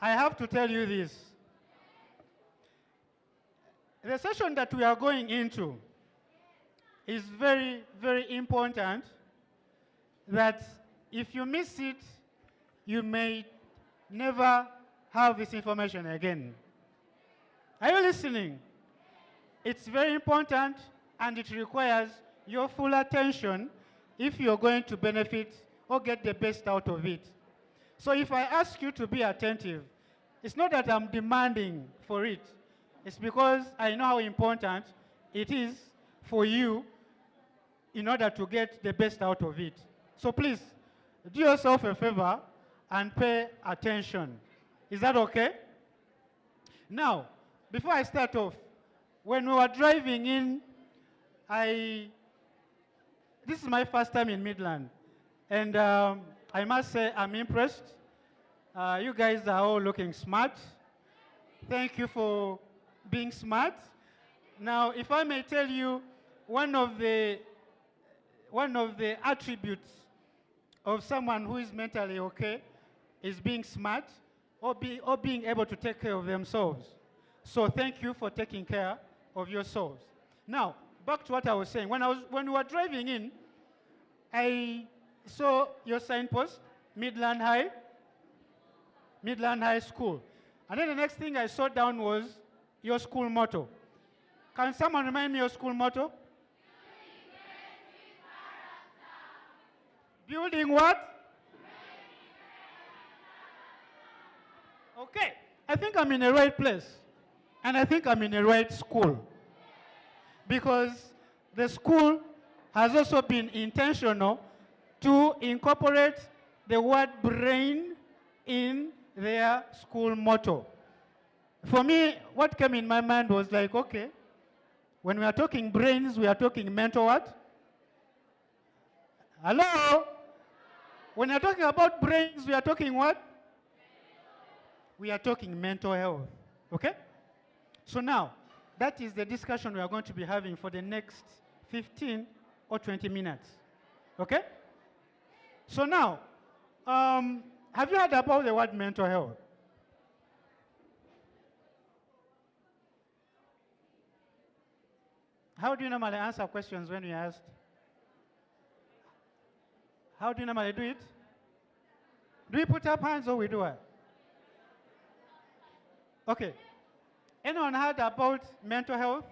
I have to tell you this. The session that we are going into is very, very important, that if you miss it, you may never have this information again. Are you listening? It's very important, and it requires your full attention if you're going to benefit or get the best out of it. So if I ask you to be attentive, it's not that I'm demanding for it. It's because I know how important it is for you in order to get the best out of it. So please, do yourself a favor and pay attention. Is that okay? Now, before I start off, when we were driving in, this is my first time in Midland, and I must say I'm impressed. You guys are all looking smart. Thank you for being smart. Now, if I may tell you, one of the attributes of someone who is mentally okay is being smart or being able to take care of themselves. So thank you for taking care of yourselves. Now, back to what I was saying. When we were driving in, I saw your signpost, Midland High School. And then the next thing I saw down was your school motto. Can someone remind me your school motto? Building what? Okay, I think I'm in the right place. And I think I'm in the right school. Because the school has also been intentional to incorporate the word brain in their school motto. For me, what came in my mind was like, okay, when we are talking brains, we are talking mental what? Hello? When we are talking about brains, we are talking what? We are talking mental health. Okay? So now, that is the discussion we are going to be having for the next 15 or 20 minutes. Okay? So now, have you heard about the word mental health? How do you normally answer questions when you're asked? How do you normally do it? Do we put up hands or we do what? Okay. Anyone heard about mental health?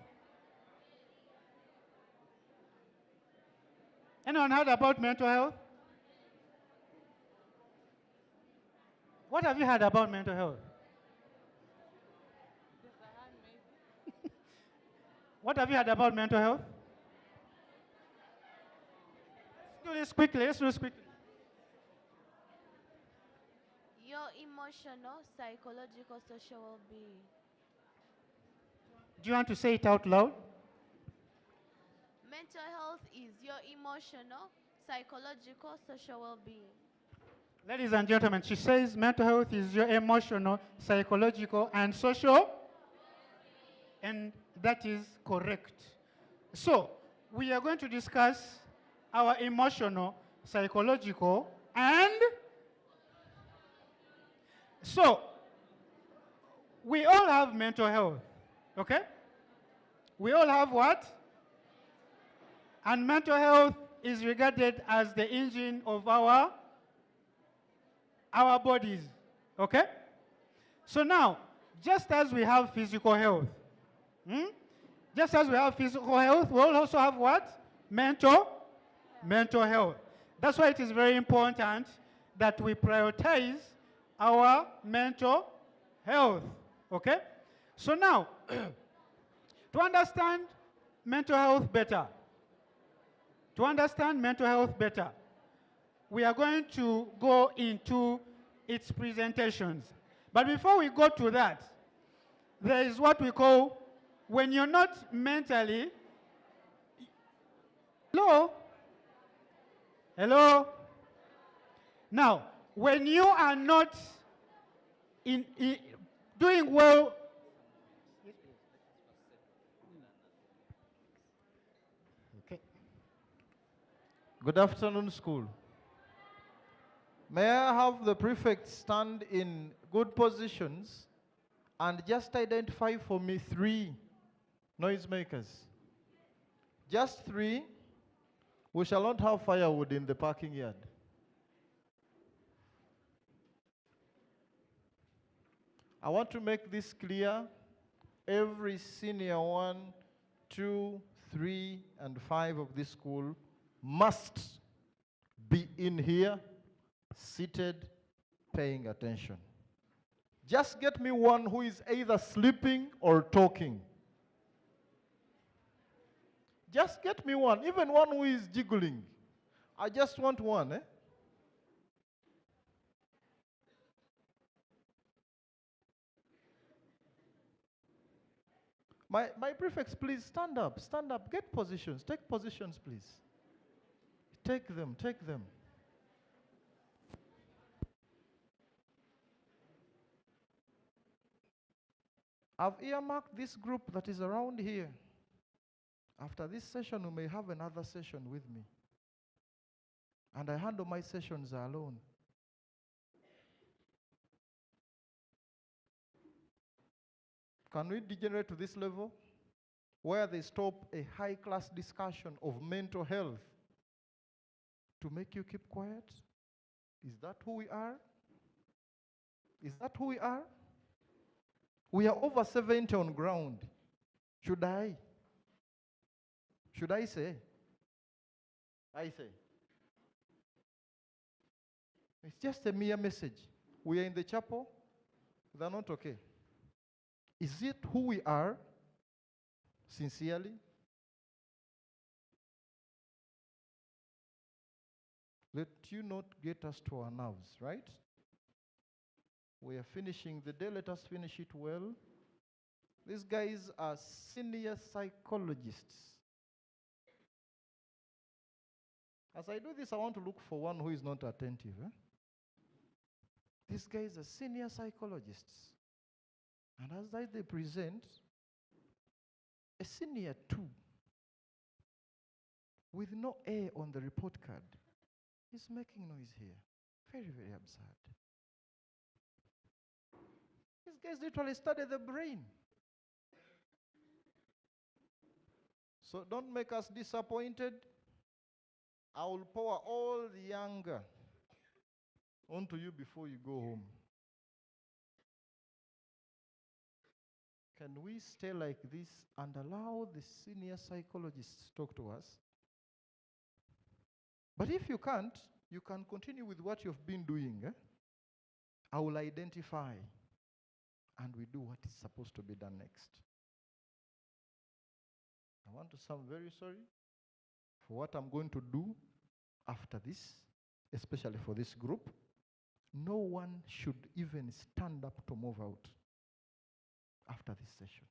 Anyone heard about mental health? What have you heard about mental health? What have you heard about mental health? Let's do this quickly. Let's do this quickly. Your emotional, psychological, social well-being. Do you want to say it out loud? Mental health is your emotional, psychological, social well-being. Ladies and gentlemen, she says mental health is your emotional, psychological, and social. And that is correct. So, we are going to discuss our emotional, psychological, and so we all have mental health, okay? We all have what? And mental health is regarded as the engine of our bodies, okay? So now, just as we have physical health, just as we have physical health, we will also have what? Mental health. That's why it is very important that we prioritize our mental health, okay? So now, to understand mental health better, we are going to go into its presentations. But before we go to that, there is what we call, when you're not mentally, hello? Now, when you are not doing well Good afternoon, school. May I have the prefects stand in good positions and just identify for me 3 noisemakers? Just 3. We shall not have firewood in the parking yard. I want to make this clear. Every senior 1, 2, 3, and 5 of this school must be in here, seated, paying attention. Just get me one who is either sleeping or talking. Just get me one, even one who is jiggling. I just want one, eh? My prefects, please stand up, get positions, take positions, please. Take them, take them. I've earmarked this group that is around here. After this session, we may have another session with me. And I handle my sessions alone. Can we degenerate to this level where they stop a high-class discussion of mental health to make you keep quiet? Is that who we are? Is that who we are? We are over 70 on ground. Should I say? I say. It's just a mere message. We are in the chapel. They're not okay. Is it who we are? Sincerely? Let you not get us to our nerves, right? We are finishing the day. Let us finish it well. These guys are senior psychologists. As I do this, I want to look for one who is not attentive. Eh? These guys are senior psychologists. And as they present, a senior 2 with no A on the report card is making noise here. Very, very absurd. These guys literally study the brain. So don't make us disappointed. I will pour all the anger onto you before you go home. Can we stay like this and allow the senior psychologists to talk to us? But if you can't, you can continue with what you've been doing. Eh? I will identify and we do what is supposed to be done next. I want to sound very sorry for what I'm going to do after this, especially for this group. No one should even stand up to move out after this session.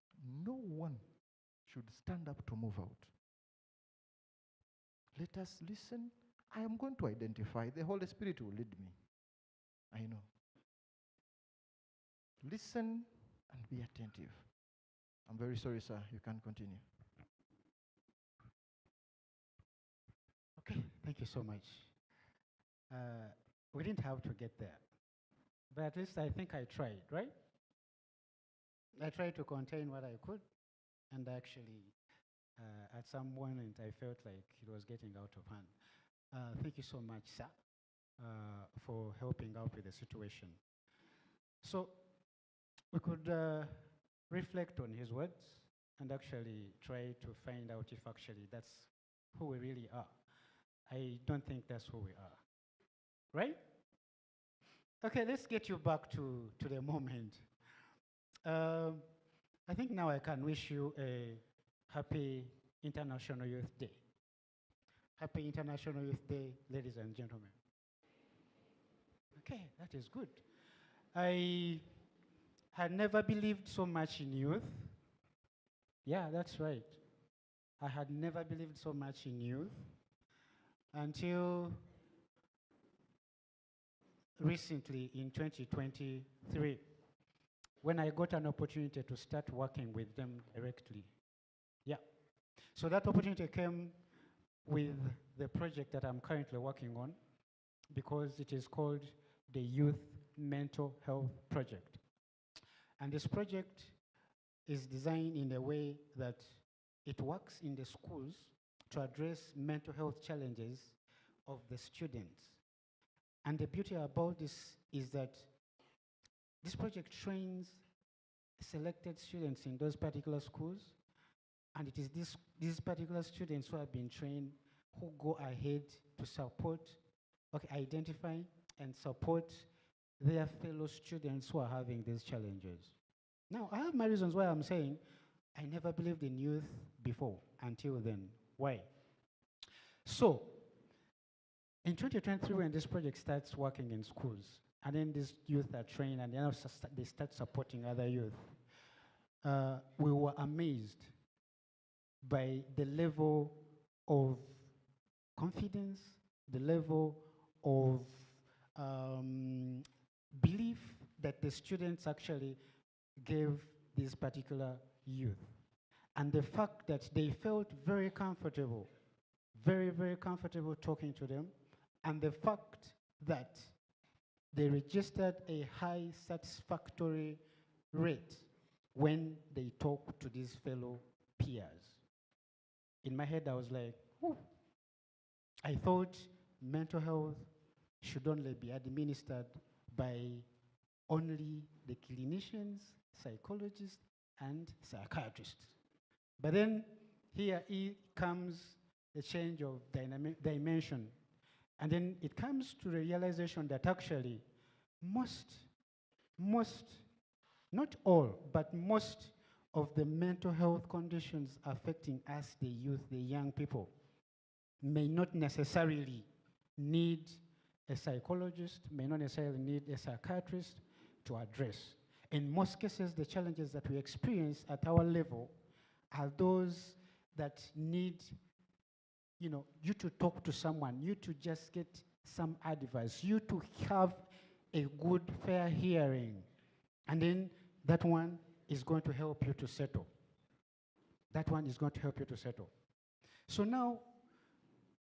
No one should stand up to move out. Let us listen. I am going to identify. The Holy Spirit will lead me. I know. Listen and be attentive. I'm very sorry, sir. You can continue. Okay, thank you so much. We didn't have to get there, but at least I think I tried, right? I tried to contain what I could, and actually, at some moment, I felt like it was getting out of hand. Thank you so much, sir, for helping out with the situation. So, we could reflect on his words and actually try to find out if actually that's who we really are. I don't think that's who we are. Right? Okay, let's get you back to the moment. I think now I can wish you a happy International Youth Day. Happy International Youth Day, ladies and gentlemen. Okay, that is good. I had never believed so much in youth. Yeah, that's right. I had never believed so much in youth until recently in 2023, when I got an opportunity to start working with them directly. Yeah. So that opportunity came with the project that I'm currently working on because it is called the Youth Mental Health Project. And this project is designed in a way that it works in the schools to address mental health challenges of the students. And the beauty about this is that this project trains selected students in those particular schools, and it is these particular students who have been trained who go ahead to support, identify and support their fellow students who are having these challenges. Now, I have my reasons why I'm saying I never believed in youth before, until then. Why? So, in 2023, when this project starts working in schools, and then these youth are trained, and then they start supporting other youth, we were amazed by the level of confidence, the level of belief that the students actually gave this particular youth. And the fact that they felt very comfortable, very, very comfortable talking to them, and the fact that they registered a high satisfactory rate when they talk to these fellow peers. In my head, I was like, oh. I thought mental health should only be administered by only the clinicians, psychologists, and psychiatrists. But then here comes the change of dimension. And then it comes to the realization that actually most, not all, but most of the mental health conditions affecting us, the youth, the young people, may not necessarily need a psychologist, may not necessarily need a psychiatrist to address. In most cases, the challenges that we experience at our level are those that need, you to talk to someone, you to just get some advice, you to have a good, fair hearing. And then that one is going to help you to settle. That one is going to help you to settle. So now,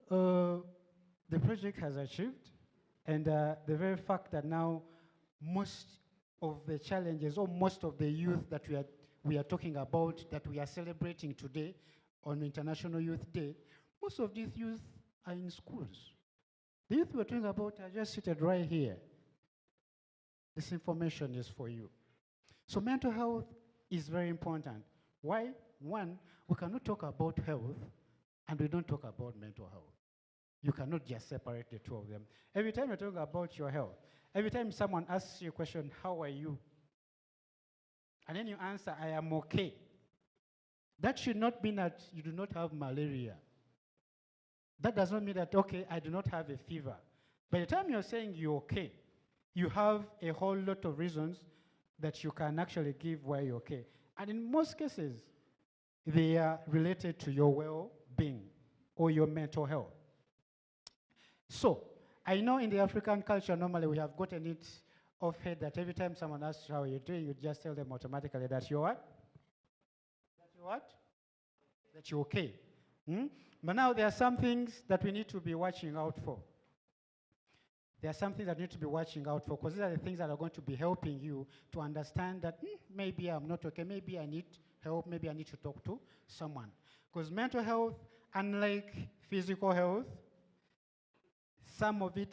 the project has achieved, and the very fact that now most of the challenges, or most of the youth that we are talking about, that we are celebrating today on International Youth Day, most of these youth are in schools. The youth we're talking about are just seated right here. This information is for you. So mental health is very important. Why? One, we cannot talk about health and we don't talk about mental health. You cannot just separate the two of them. Every time you're talking about your health, every time someone asks you a question, how are you? And then you answer, I am okay. That should not mean that you do not have malaria. That does not mean that, okay, I do not have a fever. By the time you're saying you're okay, you have a whole lot of reasons that you can actually give why you're okay. And in most cases, they are related to your well-being or your mental health. So, I know in the African culture, normally we have gotten it off head that every time someone asks how you're doing, you just tell them automatically that you're what? That you're what? That you're okay. But now there are some things that we need to be watching out for. There are some things that you need to be watching out for, because these are the things that are going to be helping you to understand that maybe I'm not okay, maybe I need help, maybe I need to talk to someone. Because mental health, unlike physical health,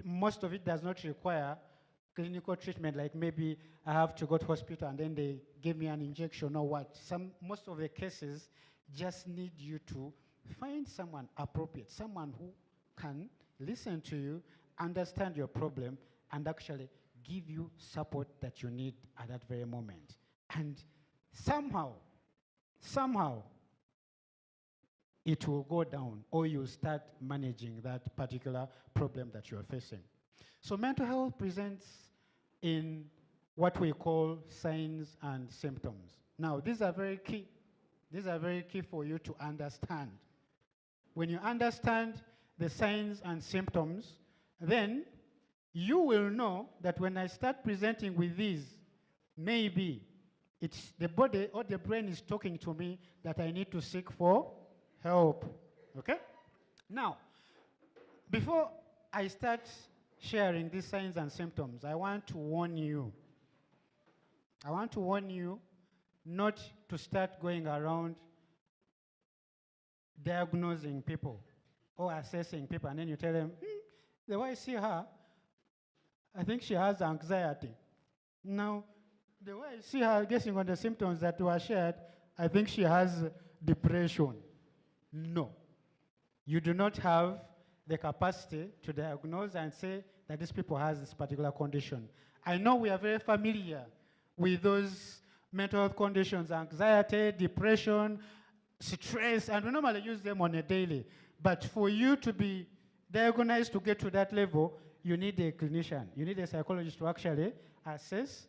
most of it does not require clinical treatment, like maybe I have to go to hospital and then they give me an injection or what. Most of the cases just need you to find someone appropriate, someone who can listen to you, understand your problem, and actually give you support that you need at that very moment. And somehow, it will go down, or you'll start managing that particular problem that you're facing. So mental health presents in what we call signs and symptoms. Now, these are very key. These are very key for you to understand. When you understand the signs and symptoms, then you will know that when I start presenting with these, maybe it's the body or the brain is talking to me that I need to seek for help. Okay? Now, Before I start sharing these signs and symptoms, I want to warn you. I want to warn you not to start going around diagnosing people or assessing people, and then you tell them, the way I see her, I think she has anxiety. Now, the way I see her guessing on the symptoms that were shared, I think she has depression. No. You do not have the capacity to diagnose and say that this people has this particular condition. I know we are very familiar with those mental health conditions, anxiety, depression, stress, and we normally use them on a daily. But for you to be diagnosed to get to that level, you need a clinician. You need a psychologist to actually assess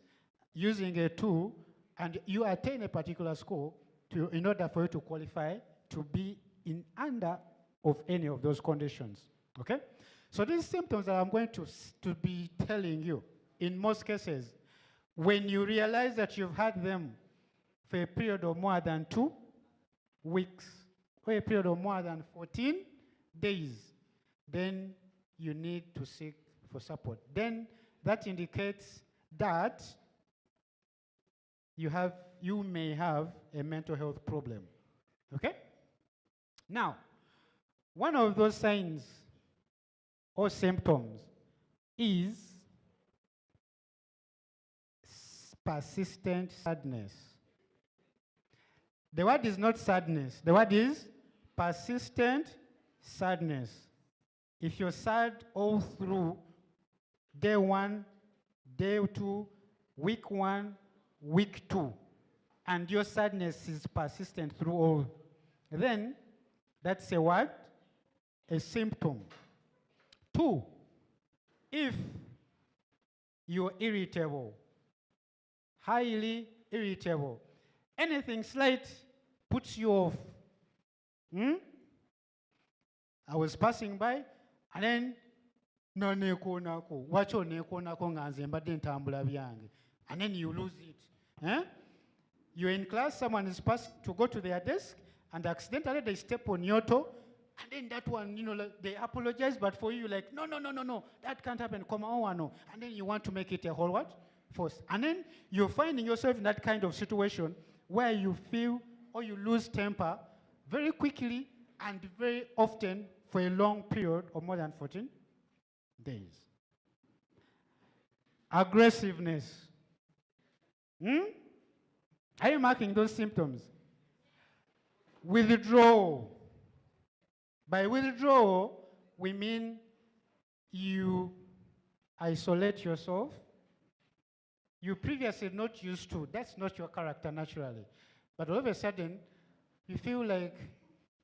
using a tool, and you attain a particular score in order for you to qualify to be in under of any of those conditions. Okay? So these symptoms that I'm going to be telling you, in most cases, when you realize that you've had them for a period of more than 2 weeks, or a period of more than 14 days, then you need to seek for support. Then that indicates that you may have a mental health problem. Okay? Now, one of those signs or symptoms is persistent sadness. The word is not sadness. The word is persistent sadness. If you're sad all through day 1, day 2, week 1, week 2, and your sadness is persistent through all, then that's a what? A symptom. 2, if you're irritable, highly irritable, anything slight puts you off. I was passing by, and then nonekonako, wacho nekonako nganze mbadde ntambula byange, and then you lose it. You're in class, someone is passed to go to their desk, and accidentally they step on your toe, and then that one, like, they apologize, but for you, like, no, that can't happen, come on, no. And then you want to make it a whole what? Force. And then you're finding yourself in that kind of situation where you feel or you lose temper very quickly and very often for a long period of more than 14 days. Aggressiveness. Are you marking those symptoms? Withdrawal. By withdrawal, we mean you isolate yourself. You previously not used to. That's not your character naturally. But all of a sudden, you feel like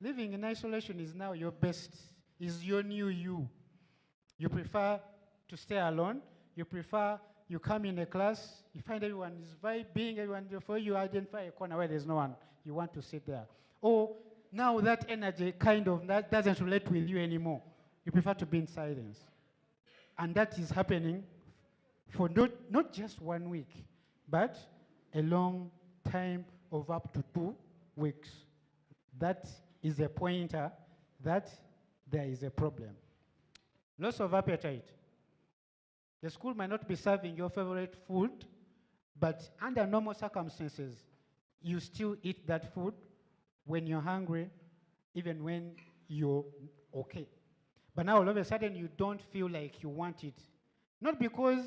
living in isolation is now your best, is your new you. You prefer to stay alone. You come in a class, you find everyone is vibing, everyone, before you identify a corner where there's no one, you want to sit there. Or now that energy that doesn't relate with you anymore. You prefer to be in silence. And that is happening for not just 1 week, but a long time of up to 2 weeks. That is a pointer that there is a problem. Loss of appetite. The school might not be serving your favorite food, but under normal circumstances, you still eat that food when you're hungry, even when you're okay. But now all of a sudden you don't feel like you want it. Not because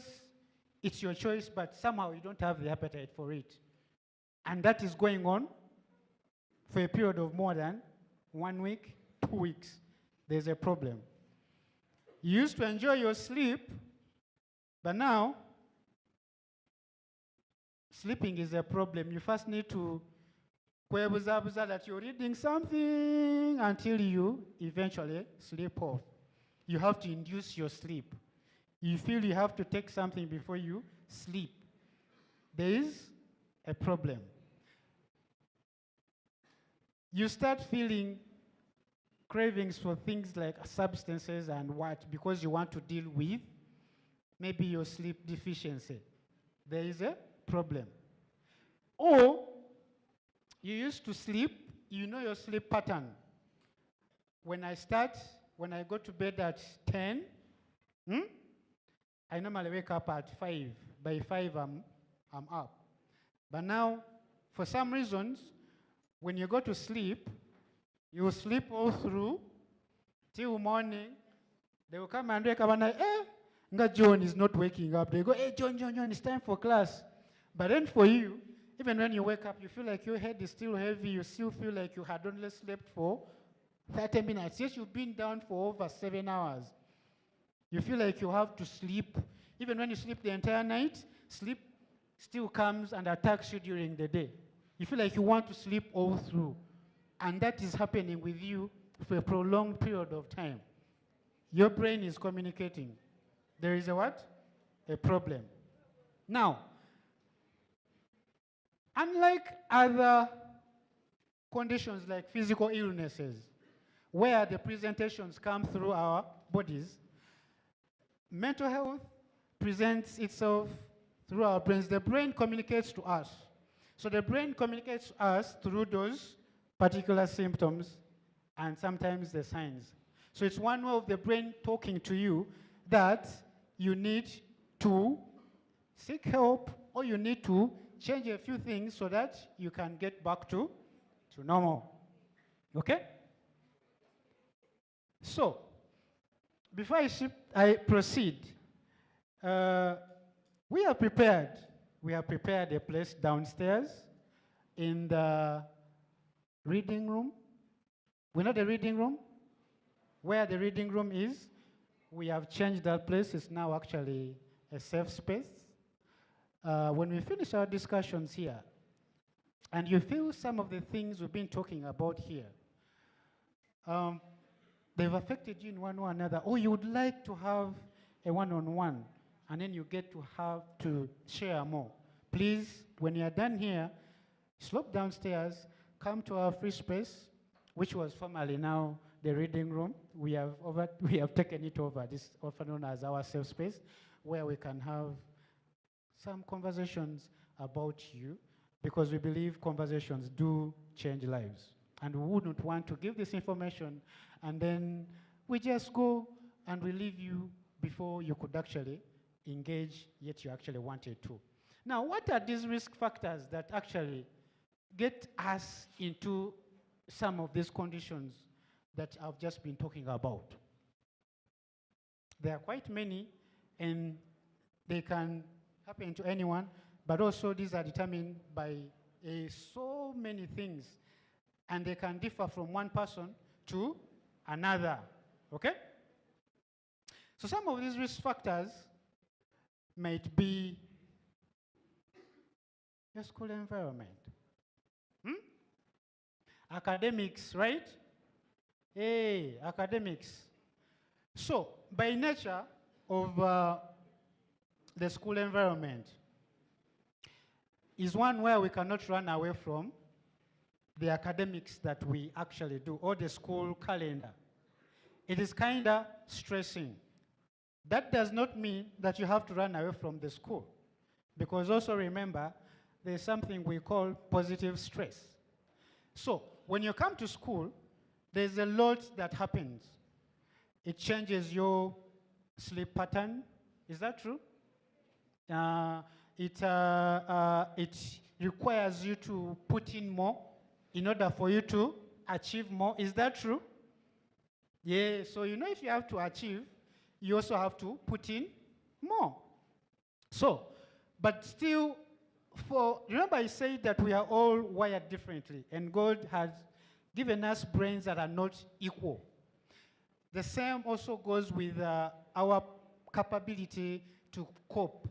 it's your choice, but somehow you don't have the appetite for it. And that is going on for a period of more than 1 week, 2 weeks. There's a problem. You used to enjoy your sleep, but now sleeping is a problem. You first need to kwebuzabuza that you're reading something until you eventually sleep off. You have to induce your sleep. You feel you have to take something before you sleep. There is a problem. You start feeling cravings for things like substances and what, because you want to deal with maybe your sleep deficiency. There is a problem. Or you used to sleep, you know your sleep pattern. When I start when I go to bed at 10, I normally wake up at 5. By 5, I'm up. But now, for some reasons, when you go to sleep, you sleep all through till morning. They will come and wake up and nga John is not waking up. They go, hey, John, it's time for class. But then for you, even when you wake up, you feel like your head is still heavy. You still feel like you had only slept for 30 minutes. Yes, you've been down for over 7 hours. You feel like you have to sleep. Even when you sleep the entire night, sleep still comes and attacks you during the day. You feel like you want to sleep all through. And that is happening with you for a prolonged period of time. Your brain is communicating. There is a what? A problem. Now, unlike other conditions like physical illnesses, where the presentations come through our bodies, mental health presents itself through our brains. The brain communicates to us. So the brain communicates to us through those particular symptoms and sometimes the signs. So it's one way of the brain talking to you that you need to seek help or you need to change a few things so that you can get back to normal. Okay? So, before I proceed, we have prepared a place downstairs in the reading room. We know the reading room? Where the reading room is, we have changed that place. It's now actually a safe space. When we finish our discussions here, and you feel some of the things we've been talking about here, they've affected you in one way or another, or you would like to have a one-on-one, and then you get to have to share more. Please, when you're done here, slope downstairs, come to our free space, which was formerly now the reading room. We have taken it over. This is often known as our safe space, where we can have some conversations about you, because we believe conversations do change lives. And we wouldn't want to give this information and then we just go and we leave you before you could actually engage, yet you actually wanted to. Now, what are these risk factors that actually get us into some of these conditions that I've just been talking about? There are quite many, and they can happen to anyone, but also these are determined by so many things, and they can differ from one person to another, okay? So some of these risk factors might be your school environment. Academics, right? Hey, academics. So, by nature of the school environment is one where we cannot run away from the academics that we actually do, or the school calendar. It is kind of stressing. That does not mean that you have to run away from the school, because also remember, there's something we call positive stress. So, when you come to school, there's a lot that happens. It changes your sleep pattern. Is that true? It requires you to put in more in order for you to achieve more. Is that true? Yeah, so you know if you have to achieve, you also have to put in more. So, but still, remember I said that we are all wired differently, and God has given us brains that are not equal. The same also goes with our capability to cope.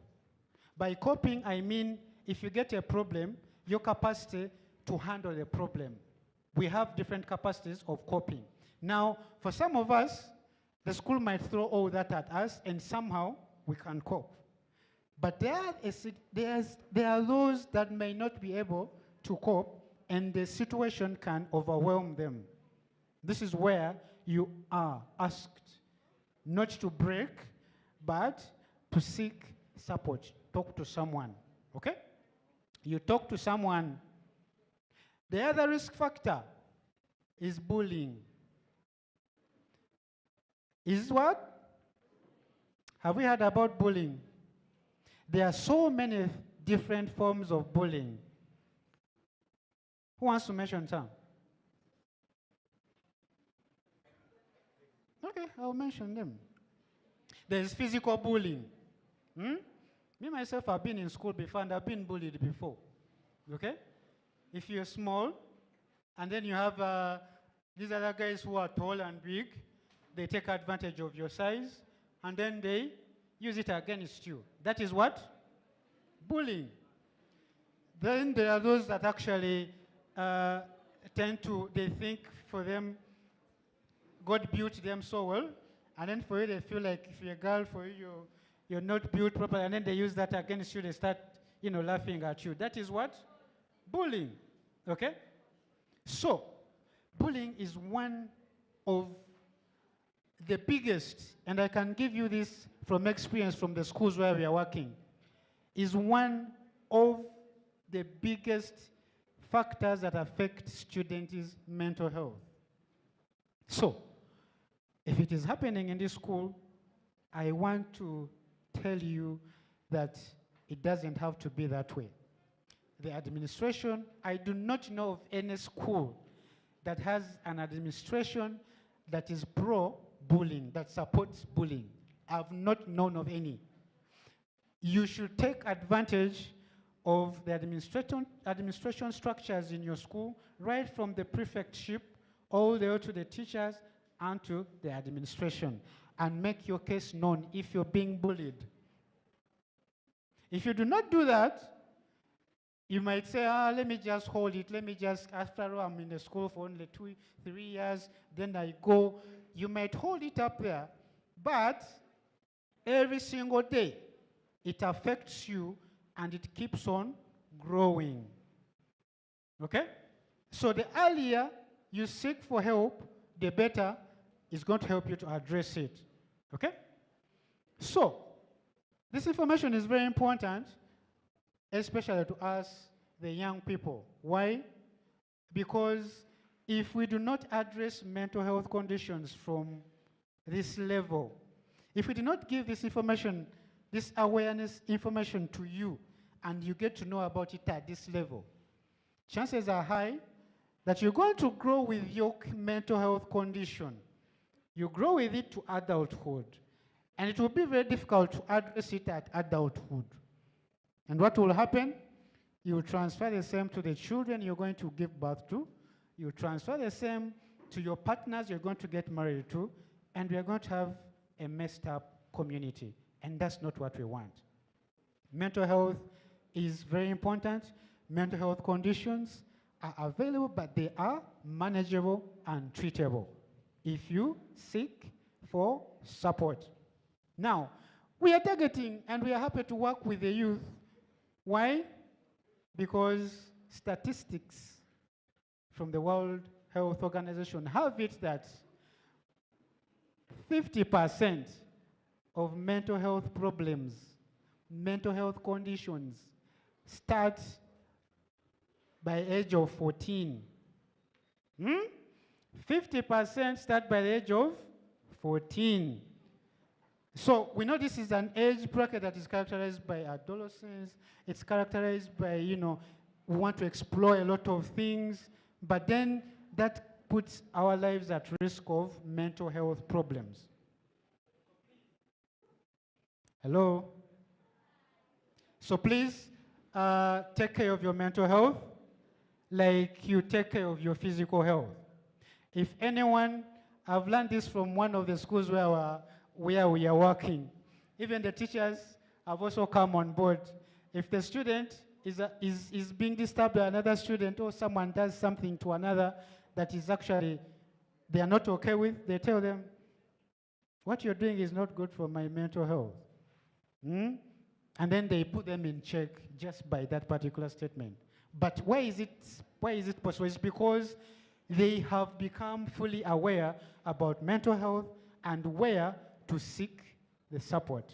By coping, I mean if you get a problem, your capacity to handle the problem. We have different capacities of coping. Now, for some of us, the school might throw all that at us, and somehow we can cope. But there are those that may not be able to cope, and the situation can overwhelm them. This is where you are asked not to break, but to seek support. Talk to someone, okay? You talk to someone. The other risk factor is bullying. is what? Have we heard about bullying? There are so many different forms of bullying. Who wants to mention some? Okay, I'll mention them. There's physical bullying. Me, myself, I've been in school before and I've been bullied before. Okay? If you're small, and then you have these other guys who are tall and big, they take advantage of your size, and then they use it against you. That is what? Bullying. Then there are those that actually they think for them, God built them so well, and then for you they feel like if you're a girl, for you, you're not built properly, and then they use that against you, they start, laughing at you. That is what? Bullying. Okay? So, bullying is one of the biggest, and I can give you this from experience from the schools where we are working, is one of the biggest factors that affect students' mental health. So, if it is happening in this school, I want to tell you that it doesn't have to be that way. The administration, I do not know of any school that has an administration that is pro-bullying, that supports bullying. I've not known of any. You should take advantage of the administration structures in your school, right from the prefectship all the way to the teachers and to the administration, and make your case known if you're being bullied. If you do not do that, you might say, let me just hold it, after all, I'm in the school for only 2-3 years, then I go. You might hold it up there, but every single day, it affects you and it keeps on growing. Okay? So the earlier you seek for help, the better it's going to help you to address it. Okay? So, this information is very important, especially to us, the young people. Why? Because if we do not address mental health conditions from this level, if we do not give this information, this awareness information to you, and you get to know about it at this level, chances are high that you're going to grow with your mental health condition. You grow with it to adulthood. And it will be very difficult to address it at adulthood. And what will happen? You will transfer the same to the children you're going to give birth to. You transfer the same to your partners you're going to get married to. And we are going to have a messed up community. And that's not what we want. Mental health is very important. Mental health conditions are available, but they are manageable and treatable if you seek for support. Now, we are targeting and we are happy to work with the youth. Why? Because statistics from the World Health Organization have it that 50% of mental health problems, mental health conditions, start by age of 14. 50% start by the age of 14. So we know this is an age bracket that is characterized by adolescence. It's characterized by, we want to explore a lot of things, but then that puts our lives at risk of mental health problems. Hello? So please take care of your mental health like you take care of your physical health. If anyone, I've learned this from one of the schools where we are working. Even the teachers have also come on board. If the student is being disturbed by another student or someone does something to another that is actually they are not okay with, they tell them, what you're doing is not good for my mental health. And then they put them in check just by that particular statement. But why is it possible? It's because they have become fully aware about mental health and where to seek the support.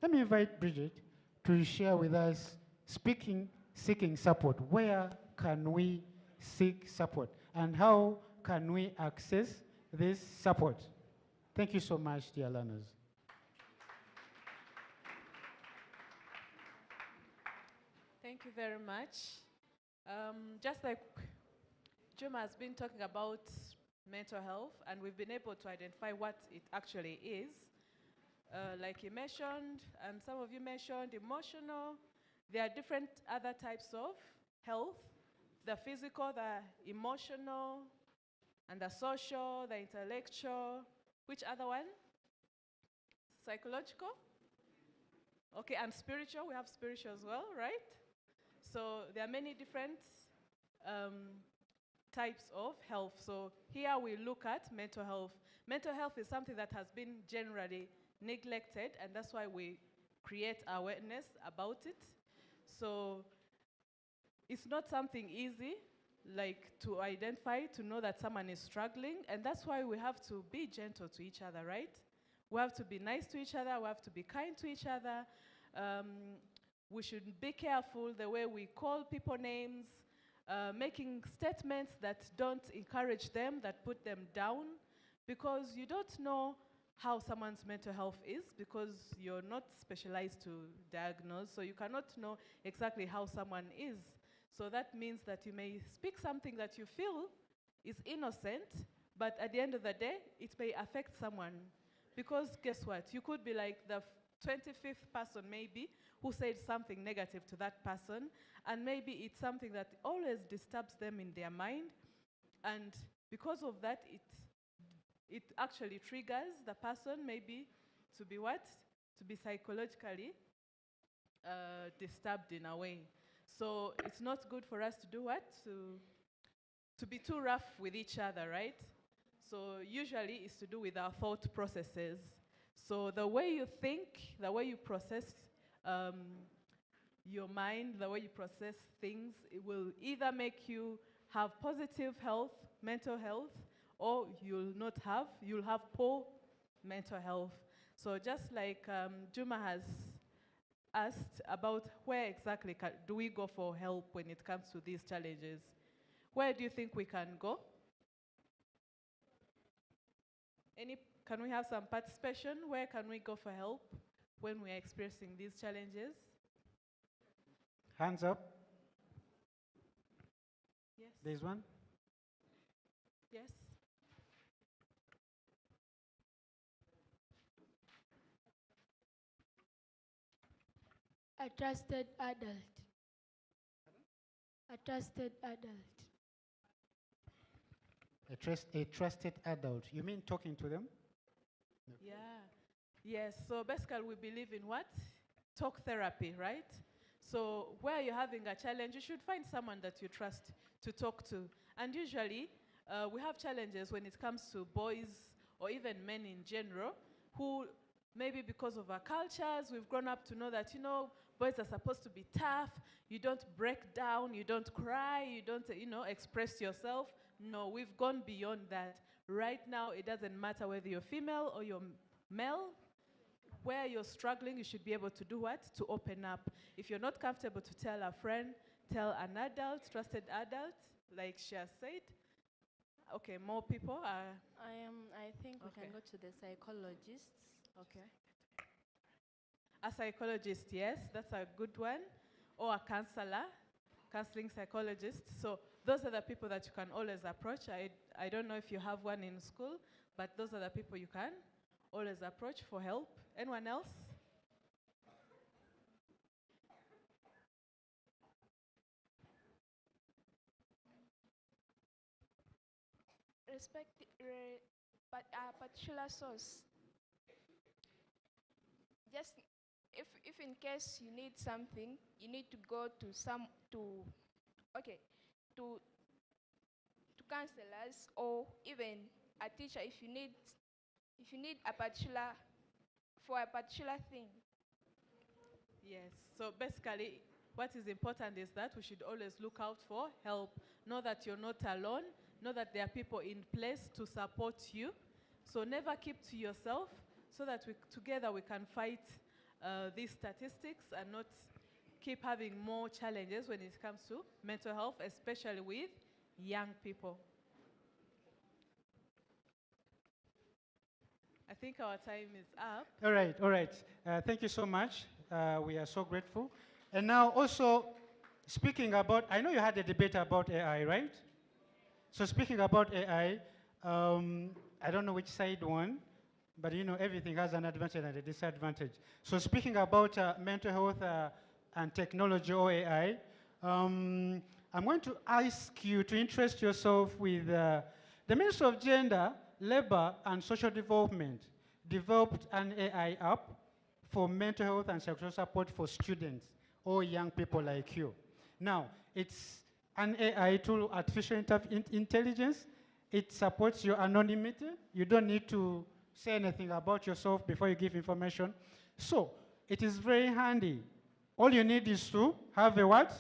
Let me invite Bridget to share with us seeking support. Where can we seek support? And how can we access this support? Thank Thank you so much, dear learners. Thank you very much. Just like Juma has been talking about mental health, and we've been able to identify what it actually is. Like he mentioned, and some of you mentioned, emotional. There are different other types of health: the physical, the emotional, and the social, the intellectual. Which other one? Psychological? Okay, and spiritual. We have spiritual as well, right? So there are many different types of health. So here we look at mental health. Mental health is something that has been generally neglected, and that's why we create awareness about it. So it's not something easy, like to identify, to know that someone is struggling, and that's why we have to be gentle to each other, right? We have to be nice to each other, we have to be kind to each other. We should be careful the way we call people names, making statements that don't encourage them, that put them down, because you don't know how someone's mental health is, because you're not specialized to diagnose, so you cannot know exactly how someone is. So that means that you may speak something that you feel is innocent, but at the end of the day, it may affect someone. Because guess what? You could be like the 25th person maybe who said something negative to that person, and maybe it's something that always disturbs them in their mind, and because of that, it actually triggers the person maybe to be what? To be psychologically disturbed in a way. So it's not good for us to do what? To be too rough with each other, right? So usually it's to do with our thought processes. So the way you think, the way you process your mind, the way you process things, it will either make you have positive health, mental health, or you'll have poor mental health. So just like Juma has asked about where exactly do we go for help when it comes to these challenges, where do you think we can go? Can we have some participation? Where can we go for help when we are experiencing these challenges? Hands up. Yes. There's one. Yes. A trusted adult. A trusted adult. A trusted adult. You mean talking to them? Yeah. Yes. So basically, we believe in what? Talk therapy, right? So where you're having a challenge, you should find someone that you trust to talk to. And usually, we have challenges when it comes to boys or even men in general, who maybe because of our cultures, we've grown up to know that, boys are supposed to be tough. You don't break down, you don't cry, you don't, express yourself. No, we've gone beyond that. Right now, it doesn't matter whether you're female or you're male. Where you're struggling, you should be able to do what? To open up. If you're not comfortable to tell a friend, tell an adult, trusted adult, like she has said. Okay, more people are... I think we can go to the psychologists. Okay. A psychologist, yes, that's a good one. Or a counselor, counseling psychologist. So those are the people that you can always approach. I don't know if you have one in school, but those are the people you can always approach for help. Anyone else? But a particular source. Just if in case you need something, you need to go to counselors or even a teacher if you need a particular thing. Yes. So basically, what is important is that we should always look out for help. Know that you're not alone. Know that there are people in place to support you. So never keep to yourself, so that together we can fight these statistics and not keep having more challenges when it comes to mental health, especially with young people. I think our time is up. All right, all right. Thank you so much. We are so grateful. And now also, speaking about, I know you had a debate about AI, right? So speaking about AI, I don't know which side won, but you know, everything has an advantage and a disadvantage. So speaking about mental health and technology or AI, I'm going to ask you to interest yourself with the Ministry of Gender, Labor and Social Development developed an AI app for mental health and sexual support for students or young people like you. Now, it's an AI tool, artificial intelligence. It supports your anonymity. You don't need to say anything about yourself before you give information. So, it is very handy. All you need is to have a what?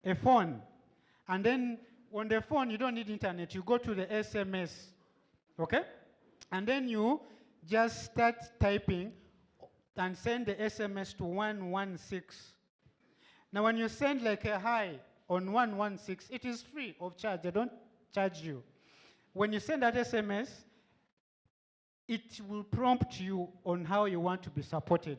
A phone. And then on the phone, you don't need internet. You go to the SMS, okay? And then you just start typing and send the SMS to 116. Now, when you send like a hi on 116, it is free of charge. They don't charge you. When you send that SMS, it will prompt you on how you want to be supported.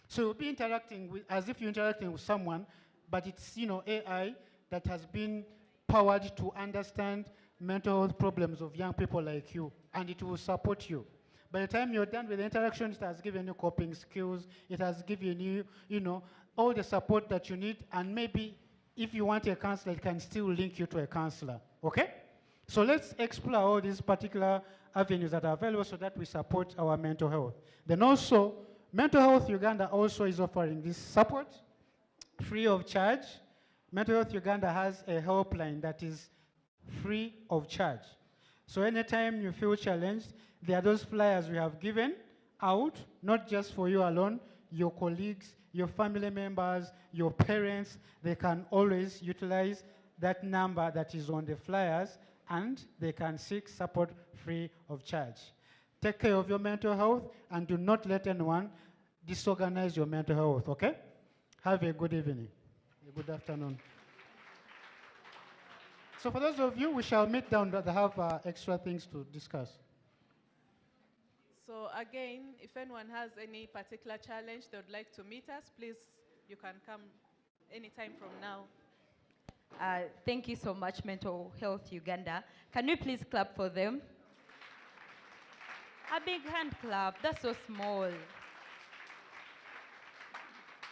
So you'll be interacting with, as if you're interacting with someone, but it's, you know, AI that has been powered to understand mental health problems of young people like you, and it will support you. By the time you're done with the interaction, it has given you coping skills, it has given you, you know, all the support that you need, and maybe if you want a counselor, it can still link you to a counselor, okay? So let's explore all these particular avenues that are available so that we support our mental health. Then also, Mental Health Uganda also is offering this support free of charge. Mental Health Uganda has a helpline that is free of charge. So anytime you feel challenged, there are those flyers we have given out, not just for you alone, your colleagues, your family members, your parents, they can always utilize that number that is on the flyers and they can seek support free of charge. Take care of your mental health and do not let anyone disorganize your mental health, okay? Have a good evening, a good afternoon. So for those of you, we shall meet down that have extra things to discuss. So again, if anyone has any particular challenge they would like to meet us, please, you can come anytime from now. Thank you so much, Mental Health Uganda. Can you please clap for them? A big hand clap, that's so small.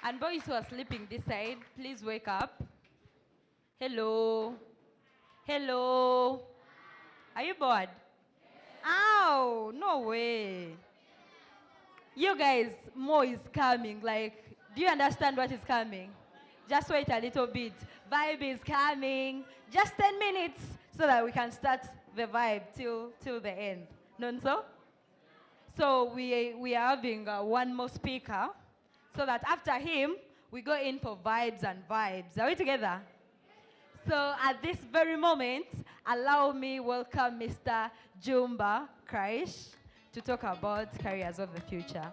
And boys who are sleeping this side, please wake up. Hello. Hello. Are you bored? Ow, no way. You guys, more is coming. Like, do you understand what is coming? Just wait a little bit. Vibe is coming. Just 10 minutes so that we can start the vibe till the end. Nonso? So we are having one more speaker so that after him, we go in for vibes and vibes. Are we together? So at this very moment, allow me welcome Mr. Jumba Kraish to talk about careers of the future.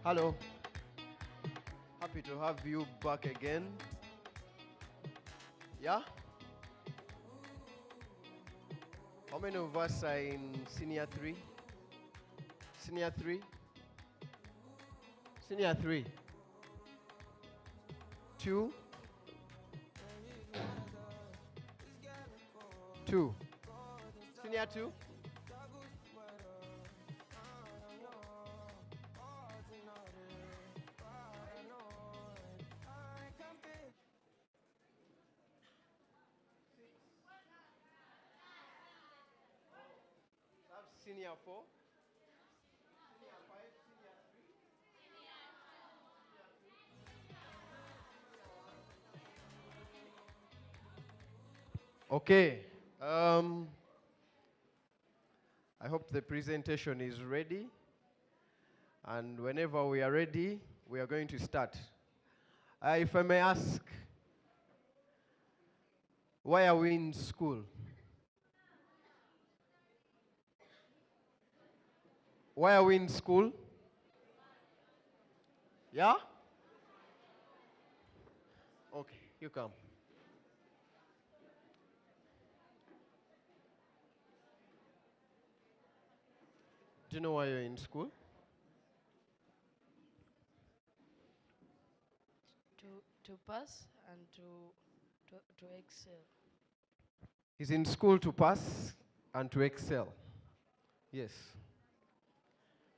Hello. Happy to have you back again. Yeah? How many of us are in senior 3? Senior 3? Senior 3? 2? 2? Senior 2? Senior 4? Senior 5? Senior 3? Okay. I hope the presentation is ready. And whenever we are ready, we are going to start. If I may ask, why are we in school? Why are we in school? Yeah? Okay, you come. Do you know why you're in school? To pass and to excel. He's in school to pass and to excel. Yes.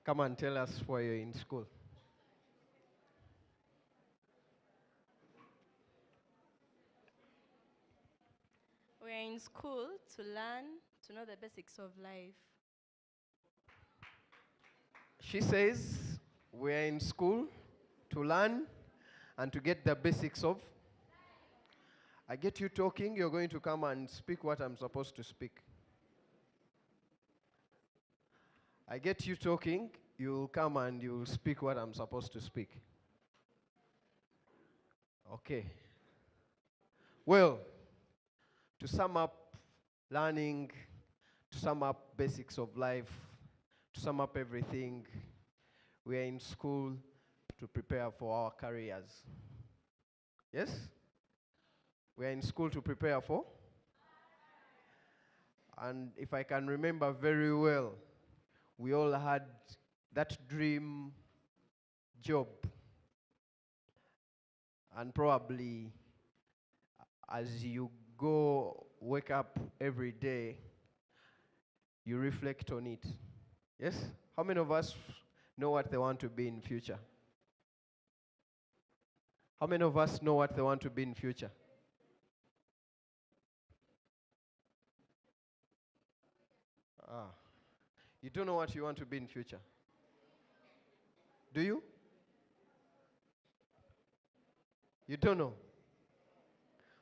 Come and tell us why you're in school. We're in school to learn, to know the basics of life. She says we're in school to learn and to get the basics of. I get you talking, you're going to come and speak what I'm supposed to speak. I get you talking, you'll come and you'll speak what I'm supposed to speak. Okay. Well, to sum up learning, to sum up basics of life, to sum up everything, we are in school to prepare for our careers. Yes? We are in school to prepare for. And if I can remember very well, we all had that dream job. And probably as you go wake up every day, you reflect on it. Yes? How many of us know what they want to be in future? How many of us know what they want to be in future? You don't know what you want to be in future? Do you? You don't know?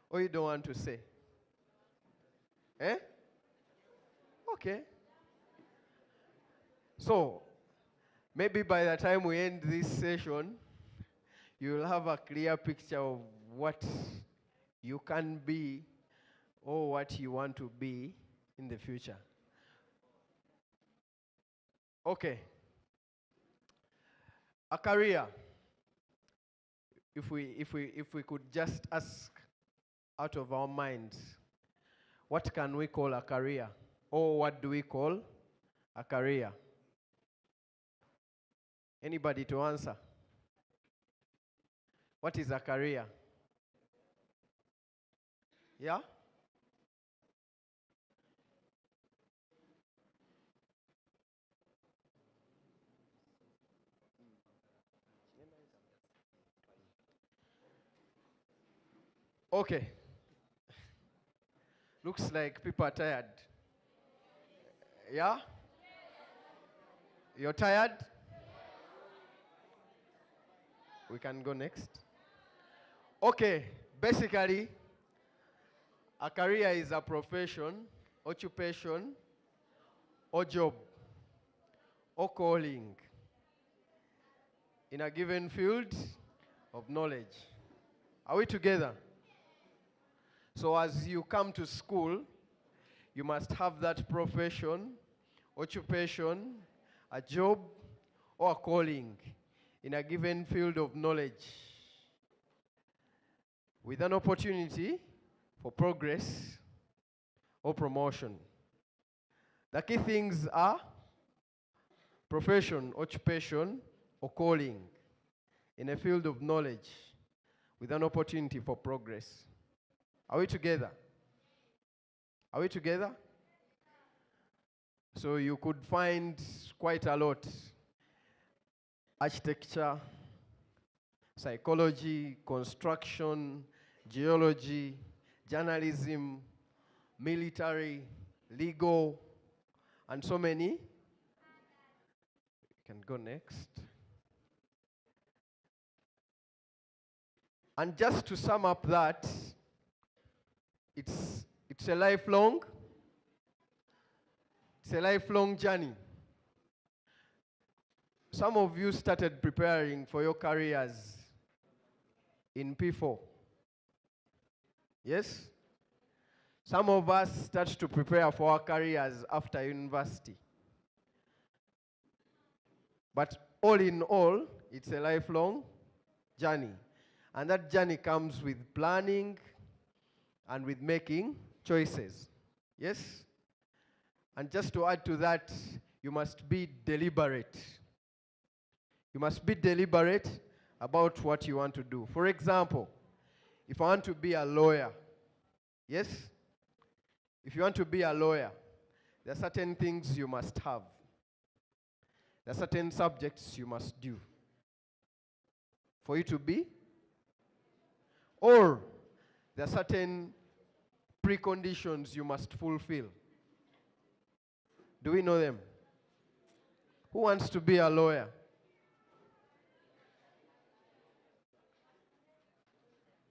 Or you don't want to say? Eh? Okay. So, maybe by the time we end this session, you'll have a clear picture of what you can be or what you want to be in the future. Okay. A career. If we could just ask out of our minds, what can we call a career? Or what do we call a career? Anybody to answer? What is a career? Yeah? Okay. Looks like people are tired. Yeah? You're tired? We can go next. Okay, basically, a career is a profession, occupation, or job, or calling in a given field of knowledge. Are we together? So as you come to school, you must have that profession, occupation, a job, or a calling in a given field of knowledge with an opportunity for progress or promotion. The key things are profession, occupation, or calling in a field of knowledge with an opportunity for progress. Are we together? Are we together? So you could find quite a lot. Architecture, psychology, construction, geology, journalism, military, legal, and so many. You can go next. And just to sum up that, it's a lifelong journey. Some of you started preparing for your careers in P4. Yes? Some of us start to prepare for our careers after university. But all in all, it's a lifelong journey. And that journey comes with planning and with making choices. Yes? And just to add to that, you must be deliberate. You must be deliberate about what you want to do. For example, if I want to be a lawyer, yes? If you want to be a lawyer, there are certain things you must have. There are certain subjects you must do for you to be, or there are certain preconditions you must fulfill. Do we know them? Who wants to be a lawyer?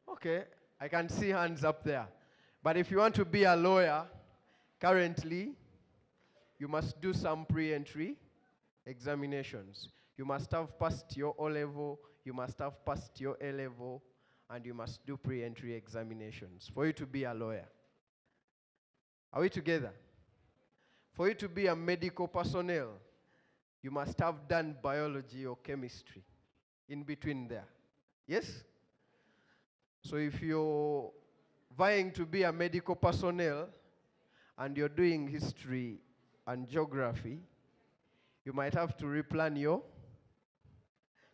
Okay, I can see hands up there. But if you want to be a lawyer, currently, you must do some pre-entry examinations. You must have passed your O-level, you must have passed your A-level, and you must do pre-entry examinations for you to be a lawyer. Are we together? For you to be a medical personnel, you must have done biology or chemistry in between there. Yes? So if you're vying to be a medical personnel and you're doing history and geography, you might have to replan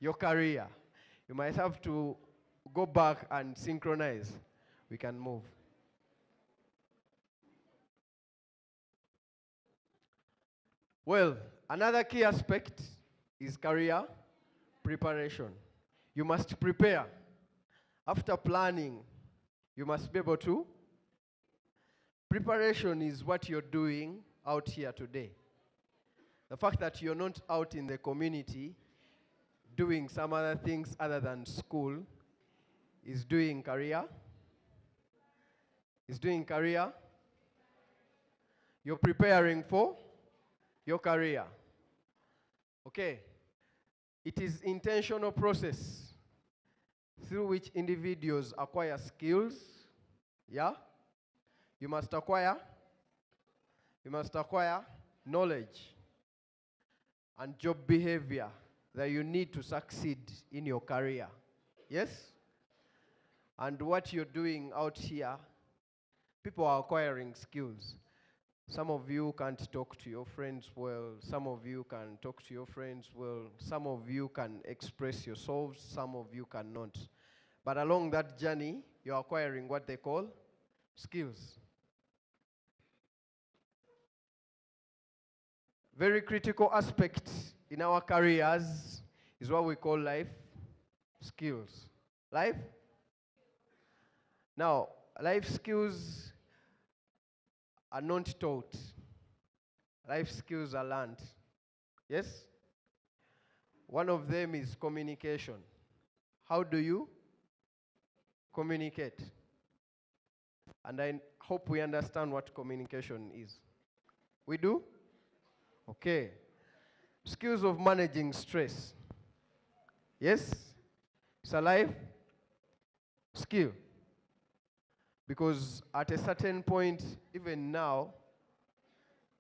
your career. You might have to go back and synchronize. We can move. Well, another key aspect is career preparation. You must prepare. After planning, you must be able to. Preparation is what you're doing out here today. The fact that you're not out in the community doing some other things other than school is doing career. Is doing career. You're preparing for your career. Okay. It is intentional process through which individuals acquire skills. Yeah? You must acquire knowledge and job behavior that you need to succeed in your career. Yes? And what you're doing out here, people are acquiring skills. Some of you can't talk to your friends well. Some of you can talk to your friends well. Some of you can express yourselves. Some of you cannot. But along that journey, you're acquiring what they call skills. Very critical aspect in our careers is what we call life skills. Life? Now, life skills are not taught. Life skills are learned. Yes? One of them is communication. How do you communicate? And I hope we understand what communication is. We do? Okay. Skills of managing stress. Yes? It's a life skill. Because at a certain point, even now,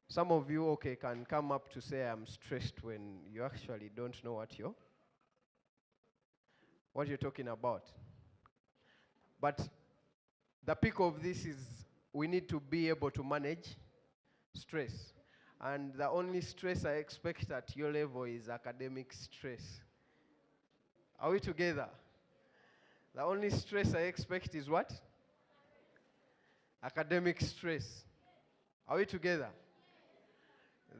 some of you, okay, can come up to say I'm stressed when you actually don't know what you're talking about. But the peak of this is we need to be able to manage stress. And the only stress I expect at your level is academic stress. Are we together? The only stress I expect is what? Academic stress. Are we together?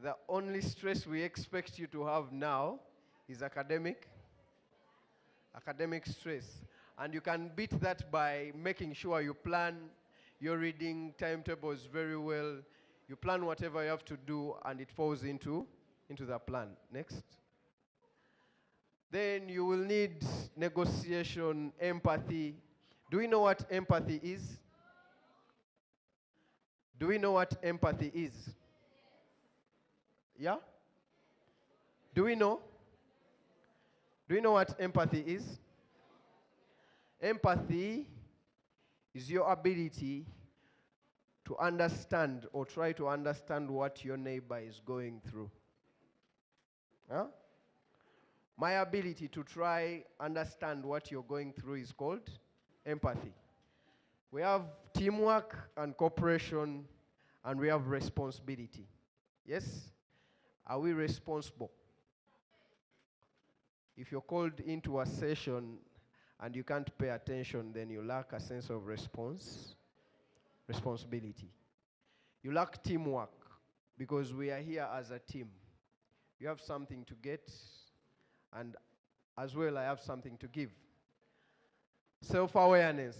The only stress we expect you to have now is academic stress. And you can beat that by making sure you plan your reading timetables very well. You plan whatever you have to do and it falls into the plan. Next. Then you will need negotiation, empathy. Do we know what empathy is? Do we know what empathy is? Yeah? Do we know? Do you know what empathy is? Empathy is your ability to understand or try to understand what your neighbor is going through. Huh? My ability to try understand what you're going through is called empathy. We have teamwork and cooperation, and we have responsibility. Yes? Are we responsible? If you're called into a session and you can't pay attention, then you lack a sense of responsibility. You lack teamwork because we are here as a team. You have something to get, and as well, I have something to give. Self-awareness.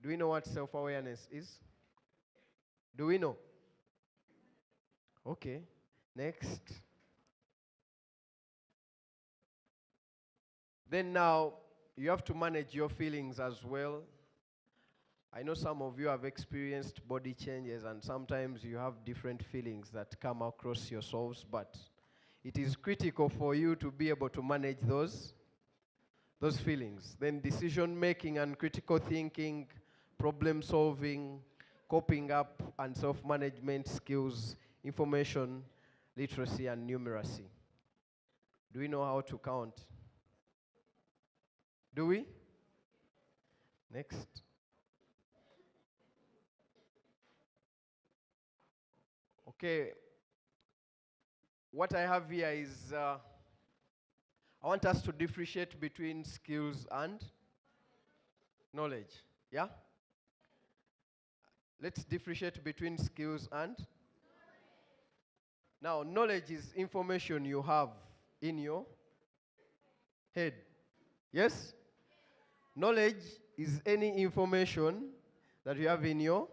Do we know what self-awareness is? Do we know? Okay, next. Then now, you have to manage your feelings as well. I know some of you have experienced body changes, and sometimes you have different feelings that come across yourselves, but it is critical for you to be able to manage those feelings. Then decision making and critical thinking, problem solving, coping up and self-management skills, information literacy and numeracy. Do we know how to count? Do we? Next. Okay. What I have here is, I want us to differentiate between skills and knowledge. Yeah? Let's differentiate between skills and. Now, knowledge is information you have in your head. Yes? Knowledge is any information that you have in your,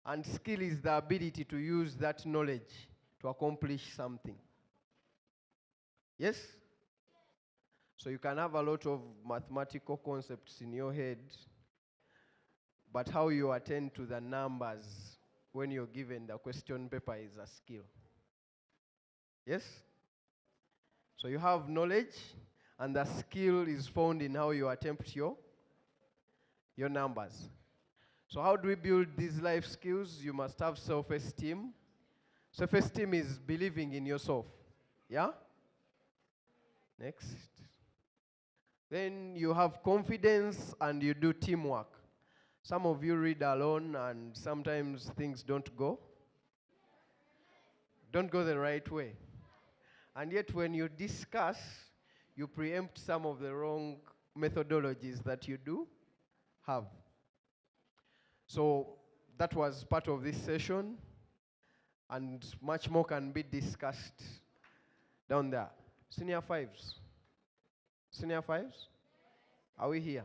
and skill is the ability to use that knowledge to accomplish something. Yes? So you can have a lot of mathematical concepts in your head, but how you attend to the numbers when you're given the question paper is a skill. Yes? So you have knowledge, and the skill is found in how you attempt your numbers. So how do we build these life skills? You must have self-esteem. Self-esteem is believing in yourself. Yeah? Next. Then you have confidence and you do teamwork. Some of you read alone and sometimes things don't go the right way. And yet when you discuss, you preempt some of the wrong methodologies that you do have. So that was part of this session, and much more can be discussed down there. Senior fives? Senior fives? Are we here?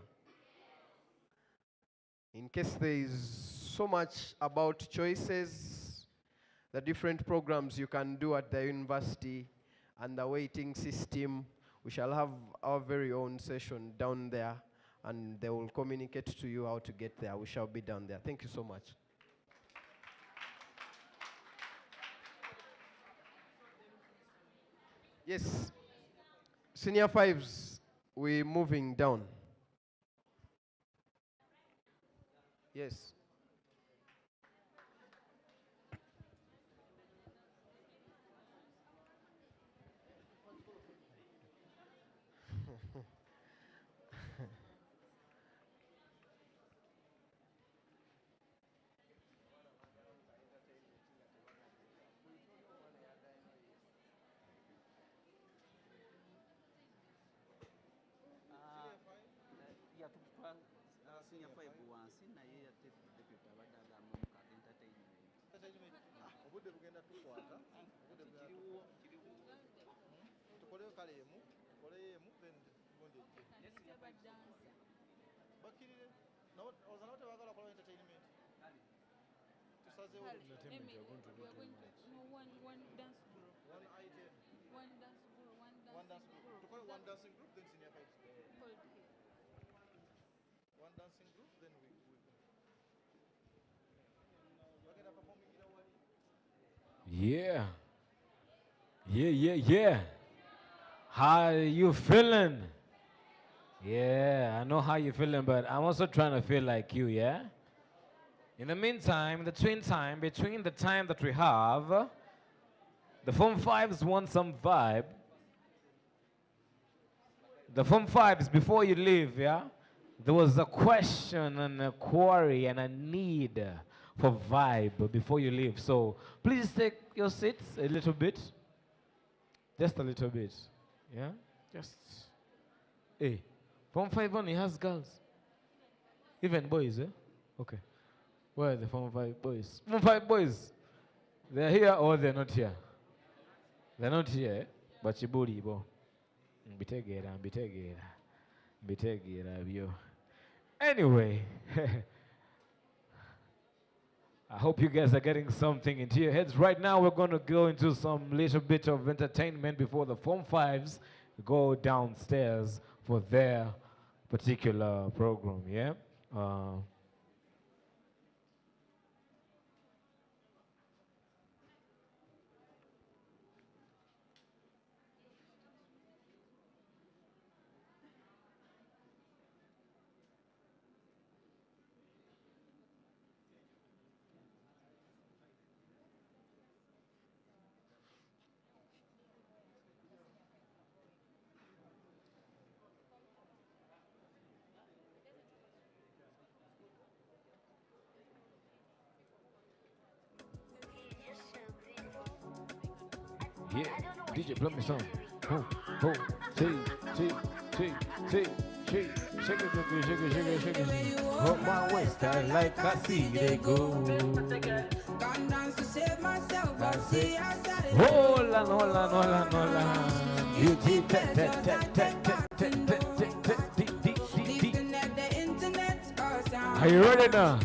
In case there is so much about choices, the different programs you can do at the university, and the weighting system, we shall have our very own session down there, and they will communicate to you how to get there. We shall be down there. Thank you so much. Yes, senior fives, we're moving down. Yes. Yeah. Yeah. How you feeling? Yeah, I know how you're feeling, but I'm also trying to feel like you, yeah? In the meantime, between the time that we have, the Form 5s want some vibe. The Form 5s, before you leave, yeah? There was a question and a query and a need for vibe before you leave. So please take your seats a little bit. Just a little bit. Yeah? Just. Hey. Form 5 only has girls. Even boys, eh? Okay. Where are the Form 5 boys? Form 5 boys. They're here or they're not here? They're not here, eh? But Chiburi, bo. Bitegera. Anyway. I hope you guys are getting something into your heads. Right now, we're going to go into some little bit of entertainment before the Form 5s go downstairs for their particular program, yeah? Yeah, DJ, play me some. Boom, boom, shake it, baby, shake it. Hold my waist tight like I see they go. I say, hold on. You keep Are you ready now?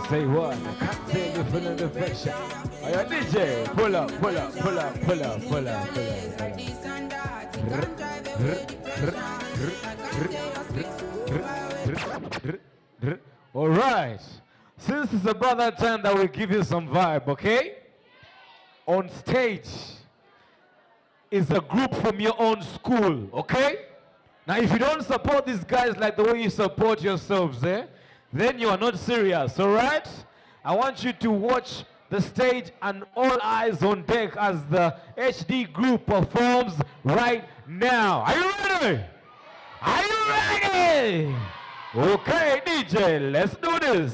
Say what? I can't say you're feeling the affection. Are you DJ? Pull up. All right. Since it's about that time that we give you some vibe, okay? On stage is a group from your own school, okay? Now, if you don't support these guys like the way you support yourselves, then you are not serious, all right? I want you to watch the stage and all eyes on deck as the HD group performs right now. Are you ready? Are you ready? Okay, DJ, let's do this.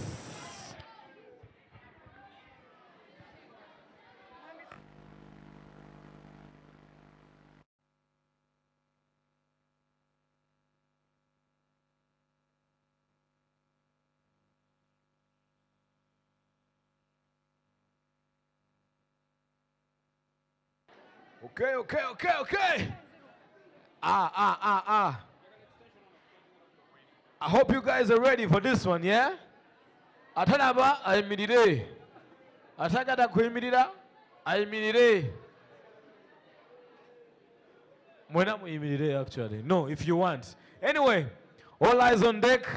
Okay. I hope you guys are ready for this one, yeah? Atanaba, ayimidire. Atagada kuyimirira, ayimidire. Mwena muyimirire actually. No, if you want. Anyway, all eyes on deck.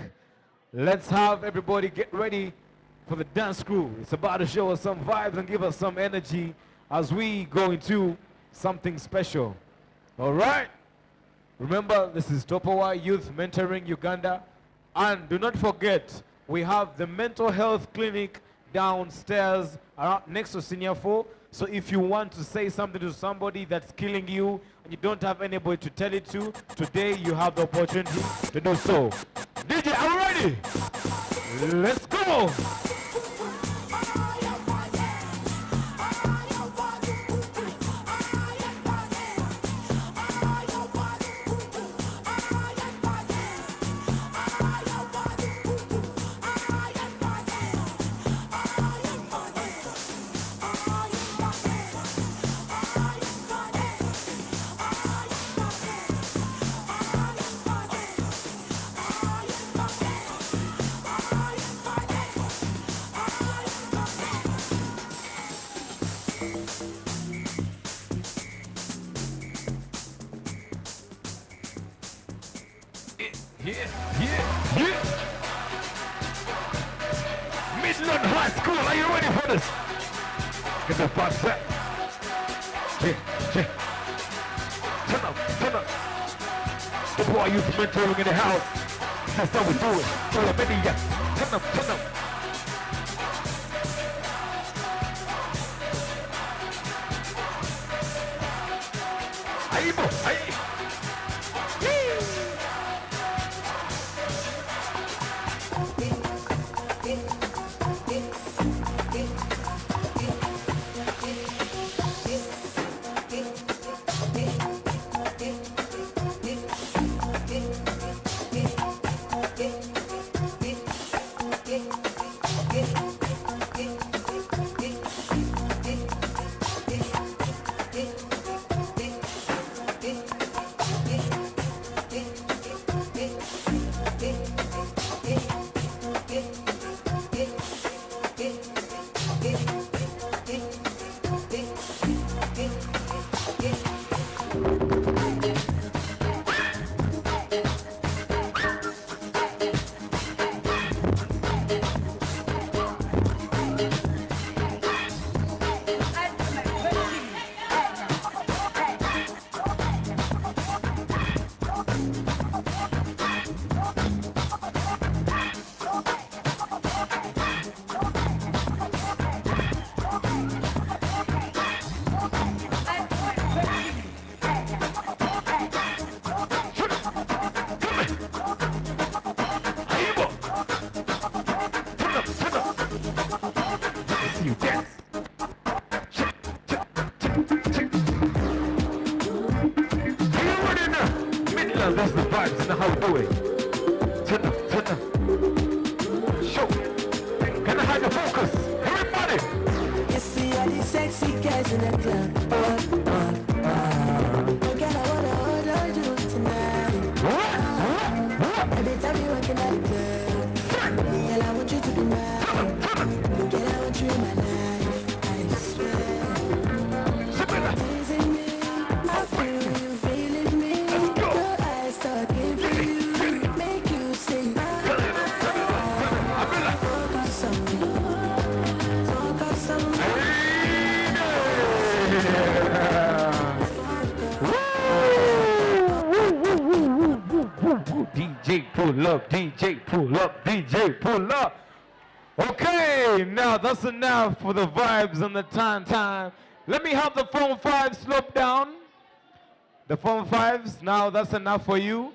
Let's have everybody get ready for the dance crew. It's about to show us some vibes and give us some energy as we go into something special. All right? Remember, this is Topowa Youth Mentoring Uganda. And do not forget, we have the mental health clinic downstairs next to Senior 4. So if you want to say something to somebody that's killing you and you don't have anybody to tell it to, today you have the opportunity to do so. DJ, are you ready? Let's go! Yeah. Midland High School, are you ready for this? Get the fun set. Turn up. The boy youth mentoring in the house. That's how we do it. Turn up. Aye. Midland, this is the vibes, you know how we do it. Turn up, turn up. Show. Can I have your focus? Everybody! You see all these sexy guys in the club. Girl, I wanna hold on you tonight. Every time you walking out the club, girl, I want you to be mine. Girl, I want you in my life. I swear. Teasing me, I feel you feeling me. Your eyes talking for you, make you sing. Focus on me, focus on me. DJ pull up, DJ pull up, DJ pull up. Okay, now that's enough for the vibes and the time. Let me have the phone 5 slope down. The phone 5s, now that's enough for you.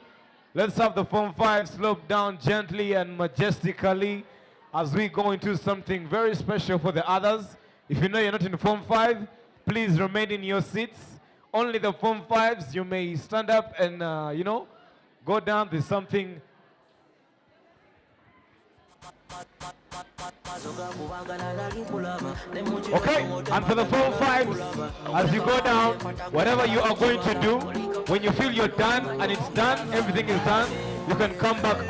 Let's have the phone 5 slope down gently and majestically as we go into something very special for the others. If you know you're not in phone 5, please remain in your seats. Only the phone 5s, you may stand up and, go down. There's something. Okay, and for the phone 5s, as you go down, whatever you are going to do, when you feel you're done and it's done, everything is done, you can come back up.